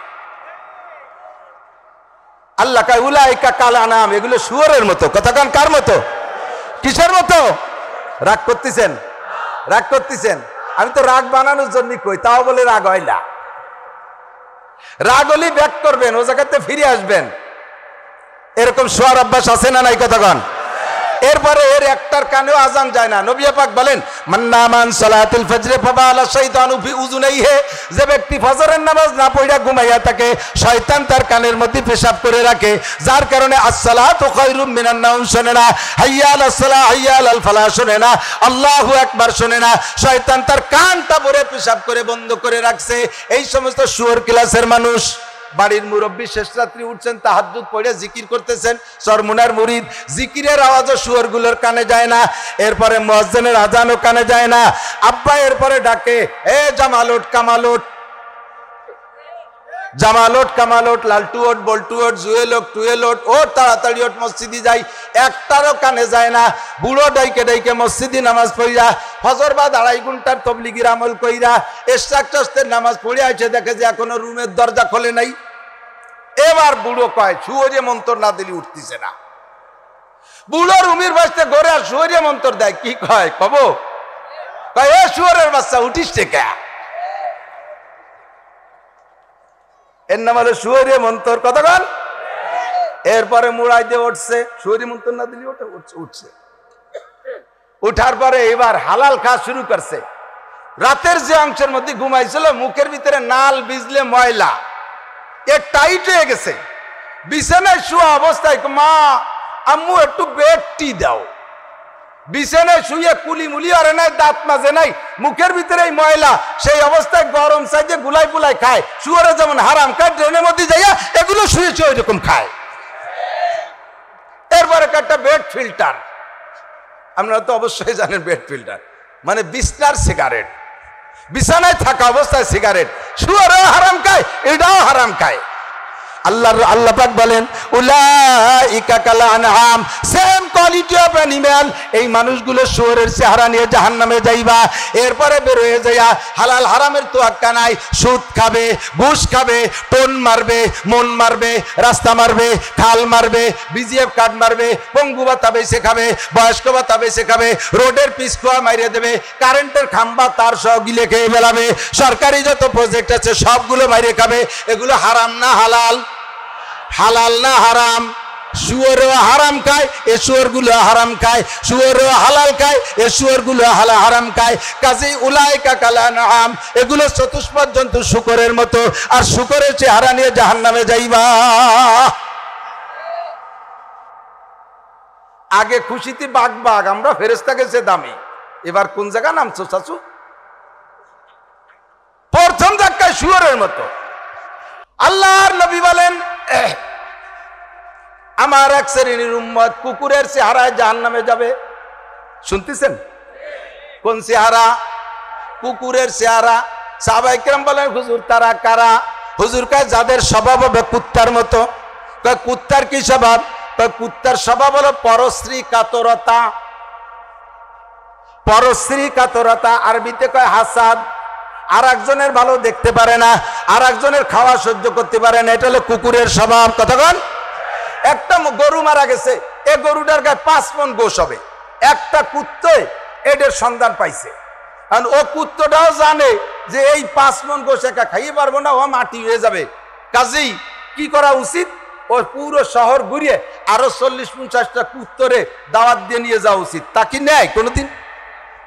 আল্লাহ কয় উলাইকা কাল আনাম, এগুলো শুয়োরের মতো। কথাকান কার মতো? কিসের মতো? রাগ করতেছেন? রাগ করতেছেন? আমি তো রাগ বানানোর জন্য কই, তাও বলে রাগ হয় না। রাগ হলেই ব্যাক করবেন, ও জায়গাতে ফিরে আসবেন। এরকম শোয়ার অভ্যাস আছে না নাই? কথাকান। এরপরে এর একটার কানেও আজান যায় না। নবী পাক বলেন মান্নামান সালাতুল ফজরে ফাবালা শাইতানু ফি উযুনাইহি, যে ব্যক্তি ফজরের নামাজ না পড়া ঘুমাইয়া থাকে, শয়তান তার কানের মধ্যে পেশাব করে রাখে, যার কারণে আসসালাতু খায়রুম মিনান নাওম শোনে না, হাইয়া আলাস সালাহ হাইয়া আলাল ফালাহ শোনে না, আল্লাহু আকবার শোনে না। শয়তান তার কানটা ভরে পেশাব করে বন্ধ করে রাখছে। এই সমস্ত শুয়োর ক্লাসের মানুষ। বাড়ির মুরব্বী শেষ রাত্রি উঠছেন, তাহাজ্জুদ পড়ে জিকির করতেছেন, চরমুনার মুরিদ, জিকিরের আওয়াজও শুয়োরগুলোর কানে যায় না। এরপরে মুয়াজ্জিনের আজানও কানে যায় না। আব্বা এরপরে ডাকে, এ জামালোট কামালোট, জামালোট কামালোট, লালটু ওট বল্টু ওট জুয়েল ওট টুয়েল ওট, ও তাড়াতাড়ি ওট মসজিদে যাই, একটারও কানে যায় না। বুড়ো ডাইকে ডাইকে মসজিদে নামাজ পড়িয়া ফজর বা 2.5 ঘন্টার তবলিগির আমল কইরা ইশরাক চস্তের নামাজ পড়ে আসে, দেখে যে এখনো রুমের দরজা খোলে নাই। এবার বুড়ো কয় শুয়োরে মন্তর না দিলে উঠতেছে না। বুড়ো রুমির বাসতে ঘরে আর শুয়োরে মন্তর দেয়। কি কয়? কব কয় এ শুয়োরের বাচ্চা উঠিস কে? এর নাম হলো শুয়োরে মন্তর। কতক্ষণ? এরপরে মুড়াই দিয়ে উঠছে, শুয়োরে মন্তর না দিলে ওটা উঠছে। উঠার পরে এবার হালাল খাওয়া শুরু করছে। রাতের যে অংশের মধ্যে ঘুমাইছিল, মুখের ভিতরে নাল বিজলে ময়লা, এ টাইট হয়ে গেছে। বিছানায় শুয়া অবস্থায় মা আম্মু একটু বেডটি দাও। বিছানায় শুয়ে কুলি মুলি আরে নাই, দাঁত মাজে নাই, মুখের ভিতরে ময়লা, সেই অবস্থায় গরম সাইজে গুলাই গুলাই খায়। শুয়ারে যেমন হারাম খায়, ড্রেনের মধ্যে যাইয়া এগুলো শুয়েছে ওই রকম খায়। এরপরে একটা বেড ফিল্টার, আপনারা তো অবশ্যই জানেন বেড ফিল্টার মানে বিছনার সিগারেট। বিছানায় থাকা অবস্থায় সিগারেট, শুয়ারেও হারাম খায়, এটাও হারাম খায়। আল্লাহ পাক বলেন উলাইকা কাল আনআম, সেম কোয়ালিটি অফ অ্যানিমাল। এই মানুষগুলো শুয়োরের চেহারা নিয়ে জাহান্নামে যাইবা। এরপরে বের হয়ে যাইয়া হালাল হারামের তোয়াক্কা নাই, সুদ খাবে, ঘুষ খাবে, টোন মারবে, মন মারবে, রাস্তা মারবে, খাল মারবে, বিজিএফ কার্ড মারবে, পঙ্গু ভাতা বেচে খাবে, বয়স্ক ভাতা বেচে খাবে, রোডের পিচ খোয়া মারিয়ে দেবে, কারেন্টের খাম্বা তার সহ গিলে খেয়ে ফেলাবে, সরকারি যত প্রজেক্ট আছে সবগুলো মারিয়ে খাবে। এগুলো হারাম না হালাল? হালাল না হারাম? শুয়োরও হারাম খায়, এ শুয়োরগুলো হারাম খায়। শুয়োরও হালাল খায়, এ শুয়োরগুলো হারাম খায়। কাজেই উলাইকা কাল আনআম, এগুলো চতুষ্পদ জন্তু শুকরের মতো, আর শুকরের চেহারা নিয়ে জাহান্নামে যাইবা। আগে খুশিতে বাঘ বাঘ, আমরা ফেরেশতা গেছে দামি, এবার কোন জায়গা নামছো চাচু? প্রথম ধাক্কায় শুয়োরের মতো। আল্লাহর নবী বলেন আমার এক শ্রেণীর উম্মত কুকুরের চেহারায় জাহান্নামে যাবে। শুনতেছেন? কোন চেহারা? কুকুরের চেহারা। সাহাবায়ে কেরাম বলেন হুজুর তারা কারা? হুজুর কয় যাদের স্বভাব হবে কুত্তার মতো। কয় কুত্তার কি স্বভাব? কয় কুত্তার স্বভাব হলো পরশ্রী কাতরতা। পরশ্রী কাতরতা আরবিতে কয় হাসাদ। আর একজনের ভালো দেখতে পারে না, আর একজনের খাওয়া সহ্য করতে পারে না, এটা হলো কুকুরের স্বভাব। কতক্ষণ? একটা গরু মারা গেছে, এই গরুটার গায়ে 5 মণ গোশ হবে। একটা কুত্তে এদের সন্ধান পাইছে, কারণ ও কুত্তটাও জানে যে এই 5 মণ গোশ একা খাইয়ে পারবো না, ও মাটি হয়ে যাবে। কাজেই কি করা উচিত? ও পুরো শহর ঘুরিয়ে আরো 40-50টা কুত্তরে দাওয়াত দিয়ে নিয়ে যাওয়া উচিত। তা কি নেয় কোনোদিন?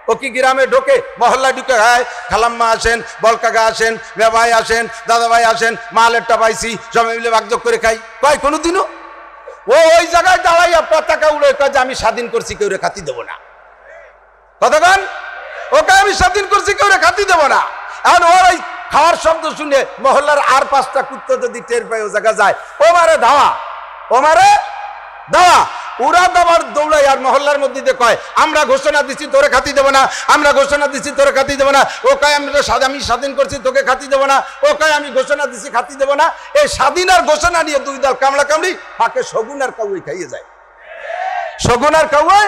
ও কি গ্রামে ঢোকে, মহল্লা ঢুকে হয় খালাম্মা আসেন, বলকাকা আসেন, ভাই আসেন, দাদা ভাই আসেন, মালেরটা পাইছি, সবাই মিলে ভাগযোগ করে খাই? কয় কোনোদিনও? ও ওই জায়গায় দাঁড়াইয়া পতাকা উড়ে কয় যে আমি স্বাধীন করছি, কেউ রে খাতি দেবো না। কতক্ষণ? ওকে আমি স্বাধীন করছি, কেউ রে খাতি দেবো না। এখন ওর ওই খাওয়ার শব্দ শুনে মহল্লার আর 5টা কুত্তা যদি টের পায় ও জায়গা যায়, ও মারে ধাওয়া, ও মারে ধাওয়া। ওরা দাবার দৌড়াই আর মহল্লার মধ্যে দিয়ে কয় আমরা ঘোষণা দিচ্ছি তোরে খাতি দেবো না, আমরা ঘোষণা দিচ্ছি তোরে খাতি দেবো না। ও কয় আমি স্বাধীন করছি, তোকে খাতি দেবো না। ও কয় আমি ঘোষণা দিচ্ছি, খাতি দেবো না। এই স্বাধীন আর ঘোষণা নিয়ে 2 দল কামড়া কামড়ি, ফাঁকে শগুন আর কাউই খাইয়ে যায়। শগুন আর কাউই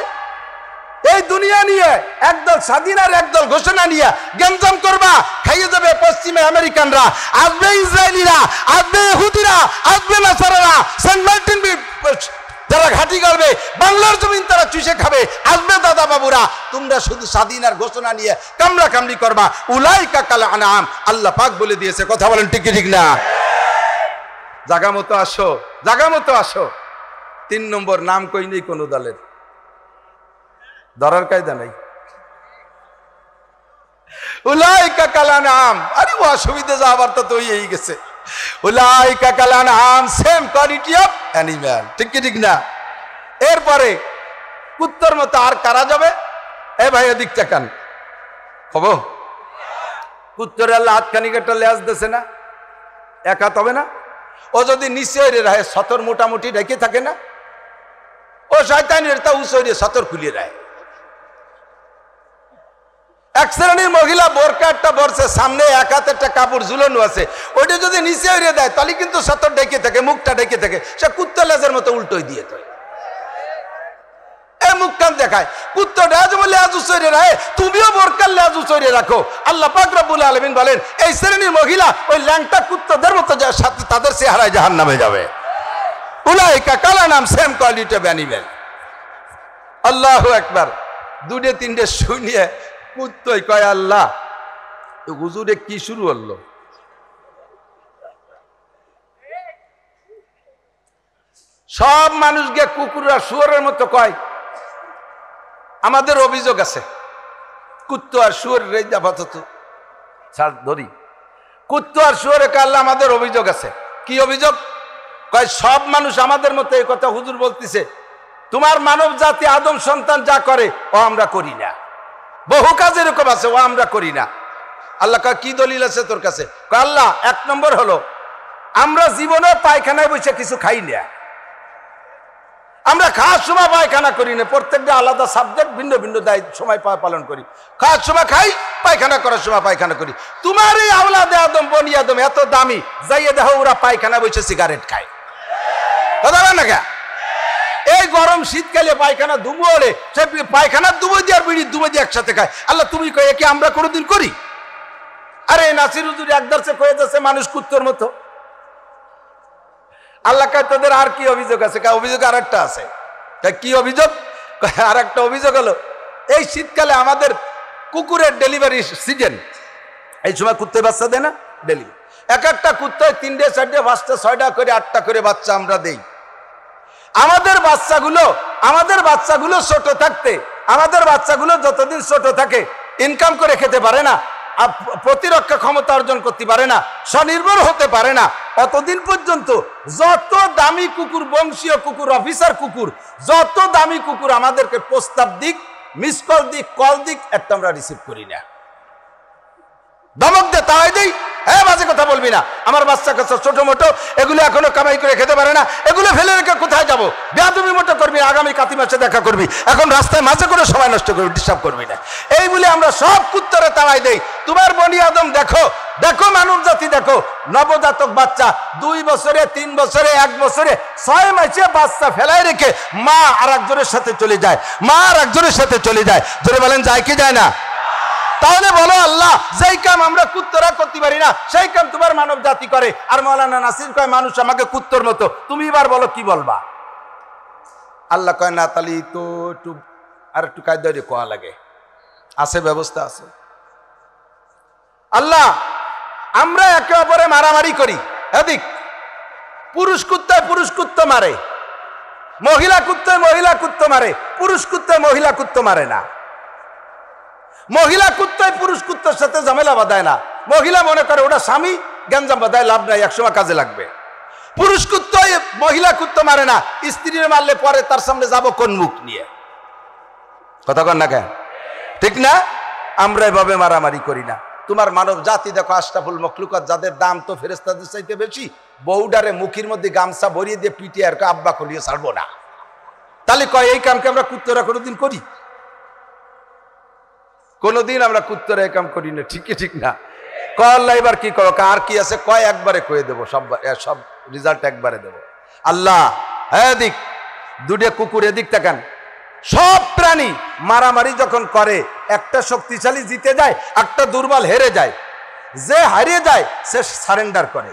এই দুনিয়া নিয়ে একদল স্বাধীন আর একদল ঘোষণা নিয়ে গেমজাম করবা, খাইয়ে যাবে পশ্চিমে আমেরিকানরা, আসবে ইসরায়েলিরা, আসবে ইহুদিরা, আসবে নাসারারা, সেন্ট মার্টিন যারা ঘাঁটি করবে, বাংলার জমিন তারা চুষে খাবে, আসবে দাদা বাবুরা। তোমরা শুধু স্বাধীন আর ঘোষণা নিয়ে কামড়া কামড়ি করবা। উলাইকা কাল আনআম, আল্লাহ পাক বলে দিয়েছে। কথা বলেন ঠিক কি ঠিক না? জাগা মতো আসো, জাগা মতো আসো। 3 নম্বর, নাম কই নেই কোন দলের, ধরার কায়দা নাই। উলাইকা কাল আনআম, আরে অসুবিধা যাবার তো হয়েই গেছে। উলাইকা কাল আনআম, সেম কোয়ালিটি অফ অ্যানিম্যাল, ঠিক কি ঠিক না? এরপরে কুত্তর মতো আর কারা যাবে? এ ভাই এদিক তাকান, খবর কুত্তর আল্লাহ হাতখানি একটা লেজ দিয়েছে না, এক হাত হবে না? ও যদি নিচে রাহে সতর মোটামুটি রেখে থাকে না, ও শয়তানের তা উঁচু সতর খুলিয়ে রায়। এক শ্রেণীর মহিলা বোরকা একটা বরছে, সামনে এক হাতে একটা কাপড় ঝুলানো আছে, ওইটা যদি নিচে হইরে দেয় তাহলে কিন্তু সতর ডেকে থাকে, মুখটা ডেকে থাকে, সে কুত্তা লেজের মতো উল্টোই দিয়ে থাকে। এই মুখ কান দেখায় কুত্তা লেজ বলে লেজ উচরে রাখে, তুমিও বোরকার লেজ উচরে রাখো। আল্লাহ পাক রব্বুল আলামিন বলেন এই শ্রেণীর মহিলা ওই ল্যাংটা কুত্তাদের মতো সাথে তাদের চেহারায় জাহান্নামে যাবে। উলাইকা কাল আনআম, সেম কোয়ালিটি অফ অ্যানিম্যাল। আল্লাহু আকবার। 2-3 শুনিয়ে কুত্তই কয় আল্লাহ হুজুরে কি শুরু হলো? সব মানুষকে কুকুররা শুয়োরের মতো কয়। আমাদের অভিযোগ আছে, কুত্ত আর শুয়োরের এই আপাতত ছাড় ধরি, কুত্ত আর শুয়োরে কাল্লা আমাদের অভিযোগ আছে। কি অভিযোগ? কয় সব মানুষ আমাদের মতো এই কথা হুজুর বলতেছে, তোমার মানব জাতি আদম সন্তান যা করে ও আমরা করি না। বহু কাজ এরকম আছে, ও আমরা করি না। আল্লাহ কয় কি দলিল আছে তোর কাছে? কয় আল্লাহ 1 নম্বর হলো আমরা জীবনে পায়খানায় বসে কিছু খাই না। আমরা খাওয়ার সময় পায়খানা করি না, প্রত্যেকটা আলাদা সাবজেক্ট, ভিন্ন ভিন্ন দায়িত্ব সময় পালন করি। খাওয়ার সময় খাই, পায়খানা করার সময় পায়খানা করি। তোমার এই আওলাদে আদম বনি আদম এত দামি, যাইয়ে দেখো ওরা পায়খানা বসে সিগারেট খায়। কথা বলেন না কে? এই গরম শীতকালে পায়খানা ধুমো ওড়ে, সে পায়খানা দুবো দিয়ে আর বিড়ি দুবো দিয়ে একসাথে খায়। আল্লাহ তুমি কয়ে কি আমরা কোনোদিন করি? আরে নাসির হুজুর একদারসে কয়ে যাচ্ছে মানুষ কুত্তর মতো। আল্লাহ কয় তোদের আর কি অভিযোগ আছে? অভিযোগ আর একটা আছে। কি অভিযোগ? আর একটা অভিযোগ হলো এই শীতকালে আমাদের কুকুরের ডেলিভারি সিজন, এই সময় কুত্তে বাচ্চা দেয় না ডেলিভারি। এক একটা কুত্তায় 3টে 4টে 5টা 6টা করে 8টা করে বাচ্চা আমরা দেই। আমাদের বাচ্চাগুলো ছোট থাকতে, আমাদের বাচ্চাগুলো যতদিন ছোট থাকে ইনকাম করে খেতে পারে না, প্রতিরক্ষা ক্ষমতা অর্জন করতে পারে না, স্বনির্ভর হতে পারে না, অতদিন পর্যন্ত যত দামি কুকুর, বংশীয় কুকুর, অফিসার কুকুর, যত দামি কুকুর আমাদেরকে প্রস্তাব দিক, মিস কল দিক, কল দিক, একটা আমরা রিসিভ করি না। ধমক দে তাই দেই, হ্যাঁ বাজে কথা বলবি না, আমার বাচ্চা কাচ্চা ছোট মোটো এগুলো এখনো কামাই করে খেতে পারে না, এগুলো ফেলে রেখে কোথায় যাবো? বেয়াদবি মতো করবি, আগামী কাতি মাসে দেখা করবি, এখন রাস্তায় মাঝে করে সময় নষ্ট করবি, ডিস্টার্ব করবি না। এই বলে আমরা সব কুত্তরে তাড়াই দেই। তোমার বনি আদম দেখো, দেখো মানব জাতি দেখো, নবজাতক বাচ্চা 2 বছরে, 3 বছরে, 1 বছরে, 6 মাসে বাচ্চা ফেলাই রেখে মা আর একজনের সাথে চলে যায়, মা আর একজনের সাথে চলে যায়। জোরে বলেন যায় কি যায় না? তাহলে বলো আল্লাহ যেই কাম আমরা কুত্তরা করতে পারি না সেই কাম তোমার মানব জাতি করে, আর মাওলানা নাসির কয় মানুষ আমাকে কুত্তর মতো। তুমি এবার বলো কি বলবা? আল্লাহ কয় না, তাহলে তো একটু কায়দায় কোয়া লাগে, আছে ব্যবস্থা আছে। আল্লাহ আমরা একে অপরে মারামারি করি, এদিক পুরুষ কুত্তায় পুরুষ কুত্তা মারে, মহিলা কুত্তায় মহিলা কুত্তা মারে, পুরুষ কুত্তায় মহিলা কুত্তা মারে না। মহিলা কুত্তায় পুরুষ কুত্তার সাথে ঝামেলা বাঁধায় না, মহিলা মনে করে ওটা স্বামী, গ্যাঞ্জাম বাঁধায়, লাভ নাই, একসময় কাজে লাগবে। পুরুষ কুত্তায় মহিলা কুত্তা মারে না, স্ত্রীর মারলে পরে তার সামনে যাব কোন মুখ নিয়ে? কথা কন না কেন? ঠিক না? আমরা এভাবে মারামারি করি না। তোমার মানব জাতি দেখো, আশরাফুল মখলুকাত যাদের দাম তো ফেরেশতাদের চাইতে বেশি, বউডারে মুখের মধ্যে গামছা ভরিয়ে দিয়ে পিটিয়ে আর আব্বা খুলিয়ে ছাড়বো না। তাহলে কয় এই কামকে আমরা কুত্তরা কোনোদিন করি? কোনদিন আমরা কুত্তরা এই কাম করি না, ঠিক ঠিক না? আল্লাহ এবার কি করো, আর কি আছে কয় একবারে কয়ে দেবো, সব রেজাল্ট একবারে দেবো। আল্লাহ হ্যাঁ দিক 2টে কুকুর, এদিক তাকান, সব প্রাণী মারামারি যখন করে একটা শক্তিশালী জিতে যায়, একটা দুর্বল হেরে যায়। যে হারিয়ে যায় সে সারেন্ডার করে।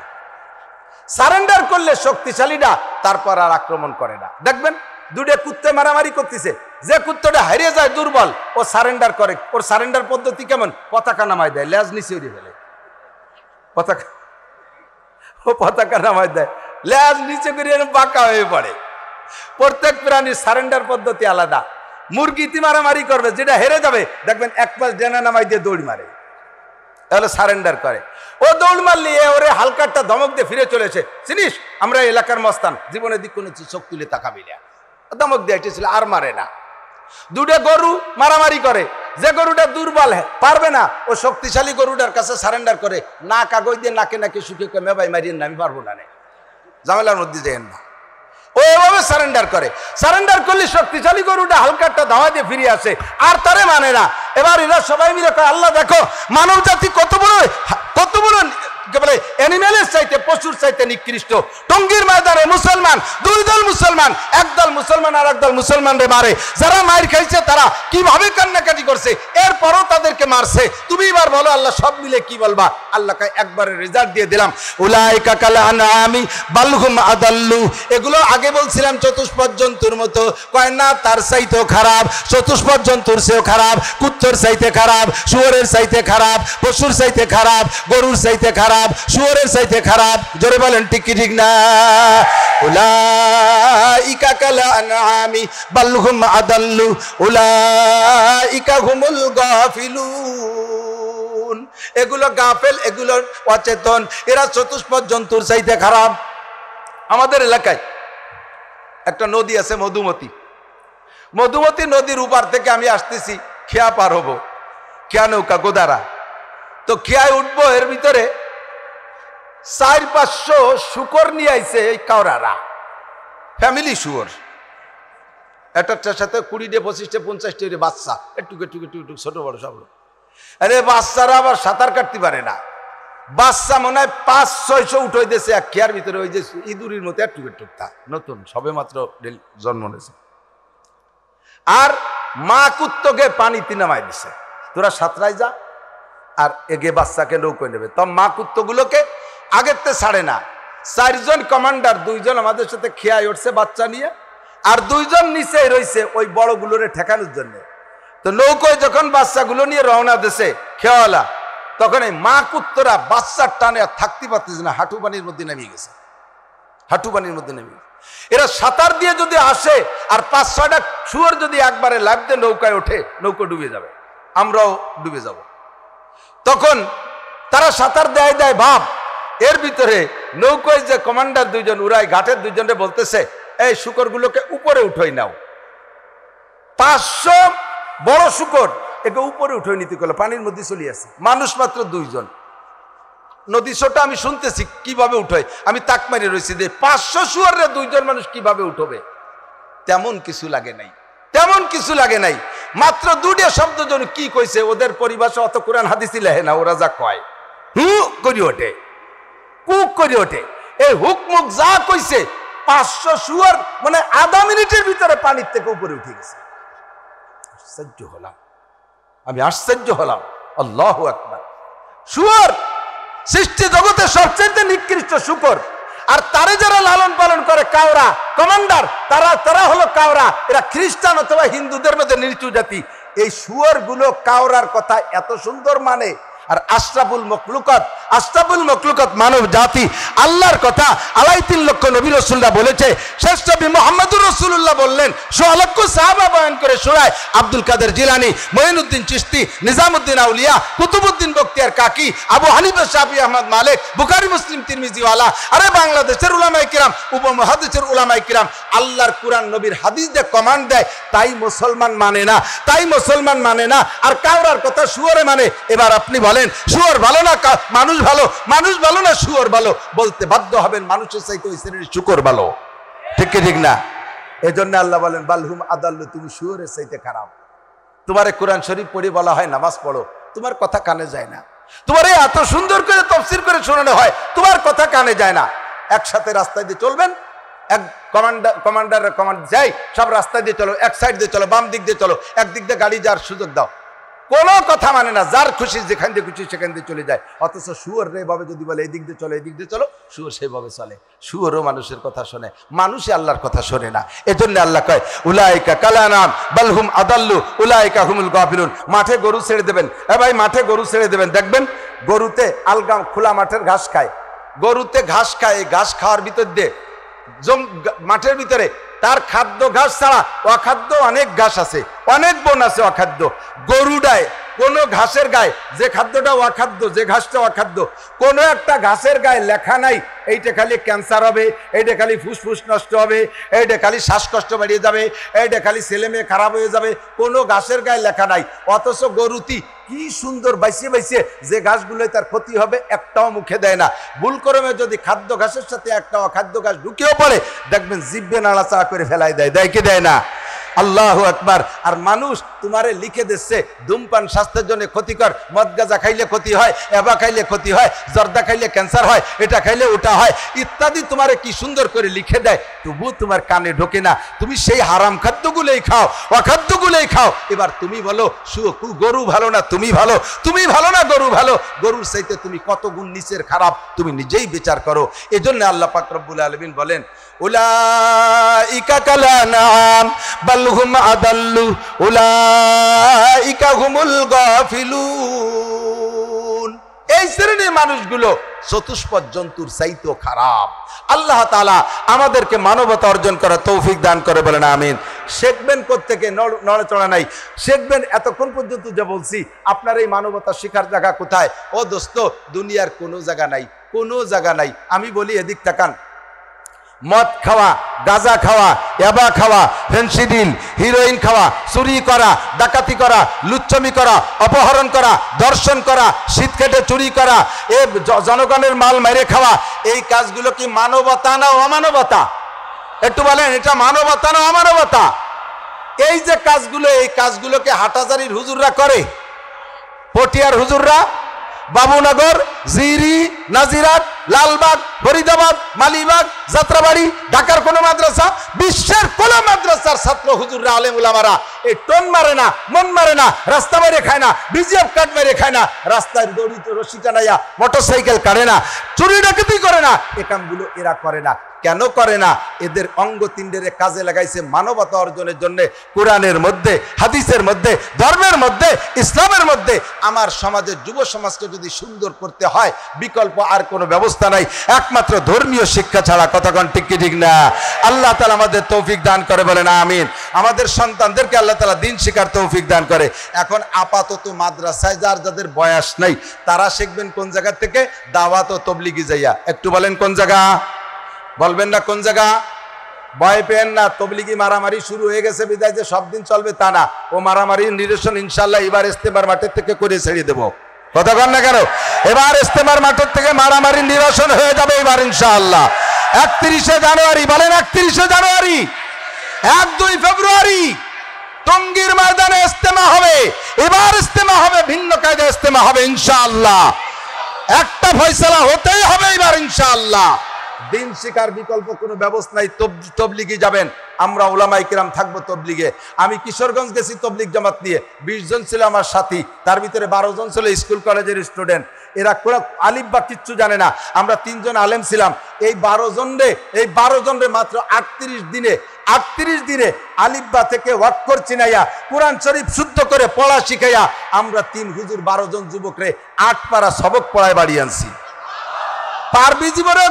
সারেন্ডার করলে শক্তিশালীরা তারপর আর আক্রমণ করে না। দেখবেন দুটো কুত্তে মারামারি করতেছে, যে কুত্তটা হারিয়ে যায় দুর্বল, ও সারেন্ডার করে। ওর সারেন্ডার পদ্ধতি কেমন? পতাকা নামায় দেয়, লেজ নিচে উড়ে ফেলে। পতাকা নামায় দেয়, লেজ নিচে করে বাঁকা হয়ে পড়ে। প্রত্যেক প্রাণীর সারেন্ডার পদ্ধতি আলাদা। মুরগিতে মারামারি করবে, যেটা হেরে যাবে দেখবেন এক পাশ ডেনা নামাই দিয়ে দৌড় মারে, তাহলে সারেন্ডার করে। ও দৌড় মারলি ওরে হালকাটা ধমক দিয়ে ফিরে চলেছে, চিনিস আমরা এলাকার মস্তান, জীবনের দিক কোনো চোখ তুলে তাকাবি না, ধমক দিয়ে এসেছিল, আর মারে না। দুটো গরু মারামারি করে, যে গরুটা দুর্বল পারবে না, ও শক্তিশালী গরুটার কাছে সারেন্ডার করে। না কাগজ দিয়ে নাকে নাকে শুকিয়ে কমে ভাই মারিয়েন না, আমি পারবো না, ঝামেলার মধ্যে যেন না। ও এভাবে সারেন্ডার করে। সারেন্ডার করলে শক্তিশালী গরুটা হালকাটা ধাওয়া দিয়ে ফিরে আসে, আর তারে মানে না। এবার এরা সবাই মিলে কয়, আল্লাহ দেখো মানব জাতি কত বড় বলে অ্যানিমেলের চাইতে, পশুর চাইতে নিকৃষ্ট। টঙ্গীর ময়দানে মুসলমান, দুই দল মুসলমান, একদল মুসলমান আর একদল মুসলমানরে মারে। যারা মার খাইছে তারা কিভাবে কান্নাকাটি করছে, এরপরও তাদেরকে মারছে। তুমি এবার বলো আল্লাহ সব মিলে কি বলবা? আল্লাহকে একবারে রেজাল্ট দিয়ে দিলাম, উলাইকা কাল আনআমি বাল হুম আদাল্লু। এগুলো আগে বলছিলাম চতুষ্পদ জন্তুর মতো, কয় না তার চাইতেও খারাপ, চতুষ্পদ জন্তুর চেয়েও খারাপ, কুত্তর চাইতে খারাপ, শুয়োরের চাইতে খারাপ, পশুর চাইতে খারাপ, গরুর চাইতে খারাপ, শুয়োরের চাইতে খারাপ। জোরে বলেন ঠিক কি ঠিক না? উলাইকা কাল আনআমি বাল হুম আদাল্লু উলাইকা হুমুল গাফিলুন। এগুলো গাফেল, এগুলো অচেতন, এরা চতুষ্পদ জন্তুর চাইতে খারাপ। আমাদের এলাকায় একটা নদী আছে মধুমতি। মধুমতি নদীর উপার থেকে আমি আসতেছি, খেয়া পার হবো, খেয়া নৌকা গোদারা, তো খেয়ায় উঠবো। এর ভিতরে 400-500 শুকর নিয়ে আইছে এই কাওরারা, ফ্যামিলি শুয়োর। একটার সাথে 20-25-50 বাচ্চা, একটু ছোট বড় সব। আরে বাচ্চারা আবার সাঁতার কাটতে পারে না। বাচ্চা মনে হয় 500-600 উঠে দিয়েছে এক খেয়ার ভিতরে, ওই যে ইঁদুরির মতো একটু নতুন সবে মাত্র জন্ম নিয়েছে। আর মা কুত্তকে পানিতে নামাই দিছে, তোরা সাঁতরাই যা, আর এগে বাচ্চাকে নৌকোয় নেবে। তো মা কুত্তগুলোকে আগের তে ছাড়ে না। 4 জন কমান্ডার, 2 জন আমাদের সাথে খেয়ায় উঠছে বাচ্চা নিয়ে, আর 2 জন নিচে রয়েছে ওই বড়গুলোরে ঠেকানোর জন্য। তো নৌকোয় যখন বাচ্চাগুলো নিয়ে রওনা দিছে খেয়াওয়ালা, তখন এই মা কুত্তরা বাচ্চার টানে আর থাকতে পারতেছে না, হাঁটু পানির মধ্যে নেমে গেছে, হাঁটু পানির মধ্যে নেমে গেছে। এরা সাঁতার দিয়ে যদি আসে আর 5-6টা শুয়োর যদি একবারে লাফ দিয়ে নৌকায় ওঠে, নৌকো ডুবে যাবে, আমরাও ডুবে যাব। তখন তারা সাঁতার দেয় ভাব। এর ভিতরে নৌকোয় যে কমান্ডার 2 জন উড়াই, ঘাটের 2 জনে বলতেছে, এই শুকরগুলোকে উপরে উঠোই নাও। 500 বড় শুকর একে উপরে উঠোই নিতে গেল, পানির মধ্যে চলে আসে, মানুষ মাত্র 2 জন। নদী ছোটা আমি শুনতেছি কিভাবে উঠোয়, আমি তাক মারি রয়েছি যে 500 শুয়োরে 2 জন মানুষ কিভাবে উঠবে। তেমন কিছু লাগে নাই, তেমন কিছু লাগে নাই। মাত্র 2টা শব্দ জন কি কইছে, ওদের পরিভাষা অত কোরআন হাদিসই লেহে না, ওরা যা কয় হু করি ওঠে, কুক করি ওঠে। এই হুকমুক যা কইছে 500 শুয়োর মানে আধা মিনিটের ভিতরে পানির থেকে উপরে উঠে গেছে। আশ্চর্য হলাম, আমি আশ্চর্য হলাম। আল্লাহু আকবার। শুয়োর সৃষ্টি জগতের সবচেয়ে নিকৃষ্ট শুকর, আর তারে যারা লালন পালন করে কাওরা কমান্ডার, তারা হলো কাওরা। এরা খ্রিস্টান অথবা হিন্দুদের মধ্যে নিচু জাতি। এই শুয়োর গুলো কাওরার কথা এত সুন্দর মানে, আর আশরাফুল মখলুকাত মানব জাতি, আল্লাহর কথা 2.5 লক্ষ নবী রাসূলরা বলেছে। শ্রেষ্ঠ নবী মুহাম্মদুর রাসূলুল্লাহ বললেন, 100 লক্ষ সাহাবা বয়ান করে শোনায়। আব্দুল কাদের জিলানী, মঈনুদ্দিন চিশতি, নিজামুদ্দিন আউলিয়া, কুতুবুদ্দিন বখতিয়ার কাকি, আবু হানিফা, শাফি, আহমদ, মালিক, বুখারী, মুসলিম, তিরমিজি ওয়ালা। আরে বাংলাদেশের উলামায়ে কিরাম, উপমহাদেশের উলামায়ে কিরাম আল্লাহর কুরআন নবীর হাদিস দিয়ে কমান্ড দেয়, তাই মুসলমান মানে না, তাই মুসলমান মানে না। আর কাওরার কথা শুয়োরে মানে। এবার আপনি বলেন শুয়োর ভালো না মানুষ ভালো? মানুষ ভালো না শুয়োর ভালো? বলতে বাধ্য হবেন মানুষের চাইতে ওই শ্রেণীর শুকর ভালো। ঠিক কি ঠিক না? এজন্য আল্লাহ বলেন বালহুম আদাল্লু, তুমি শুয়োরের চাইতে খারাপ। তোমারে কোরআন শরীফ পড়ে বলা হয় নামাজ পড়ো, তোমার কথা কানে যায় না। তোমারে এত সুন্দর করে তাফসীর করে শোনানো হয়, তোমার কথা কানে যায় না। একসাথে রাস্তায় দিয়ে চলবেন, এক কমান্ডারের কমান্ড যাই, সব রাস্তা দিয়ে চলো, এক সাইড দিয়ে চলো, বাম দিক দিয়ে চলো, একদিক দিয়ে গাড়ি যাওয়ার সুযোগ দাও। কোনো কথা মানে না, যার খুশি যেখান দিয়ে খুশি সেখান দিয়ে চলে যায়। অথচ শুয়োর এভাবে যদি বলে এই দিক দিয়ে চলো, এই দিক দিয়ে চলো, শুয়োর সেভাবে চলে। শুয়োরও মানুষের কথা শোনে, মানুষই আল্লাহর কথা শোনে না। এজন্য আল্লাহ কয় উলাইকা কালানাম বালহুম আদাল্লু উলাইকা হুমুল গাফিলুন। মাঠে গরু ছেড়ে দেবেন, ভাই মাঠে গরু ছেড়ে দেবেন, দেখবেন গরুতে আলগা খোলা মাঠের ঘাস খায়, গরুতে ঘাস খায়। এই ঘাস খাওয়ার ভিতর দিয়ে মাঠের ভিতরে তার খাদ্য ঘাস ছাড়া অখাদ্য অনেক ঘাস আছে, অনেক বন আছে অখাদ্য। গরুটায় কোনো ঘাসের গায়ে যে খাদ্যটা অখাদ্য, যে ঘাসটা অখাদ্য, কোনো একটা ঘাসের গায়ে লেখা নাই এইটা খালি ক্যান্সার হবে, এইটা খালি ফুসফুস নষ্ট হবে, এইটা খালি শ্বাসকষ্ট বাড়িয়ে যাবে, এইটা খালি ছেলে মেয়ে খারাপ হয়ে যাবে, কোনো ঘাসের গায়ে লেখা নাই। অথচ গরুটি কি সুন্দর বাইসে বাইসে যে ঘাসগুলোই তার ক্ষতি হবে একটাও মুখে দেয় না। ভুল ক্রমে যদি খাদ্য ঘাসের সাথে একটা অখাদ্য ঘাস ঢুকেও পড়ে, দেখবেন জিভে নাড়াচাড়া করে ফেলাই দেয়, দেয় কি দেয় না? আল্লাহু আকবার। আর মানুষ তোমারে লিখে দিচ্ছে ধূমপান স্বাস্থ্যের জন্য ক্ষতিকর, মদ গাঁজা খাইলে ক্ষতি হয়, এবা খাইলে ক্ষতি হয়, জর্দা খাইলে ক্যান্সার হয়, এটা খাইলে ওটা হয় ইত্যাদি তোমারে কি সুন্দর করে লিখে দেয়, তবু তোমার কানে ঢোকে না। তুমি সেই হারাম খাদ্যগুলোই খাও, অখাদ্যগুলোই খাও। এবার তুমি বলো গরু ভালো না তুমি ভালো, তুমি ভালো না গরু ভালো? গরুর চাইতে তুমি কত গুণ নিচের খারাপ, তুমি নিজেই বিচার করো। এজন্য আল্লাহ পাক রব্বুল আলামিন বলেন উলাইকা কালানাম বালহুম আদাল্লু উলাইকা হুমুল গাফিলুন। এই শ্রেণীর মানুষগুলো চতুষ্পদ জন্তুর চাইতেও খারাপ। আল্লাহ তাআলা আমাদেরকে মানবতা অর্জন করার তৌফিক দান করে, বলেন আমিন। শিখবেন কোত্থেকে? নড়াচড়া নাই। শিখবেন এতক্ষণ পর্যন্ত যা বলছি, আপনার এই মানবতা শিখার জায়গা কোথায়? ও দোস্ত, দুনিয়ার কোনো জায়গা নাই, কোনো জায়গা নাই। আমি বলি এদিক তাকান, মদ খাওয়া, গাঁজা খাওয়া, ইয়াবা খাওয়া, ফেন্সিডিল, হিরোইন খাওয়া, চুরি করা, ডাকাতি করা, লুচ্ছমি করা, অপহরণ করা, ধর্ষণ করা, শীত কেটে চুরি করা, এ জনগণের মাল মেরে খাওয়া, এই কাজগুলো কি মানবতা না অমানবতা? একটু বলেন, এটা মানবতা না অমানবতা? এই যে কাজগুলো, এই কাজগুলোকে হাটাজারির হুজুররা করে, পটিয়ার হুজুররা, বাবুনগর, জিরি, নাজিরাট, লালবাগ, ফরিদাবাদ, মালিবাগ, যাত্রাবাড়ি, ঢাকার কোন মাদ্রাসা, বিশ্বের কোন মাদ্রাসার ছাত্র হুজুররা, আলেম উলামারা এই টোন মারে না, মন মারে না, রাস্তা মেরে খায় না, বিজিএফ কার্ড মেরে খায় না, রাস্তায় দড়িতে রশি টানাইয়া মোটরসাইকেল কাটে না, চুরি ডাকাতি করে না। এ কামগুলো এরা করে না। কেন করে না? এদের অঙ্গ তিনডেরে কাজে লাগাইছে মানবতা অর্জনের জন্য। কোরআনের মধ্যে, হাদিসের মধ্যে, ধর্মের মধ্যে, ইসলামের মধ্যে আমার সমাজের যুব সমাজকে যদি সুন্দর করতে হয়, বিকল্প আর কোনো ব্যবস্থা নাই, একমাত্র ধর্মীয় শিক্ষা ছাড়া। কতক্ষণ ঠিক কি ঠিক না? আল্লাহ তাআলা আমাদের তৌফিক দান করে, বলেন আমিন। আমাদের সন্তানদেরকে আল্লাহ তাআলা দিন শিখার তৌফিক দান করে। এখন আপাতত মাদ্রাসায় যাদের বয়স নাই, তারা শিখবেন কোন জায়গা থেকে? দাওয়াত ও তবলিগি যাইয়া। একটু বলেন কোন জায়গা? বলবেন না কোন জায়গা? ভয় পেন না, তবলিগি মারামারি শুরু হয়ে গেছে বিদায় যে সব দিন চলবে তা না। ও মারামারির নিরসন ইনশাল্লাহ এবার ইস্তেমার মাঠের থেকে করে ছেড়ে দেবো। কথা কন না কেন? এবার ইস্তেমার মাঠের থেকে মারামারির নিরসন হয়ে যাবে এবার ইনশাআল্লাহ। 31শে জানুয়ারি, বলেন 31শে জানুয়ারি, 1-2 ফেব্রুয়ারি টঙ্গীর ময়দানে ইস্তেমা হবে। এবার ইস্তেমা হবে, ভিন্ন কায়দায় ইস্তেমা হবে ইনশাআল্লাহ। একটা ফয়সালা হতেই হবে এবার ইনশাআল্লাহ। দিন শিকার বিকল্প কোনো ব্যবস্থা নাই। তবলিগি যাবেন, আমরা উলামায়ে কিরাম থাকবো তবলিগে। আমি কিশোরগঞ্জ গেছি তবলিগ জামাত নিয়ে, 20 জন ছিল আমার সাথী, তার ভিতরে 12 জন ছিল স্কুল কলেজের স্টুডেন্ট। এরা কোনো আলিফ বা কিচ্ছু জানে না। আমরা 3 জন আলেম ছিলাম। এই 12 জন রে মাত্র 38 দিনে আলিফ বা থেকে ওয়াক্কর চিনাইয়া, কোরআন শরীফ শুদ্ধ করে পড়া শিখাইয়া আমরা 3 হুজুর 12 জন যুবকরে 8 পারা সবক পড়ায় বাড়ি আনছি। পারবি জীবনেও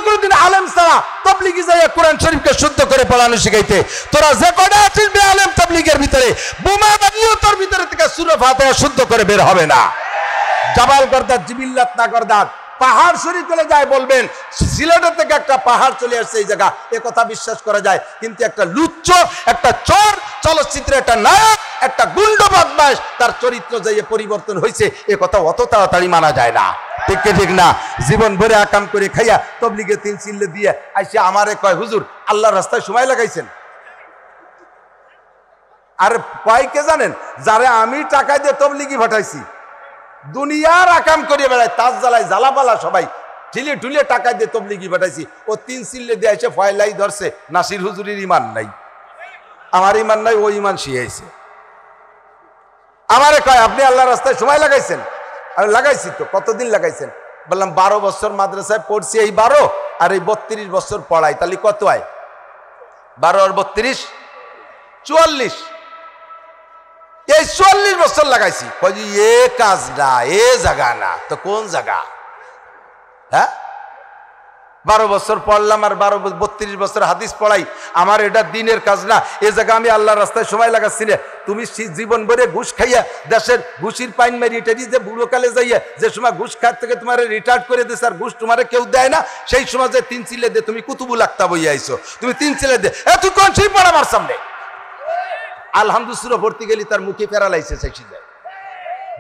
কোনোদিন আলেম ছাড়া তবলিগি যাইয়া কোরআন শরীফকে শুদ্ধ করে পড়ানো শিখাইতে? তোরা যে কটা আছিস বে আলেম তবলিগের ভিতরে, বোমা বানিয়েও তোর ভিতরে থেকে সূরা ফাতিহা শুদ্ধ করে বের হবে না। জাবাল গর্দাত, জিবিল্লাত না গর্দাত, পাহাড় শরীফ চলে যায়, বলবেন সিলেটের থেকে একটা পাহাড় চলে আসছে এই জায়গা, এ কথা বিশ্বাস করা যায়। কিন্তু একটা লুচ্চ, একটা চোর, চলচ্চিত্রে একটা নায়ক, একটা গুন্ড বদমাশ, তার চরিত্র যাইয়ে পরিবর্তন হয়েছে, এ কথা অত তাড়াতাড়ি মানা যায় না। ঠিক ঠিক না? জীবন ভরে আকাম করে খাইয়া তবলিগে 3 চিল্লে দিয়ে আইসে আমারে কয়, হুজুর আল্লাহর রাস্তায় সময় লাগাইছেন। আর কয় কে জানেন? যারে আমি টাকা দিয়ে তবলিগি পাঠাইছি, দুনিয়ার আকাম করিয়ে বেড়ায়, তাজ জ্বালায়, জ্বালাপালা সবাই, ঝিলিয়ে ঢুলিয়ে টাকা দিয়ে তবলিগি পাঠাইছি, ও 3 চিল্লে দিয়ে এসে ফয়লাই ধরছে নাসির হুজুরের ইমান নাই, আমার ইমান নাই, ও ইমান শিয়াইছে। আমারে কয় আপনি আল্লাহ রাস্তায় সময় লাগাইছেন? আমি লাগাইছি তো। কতদিন লাগাইছেন? বললাম 12 বছর মাদ্রাসায় পড়ছি, এই 12 আর এই 32 বছর পড়াই, তাহলে কত হয়? 12 আর 32 44। এই 44 বছর লাগাইছি। কই এ কাজ না, এ জায়গা না তো কোন জায়গা? হ্যাঁ, 12 বছর পড়লাম আর 32 বছর হাদিস পড়াই, আমার এটা দিনের কাজ না? এ জায়গা আমি আল্লাহর রাস্তায় সময় লাগাচ্ছি না। তুমি জীবন ভরে ঘুষ খাইয়া দেশের ঘুষির পাইন মারিয়ে যে বুড়ো কালে যাইয়া যে সময় ঘুষ খাত থেকে তোমার রিটায়ার্ড করে দিয়েছে আর ঘুষ তোমার কেউ দেয় না, সেই সময় যে 3 চিলে দিয়ে তুমি কুতুবুল আক্তাব হইয়া আইছো, তুমি 3 চিলে দিয়ে তুই কোন সেই পড়া আমার সামনে? আলহামদুলিল্লাহ পড়তে গেলি তার মুখে প্যারালাইসিস এসে যায়,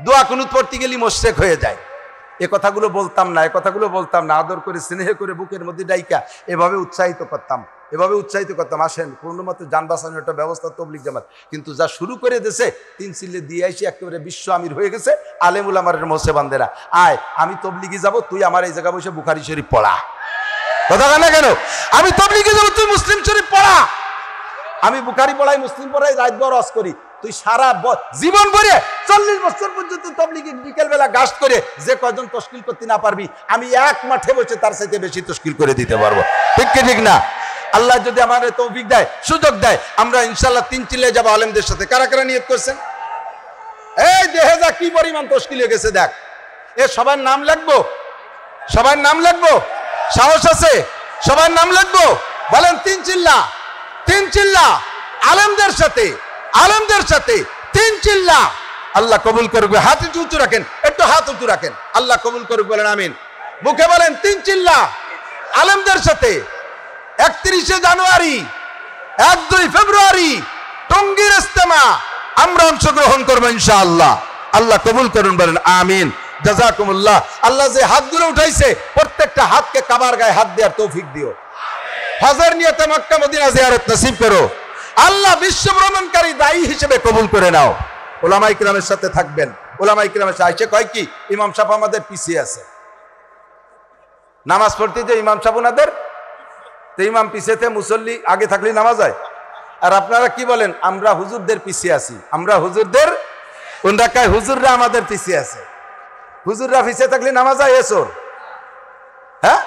দোয়া কুনুত পড়তে গেলি মোশরেক হয়ে যায়। এ কথাগুলো বলতাম না, এ কথাগুলো বলতাম না, আদর করে স্নেহ করে বুকের মধ্যে ডাইকা এভাবে উৎসাহিত করতাম, এভাবে উৎসাহিত করতাম। আসেন কোনো মতো যান বাঁচানোর একটা ব্যবস্থা তবলিগ জামাত, কিন্তু যা শুরু করে দিয়েছে 3 চিল্লে দিয়ে আইসি একেবারে বিশ্ব আমির হয়ে গেছে। আলেমুল আমার মোসে বান্দেরা, আয় আমি তবলিগে যাব, তুই আমার এই জায়গা বসে বুখারী শরীফ পড়া। কথা না কেন? আমি তবলিগে যাব, তুই মুসলিম শরীফ পড়া। আমি বুখারী পড়াই, মুসলিম পড়াই, রাত ভর ওয়াজ করি, তুই সারা জীবন ভরে 40 বছর পর্যন্ত তবলিগে বিকেল বেলা গাস্ট করে যে কয়জন তশকিল করতে না পারবি, আমি এক মাঠে বসে তার সাথে বেশি তশকিল করে দিতে পারবো। ঠিক কি ঠিক না? আল্লাহ যদি আমাদের তৌফিক দেয়, সুযোগ দেয়, আমরা ইনশাআল্লাহ 3 চিল্লে যাবো আলেমদের সাথে। কারা কারা নিয়ত করছেন? এই দেখে যা কি পরিমাণ তশকিল হয়ে গেছে, দেখ। এ সবার নাম লিখবো, সবার নাম লিখবো, সাহস আছে? সবার নাম লিখবো, বলেন 3 চিল্লা, 3 চিল্লা আলেমদের সাথে, আলেমদের সাথে 3 চিল্লা। আল্লাহ কবুল করবে। হাত উঁচু রাখেন, একটু হাত উঁচু রাখেন, আল্লাহ কবুল করবে, বলেন আমিন। মুখে বলেন 3 চিল্লা আলেমদের সাথে। 31 জানুয়ারি, 1-2 ফেব্রুয়ারি টঙ্গীর ইজতেমা আমরা অংশগ্রহণ করবো ইনশাআল্লাহ। আল্লাহ কবুল করুন, বলেন আমিন। জাযাকুমুল্লাহ। আল্লাহ যে হাতগুলো উঠাইছে প্রত্যেকটা হাতকে কাবার গায়ে হাত দেওয়ার তৌফিক দিও। হজের নিয়তে মক্কা মদিনা জিয়ারত নসিব করো। আল্লাহ বিশ্ব ভ্রমণকারী দায়ী হিসেবে কবুল করে নাও। ওলামায়ে কিরামের সাথে থাকবেন। ওলামায়ে কিরামের সাথে আইসে কয় কি, ইমাম সাহেব আমাদের পিছিয়ে আছে, নামাজ পড়তে যে ইমাম সাহেব ওনাদের, তো ইমাম পিছেতে মুসল্লি আগে থাকলে নামাজ হয়। আর আপনারা কি বলেন, আমরা হুজুরদের পিছিয়ে আছি, আমরা হুজুরদের, ওনারা কয় হুজুররা আমাদের পিছিয়ে আছে। হুজুররা পিছিয়ে থাকলে নামাজ হয় এসর? হ্যাঁ,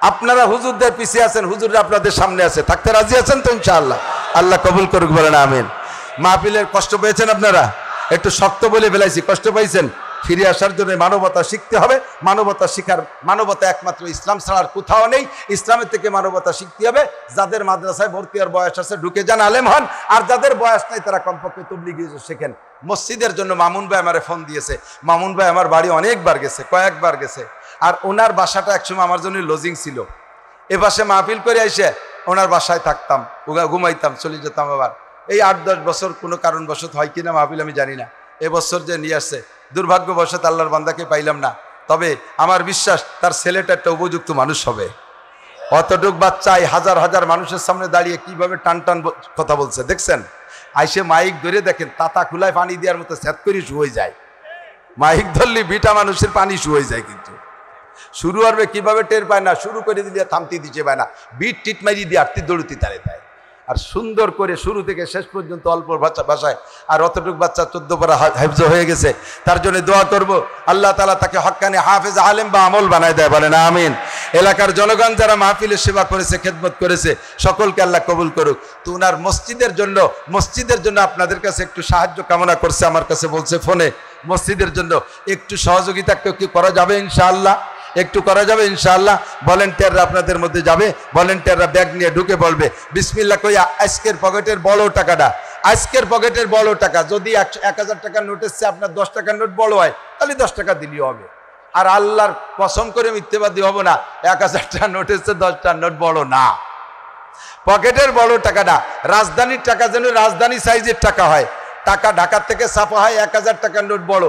আপনারা হুজুরদের পিছিয়ে আছেন, হুজুররা আপনাদের সামনে আছে, থাকতে রাজি আছেন তো ইনশাআল্লাহ? আল্লাহ কবুল করুক, বলেন আমিন। মাহফিলের কষ্ট পেয়েছেন আপনারা? একটু শক্ত বলে ফেলাইছি, কষ্ট পাইছেন? ফিরে আসার জন্য মানবতা শিখতে হবে। মানবতা শিখার, মানবতা একমাত্র ইসলাম ছাড়া আর কোথাও নেই। ইসলামের থেকে মানবতা শিখতে হবে। যাদের মাদ্রাসায় ভর্তি হওয়ার বয়স আছে ঢুকে যান, আলেম হন। আর যাদের বয়স নাই তারা কমপক্ষে তবলিগি শেখেন। মসজিদের জন্য মামুন ভাই আমারে ফোন দিয়েছে। মামুন ভাই আমার বাড়ি অনেকবার গেছে, কয়েকবার গেছে। আর ওনার বাসাটা একসময় আমার জন্য লজিং ছিল। এ পাশে মাহফিল করে এসে ওনার বাসায় থাকতাম, ঘুমাইতাম, চলে যেতাম। আবার এই 8-10 বছর কোনো কারণবশত হয় কিনা মাহফিল আমি জানি না, এবছর যে নিয়ে আসছে, দুর্ভাগ্যবশত আল্লাহর বান্দাকে পাইলাম না। তবে আমার বিশ্বাস তার ছেলেটা একটা উপযুক্ত মানুষ হবে। অতটুক বাচ্চা এই হাজার হাজার মানুষের সামনে দাঁড়িয়ে কিভাবে টান টান কথা বলছে দেখছেন? আইসে মাইক ধরে দেখেন, তাতা খুলায় পানি দেওয়ার মতো স্যাত করে শুয়ে যায়। মাইক ধরলে বিটা মানুষের পানি শুয়ে যায়, কিন্তু শুরু হবে কিভাবে টের পায় না, শুরু করে দিলে থামতে দিতে পায় না, বিট টিট মারি দিয়ে আরতি দৌড়তি তারে দেয়। আর সুন্দর করে শুরু থেকে শেষ পর্যন্ত অল্প ভাষায়। আর অতটুক বাচ্চা 14 পারা হাফজ হয়ে গেছে, তার জন্য দোয়া করব আল্লাহ তাআলা তাকে হক্কানি হাফেজ আলেম বা আমল বানায় দেয়, বলেন আমিন। এলাকার জনগণ যারা মাহফিলের সেবা করেছে, খেদমত করেছে, সকলকে আল্লাহ কবুল করুক। তো উনার মসজিদের জন্য আপনাদের কাছে একটু সাহায্য কামনা করছে, আমার কাছে বলছে ফোনে, মসজিদের জন্য একটু সহযোগিতা কি করা যাবে ইনশাআল্লাহ? একটু করা যাবে ইনশাআল্লাহ। ভলেন্টিয়াররা আপনাদের মধ্যে যাবে, ভলেন্টিয়াররা ব্যাগ নিয়ে ঢুকে পড়বে, বিসমিল্লাহ কইয়া আজকের পকেটের বড় টাকাটা, আজকের পকেটের বড় টাকা, যদি 1000 টাকার নোট এসছে, আপনার 10 টাকার নোট বড় হয়, তাহলে 10 টাকা দিলেই হবে। আর আল্লাহর কসম করে মিথ্যেবাদী হব না, 1000 টাকা নোট এসছে, 10টার নোট বড় না। পকেটের বড় টাকাটা, রাজধানীর টাকা যেন রাজধানী সাইজের টাকা হয়, টাকা ঢাকার থেকে ছাপা হয় 1000 টাকার নোট বড়।